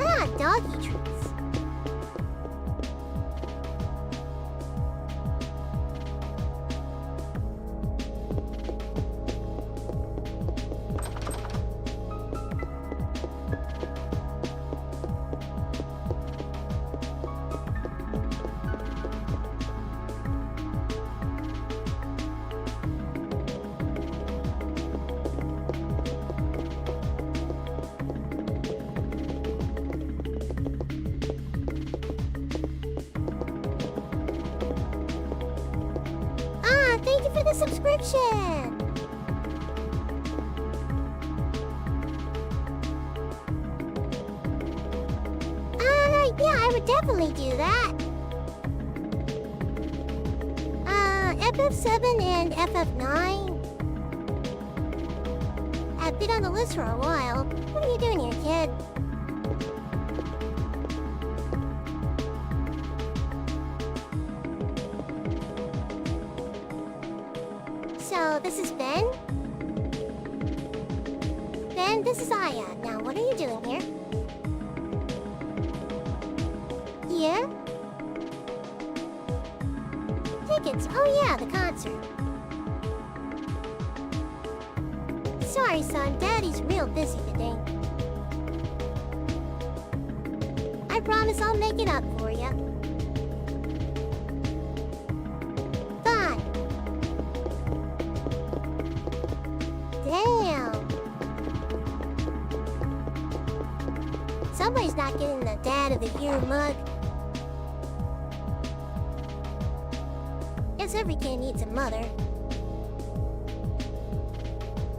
Ah, a subscription! Yeah, I would definitely do that. FF7 and FF9 have been on the list for a while. What are you doing here, kid? So, this is Ben? Ben, this is Aya. Now, what are you doing here? Here? Tickets. Oh yeah, the concert. Sorry, son. Daddy's real busy today. I promise I'll make it up for you. Bye. Damn. Somebody's not getting the Dad of the Year mug. Guess every kid needs a mother.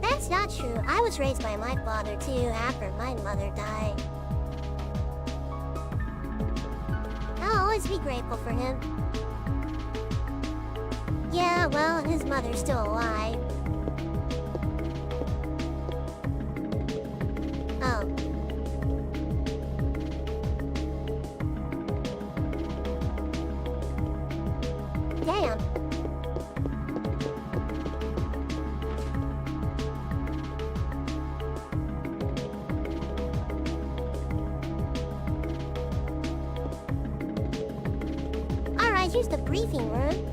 That's not true. I was raised by my father too after my mother died. I'll always be grateful for him. Yeah, well, his mother's still alive. Oh. Damn. Alright, here's the briefing room.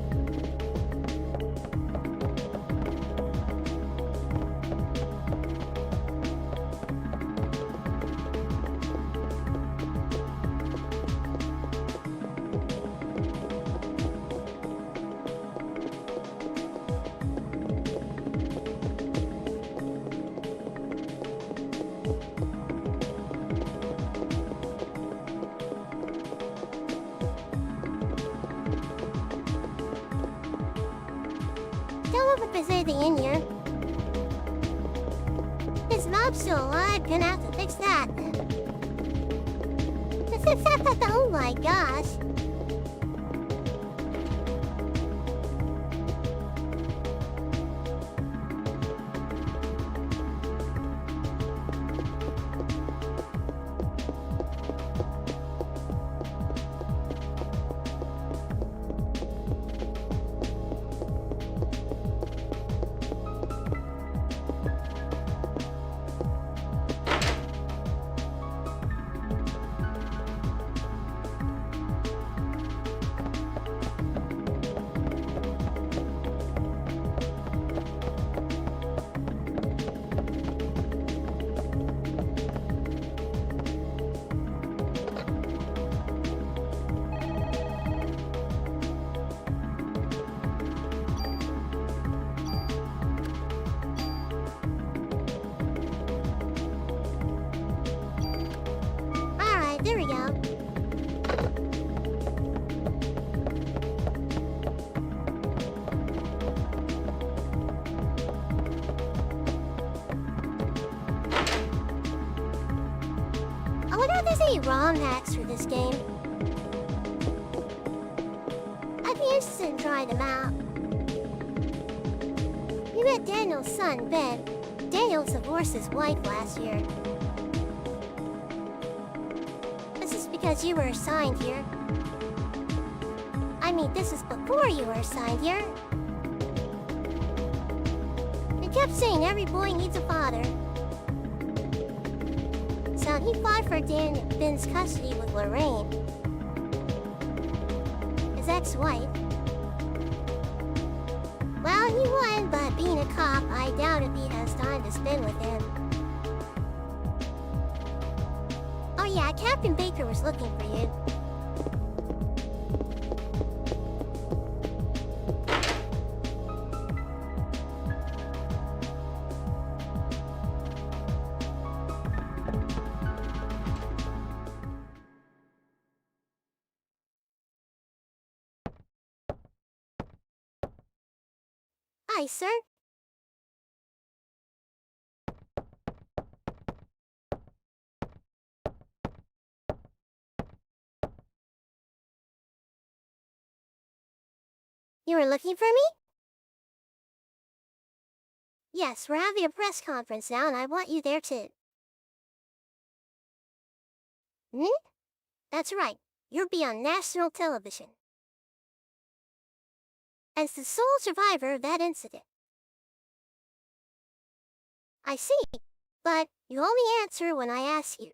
Don't know if there's anything in here. His mom's still alive, gonna have to fix that. Oh my gosh. There we go. I wonder if there's any ROM hacks for this game. I'd be interested in trying them out. We met Daniel's son, Ben. Daniel divorced his wife last year. Because you were assigned here. I mean, this is before you were assigned here. They kept saying every boy needs a father. So he fought for Ben's custody with Lorraine, his ex-wife. Well, he won, but being a cop, I doubt if he has time to spend with him. Oh yeah, Captain Baker was looking for you. Hi, sir. You were looking for me? Yes, we're having a press conference now and I want you there too. Hmm? That's right. You'll be on national television. As the sole survivor of that incident. I see. But you only answer when I ask you.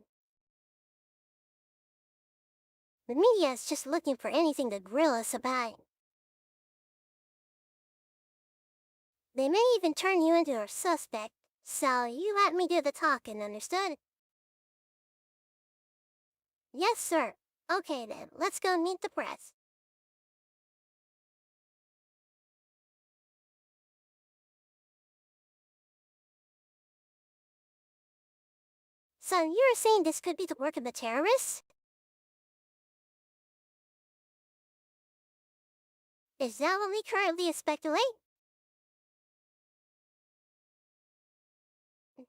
The media is just looking for anything to grill us about. They may even turn you into a suspect, so you let me do the talking, understood? Yes, sir. Okay then, let's go meet the press. So you're saying this could be the work of the terrorists? Is that what we currently speculate?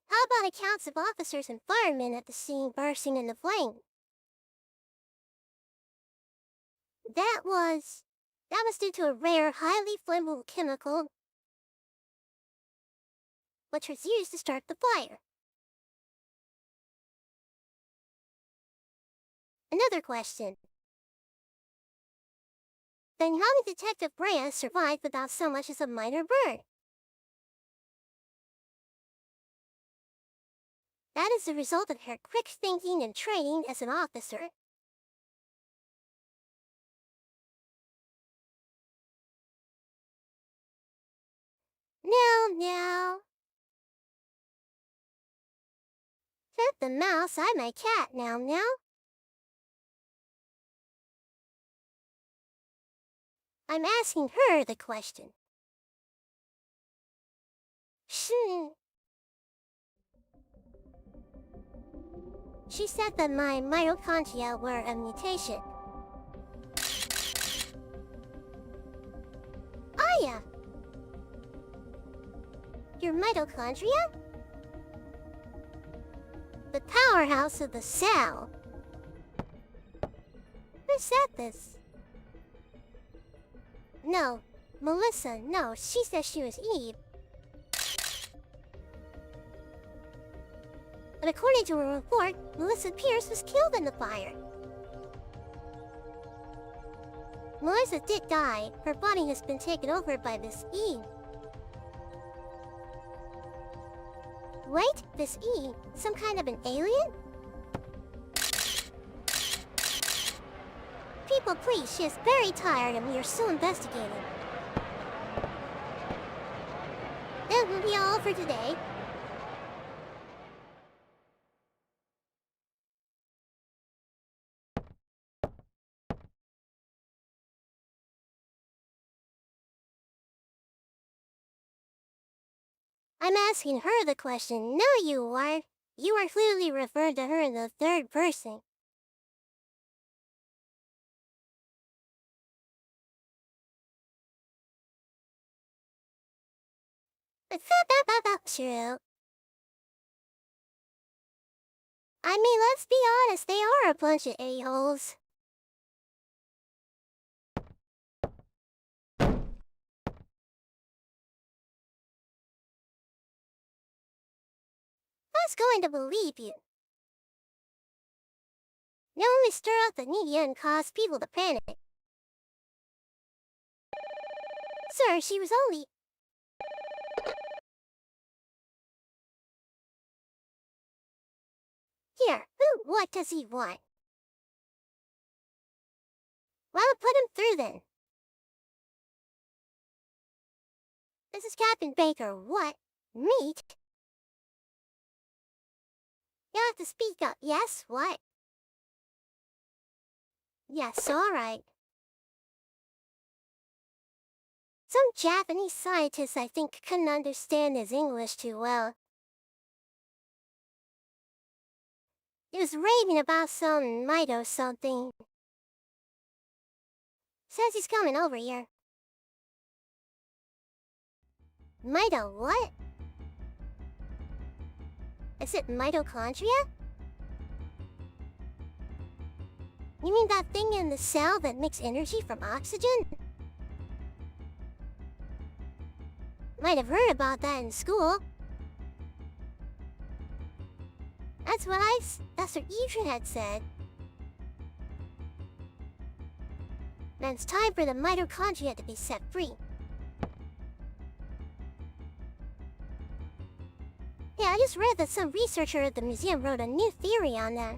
How about accounts of officers and firemen at the scene bursting into flame? That was... That was due to a rare, highly flammable chemical which was used to start the fire. Another question. Then how did Detective Brea survive without so much as a minor burn? That is the result of her quick thinking and training as an officer. Now. Pet the mouse, I'm my cat now. I'm asking her the question. Shh. She said that my mitochondria were a mutation. Aya! Your mitochondria? The powerhouse of the cell. Who said this? No, Melissa, no, she said she was Eve. But according to a report, Melissa Pierce was killed in the fire. Melissa did die. Her body has been taken over by this Eve. Wait, this Eve? Some kind of an alien? People, please, she is very tired and we are still investigating. That will be all for today. I'm asking her the question. No, you are. You are clearly referring to her in the third person. True. I mean, let's be honest, they are a bunch of a-holes. Who's going to believe you? You only stir up the media and cause people to panic. Sir, she was only... Here, what does he want? Well, put him through then. This is Captain Baker. What? Meat? You have to speak up. Yes, what? Yes, alright. Some Japanese scientists, I think, couldn't understand his English too well. He was raving about some mito something. Says he's coming over here. Mito what? Is it mitochondria? You mean that thing in the cell that makes energy from oxygen? Might have heard about that in school. That's what Idra had said. Then it's time for the mitochondria to be set free. Yeah, I just read that some researcher at the museum wrote a new theory on that.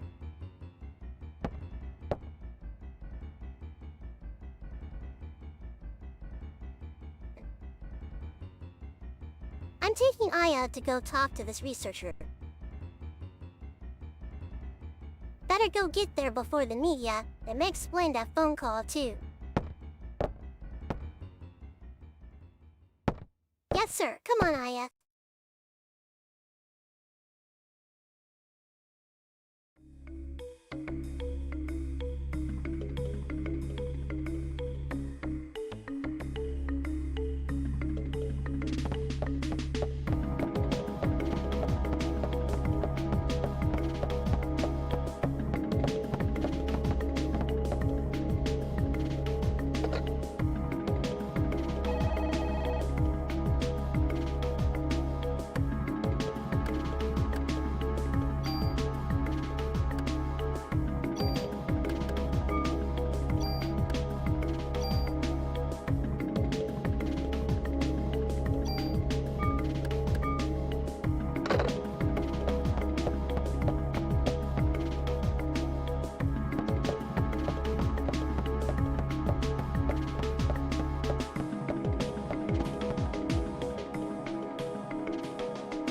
I'm taking Aya to go talk to this researcher. Better go get there before the media. They may explain that phone call too. Yes, sir. Come on, Aya.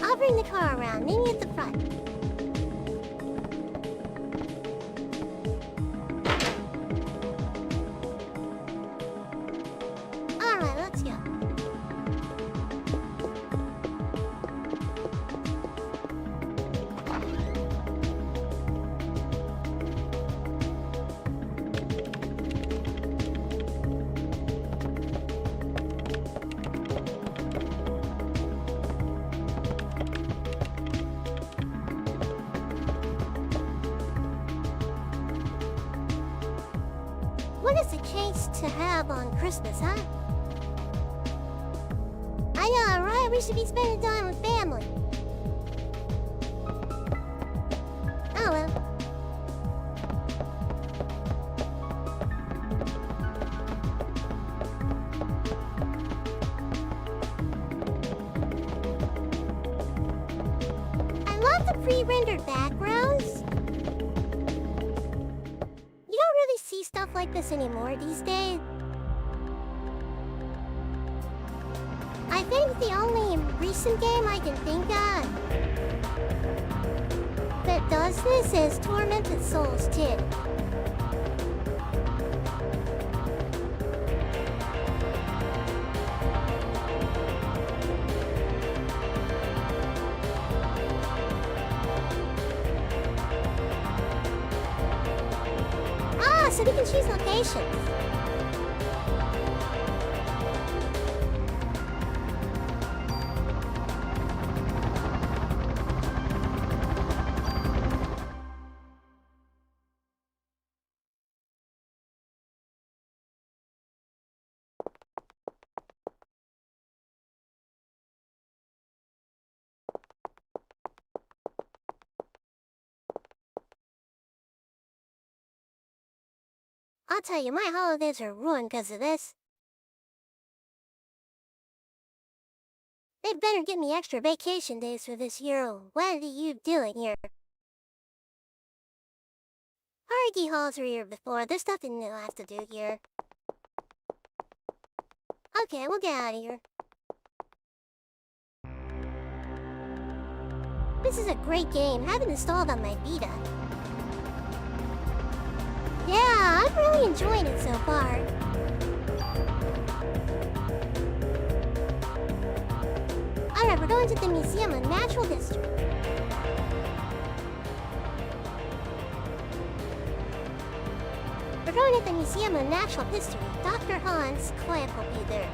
I'll bring the car around, meet me at the front. Alright, let's go. What is a chance to have on Christmas, huh? I know, right? We should be spending time with family. Oh well. I love the pre-rendered backgrounds. You don't really see stuff like this anymore these days. I think the only recent game I can think of that does this is Tormented Souls 2. Ah, so we can choose locations. I'll tell you, my holidays are ruined because of this. They better give me extra vacation days for this year. What are you doing here? Hargy halls were here before. There's nothing new I have to do here. Okay, we'll get out of here. This is a great game. I have it installed on my Vita. Yeah, I'm really enjoying it so far. Alright, we're going to the Museum of Natural History. We're going to the Museum of Natural History. Dr. Hans Clamp will be there.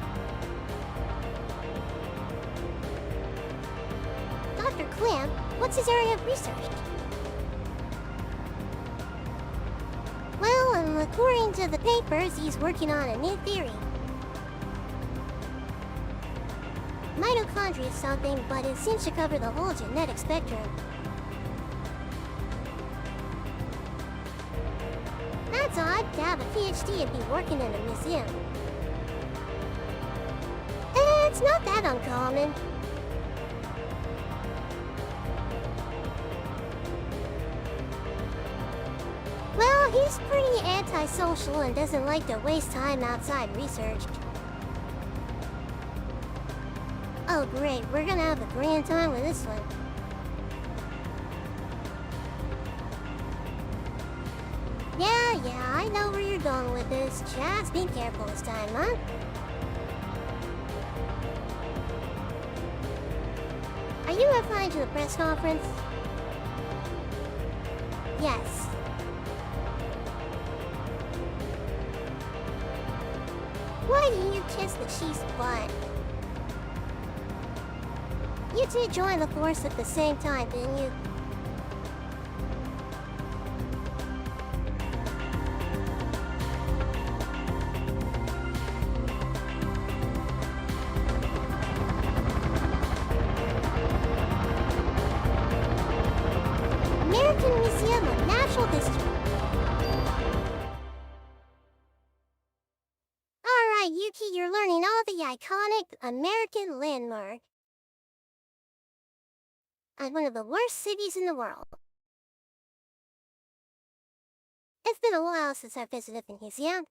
Dr. Clamp, what's his area of research? Well, according to the papers, he's working on a new theory. Mitochondria is something, but it seems to cover the whole genetic spectrum. That's odd to have a PhD and be working in a museum. It's not that uncommon. Well, he's pretty antisocial and doesn't like to waste time outside research. Oh great, we're gonna have a grand time with this one. Yeah, I know where you're going with this. Just be careful this time, huh? Are you referring to the press conference? Yes. Why didn't you kiss the chief's butt? You two joined the force at the same time, didn't you? American Museum of Natural History. Alright, Yuki, you're learning all the iconic American landmarks and one of the worst cities in the world. It's been a while since I visited the museum.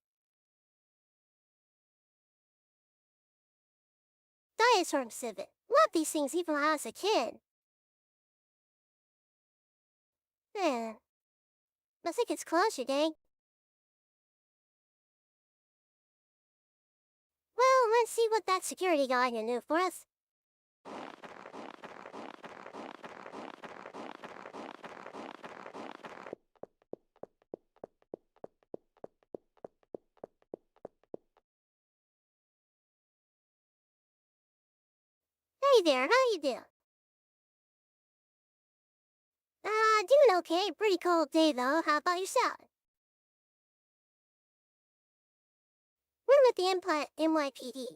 Dinosaur exhibit. Loved these things even when I was a kid. I think it's closed today. Well, let's see what that security guy can do for us. Hey there, how you doing? Doing okay. Pretty cold day though. How about yourself? We're with the NYPD.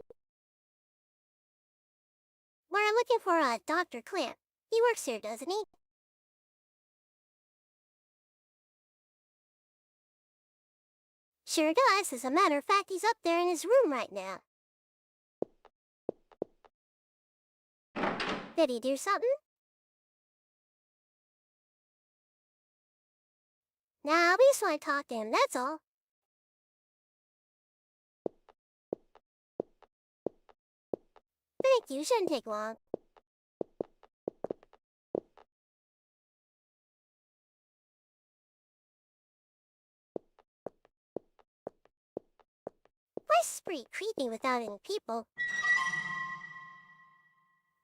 We're looking for Dr. Clamp. He works here, doesn't he? Sure does. As a matter of fact, he's up there in his room right now. Did he do something? Nah, we just want to talk to him, that's all. Thank you, shouldn't take long. Place is pretty creepy without any people.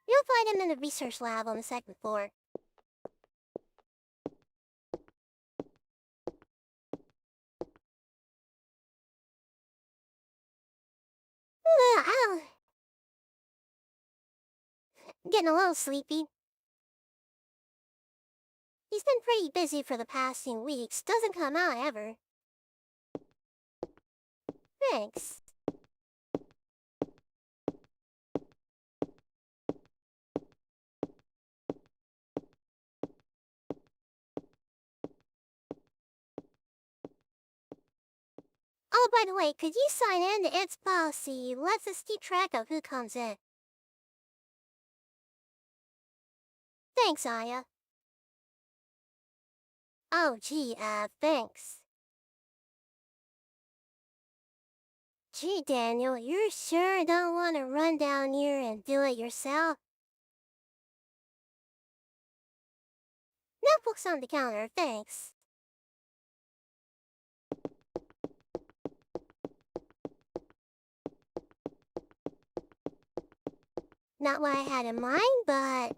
You'll find him in the research lab on the second floor. Ow. Getting a little sleepy. He's been pretty busy for the past few weeks. Doesn't come out ever. Thanks. Oh, by the way, could you sign in to its policy? Lets us keep track of who comes in. Thanks, Aya. Oh, gee, thanks. Gee, Daniel, you sure don't want to run down here and do it yourself? Notebook's on the counter, thanks. Not what I had in mind, but...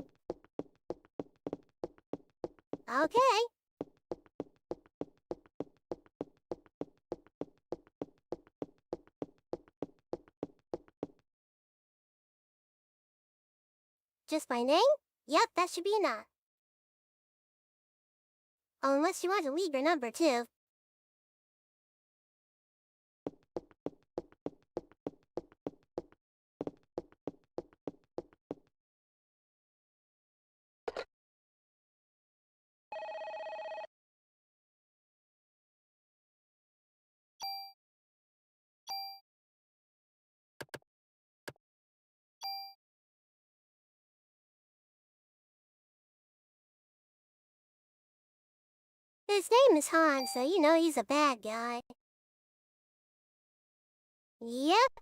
okay. Just my name? Yep, that should be enough. Oh, unless you want to leave your number too. His name is Han, so you know he's a bad guy. Yep.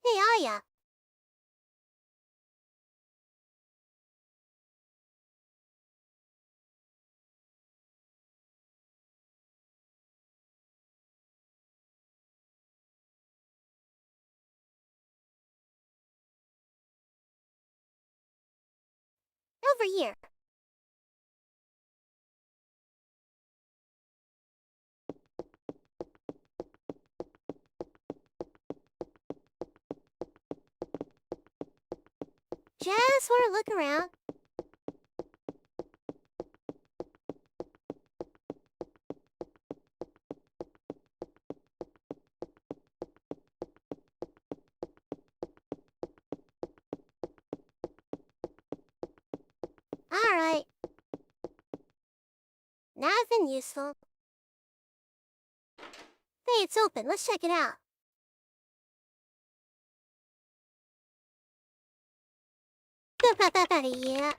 Hey, Aya. Over here. Just want to look around. Alright. Nothing useful. Hey, it's open. Let's check it out. Yeah.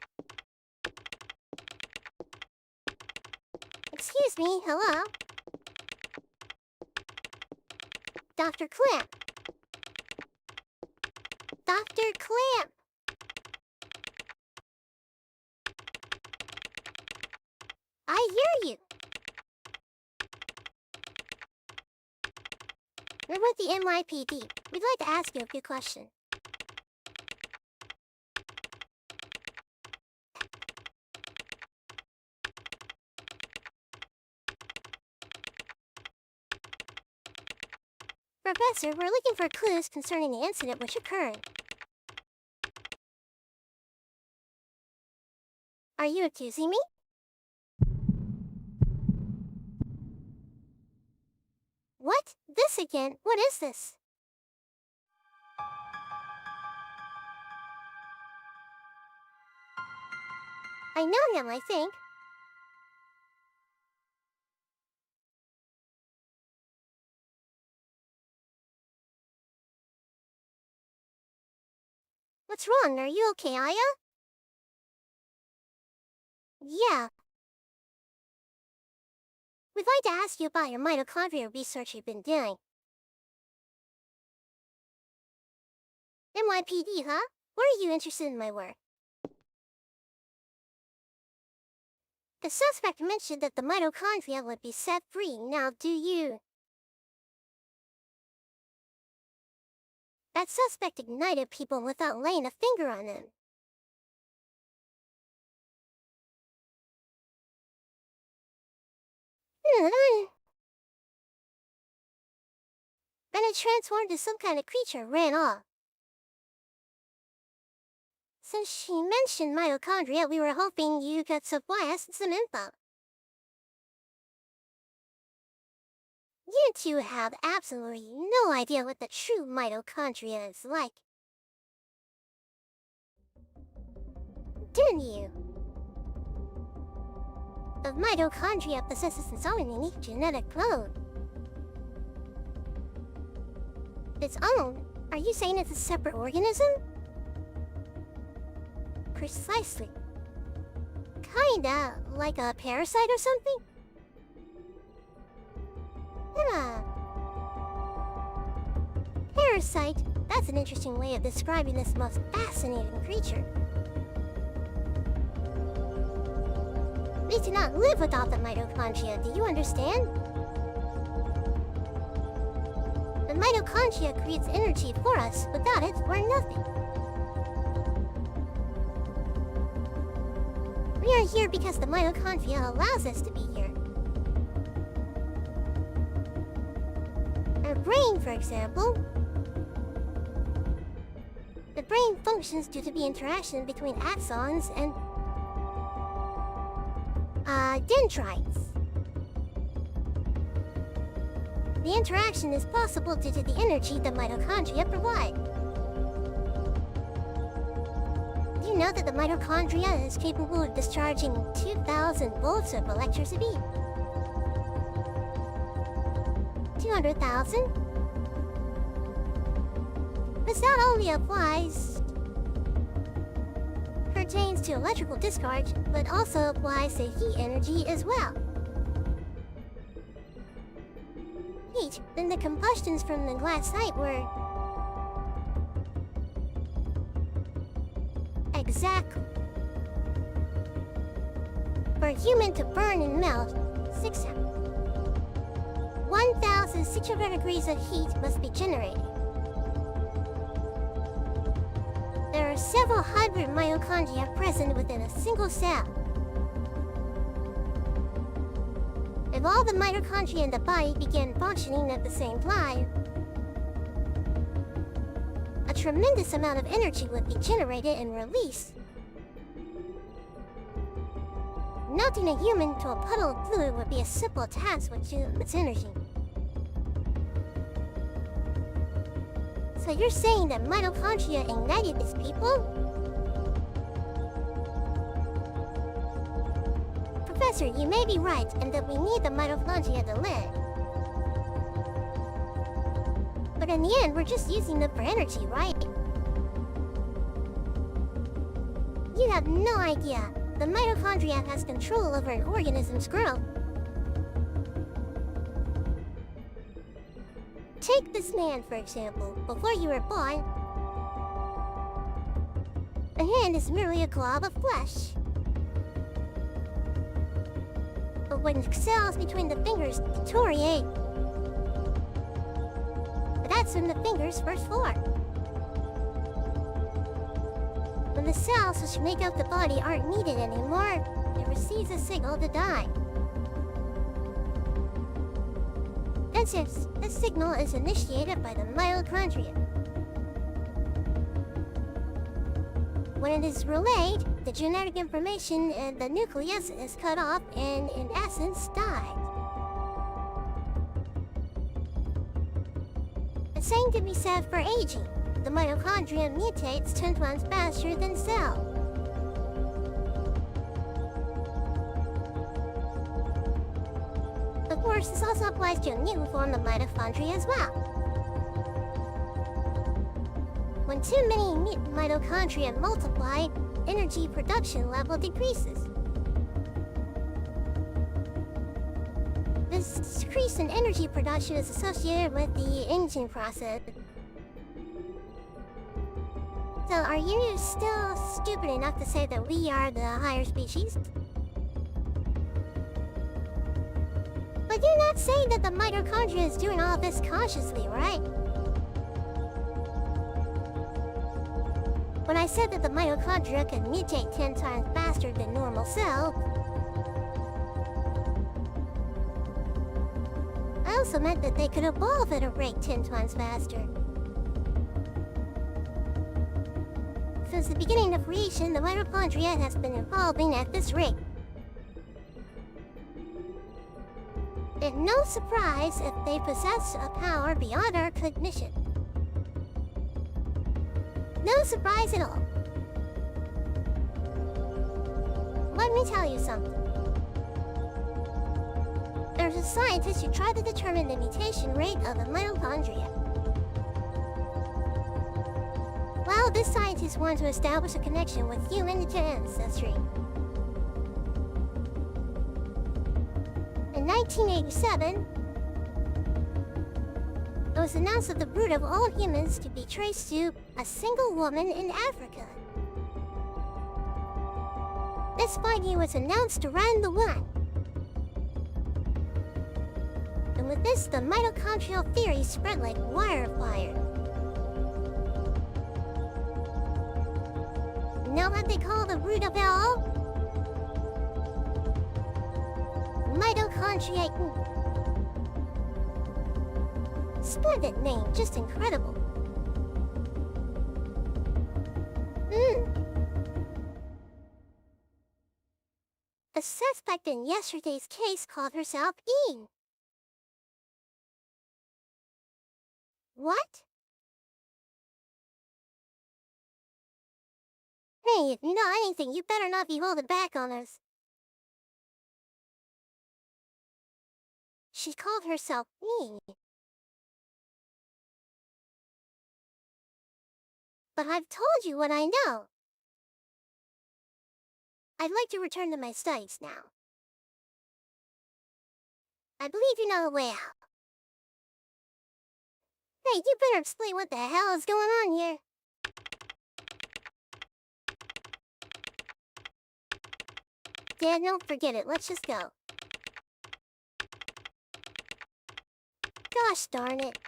Excuse me, hello? Dr. Clamp. Dr. Clamp. I hear you. We're with the NYPD. We'd like to ask you a few questions. Professor, we're looking for clues concerning the incident which occurred. Are you accusing me? What? This again? What is this? I know him, I think. What's wrong? Are you okay, Aya? Yeah. We'd like to ask you about your mitochondrial research you've been doing. NYPD, huh? Why are you interested in my work? The suspect mentioned that the mitochondria would be set free. Now, do you? That suspect ignited people without laying a finger on them. Then it transformed into some kind of creature and ran off. Since she mentioned mitochondria, we were hoping you could supply us some info. You two have absolutely no idea what the true mitochondria is like. Do you? The mitochondria possesses its own unique genetic code. Its own? Are you saying it's a separate organism? Precisely. Kinda like a parasite or something? Huh. Parasite. That's an interesting way of describing this most fascinating creature. We do not live without the mitochondria, do you understand? The mitochondria creates energy for us. Without it, we're nothing. We are here because the mitochondria allows us to be here. Our brain, for example. The brain functions due to the interaction between axons and dendrites. The interaction is possible due to the energy the mitochondria provide. Do you know that the mitochondria is capable of discharging 2,000 volts of electricity? 200,000? This not only pertains to electrical discharge, but also applies to heat energy as well. Heat, then the combustions from the glassite were... Exactly. For a human to burn and melt, 1,600 degrees of heat must be generated. There are several hundred mitochondria present within a single cell. If all the mitochondria in the body began functioning at the same time, a tremendous amount of energy would be generated and released. Melting a human to a puddle of fluid would be a simple task with its energy. So you're saying that mitochondria ignited these people? Professor, you may be right, and that we need the mitochondria to live. But in the end, we're just using them for energy, right? You have no idea. The mitochondria has control over an organism's growth. Take this man, for example. Before you were born, a hand is merely a glob of flesh. But when cells between the fingers deteriorate, that's when the fingers first form. When the cells which make up the body aren't needed anymore, it receives a signal to die. This signal is initiated by the mitochondria. When it is relayed, the genetic information in the nucleus is cut off and, in essence, dies. The same can be said for aging. The mitochondria mutates 10 times faster than cell. Of course, this also applies to a new form of mitochondria as well. When too many mitochondria multiply, energy production level decreases. This decrease in energy production is associated with the aging process. So are you still stupid enough to say that we are the higher species? But you're not saying that the mitochondria is doing all this consciously, right? When I said that the mitochondria can mutate 10 times faster than normal cells, I also meant that they could evolve at a rate 10 times faster. Since the beginning of creation, the mitochondria has been evolving at this rate. And no surprise if they possess a power beyond our cognition. No surprise at all. Let me tell you something. There's a scientist who tried to determine the mutation rate of the mitochondria. Well, this scientist wanted to establish a connection with human ancestry. In 1987, It was announced that the root of all humans to be traced to a single woman in Africa. This finding was announced around the world. And with this, the mitochondrial theory spread like wildfire. Know what they call the root of it all? Mitochondrial. Splendid name, just incredible. The suspect in yesterday's case called herself Eve. What? Hey, if you know anything, you better not be holding back on us. She called herself Eve. But I've told you what I know. I'd like to return to my studies now. I believe you know the way out. Hey, you better explain what the hell is going on here. Yeah, don't forget it. Let's just go. Gosh darn it.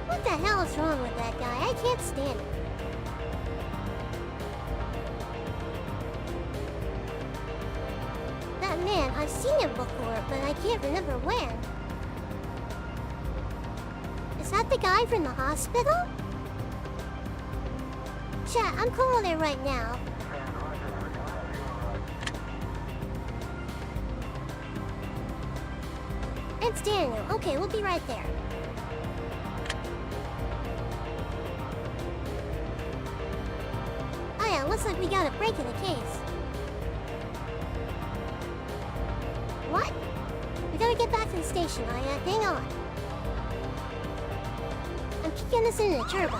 What the hell is wrong with that guy? I can't stand him. That man, I've seen him before, but I can't remember when. Is that the guy from the hospital? Chat, I'm calling it right now. It's Daniel. Okay, we'll be right there. Oh yeah, looks like we got a break in the case. What? We gotta get back to the station, Aya. Hang on. I'm kicking this into turbo.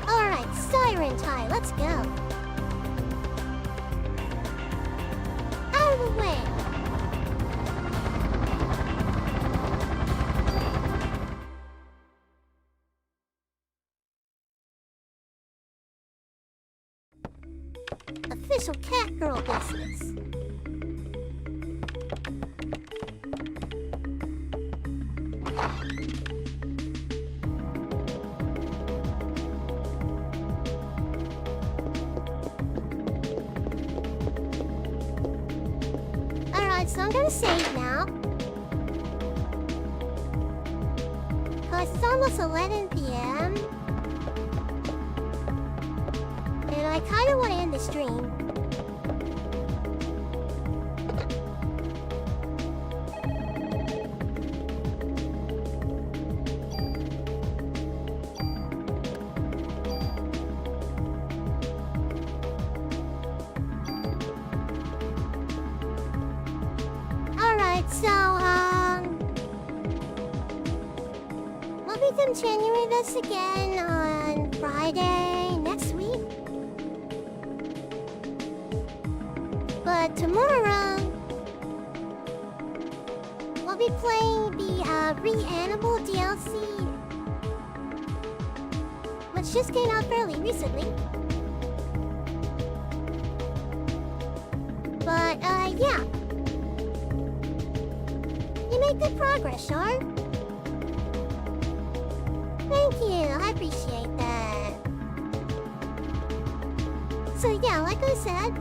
Alright, siren time. Let's go. Out of the way. Official cat girl business. Alright, so I'm gonna save now. Cause it's almost 11 p.m. And I kinda wanna end the stream. We'll be continuing this again on Friday next week. But tomorrow, we'll be playing the Reanimal DLC, which just came out fairly recently. But, yeah. You make good progress, Shar. Thank you, I appreciate that. So yeah, like I said,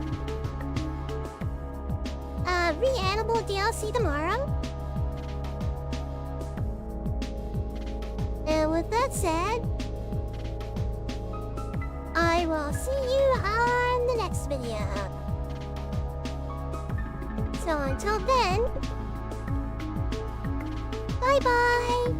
Reanimal DLC tomorrow. And with that said, I will see you on the next video. So until then, bye-bye!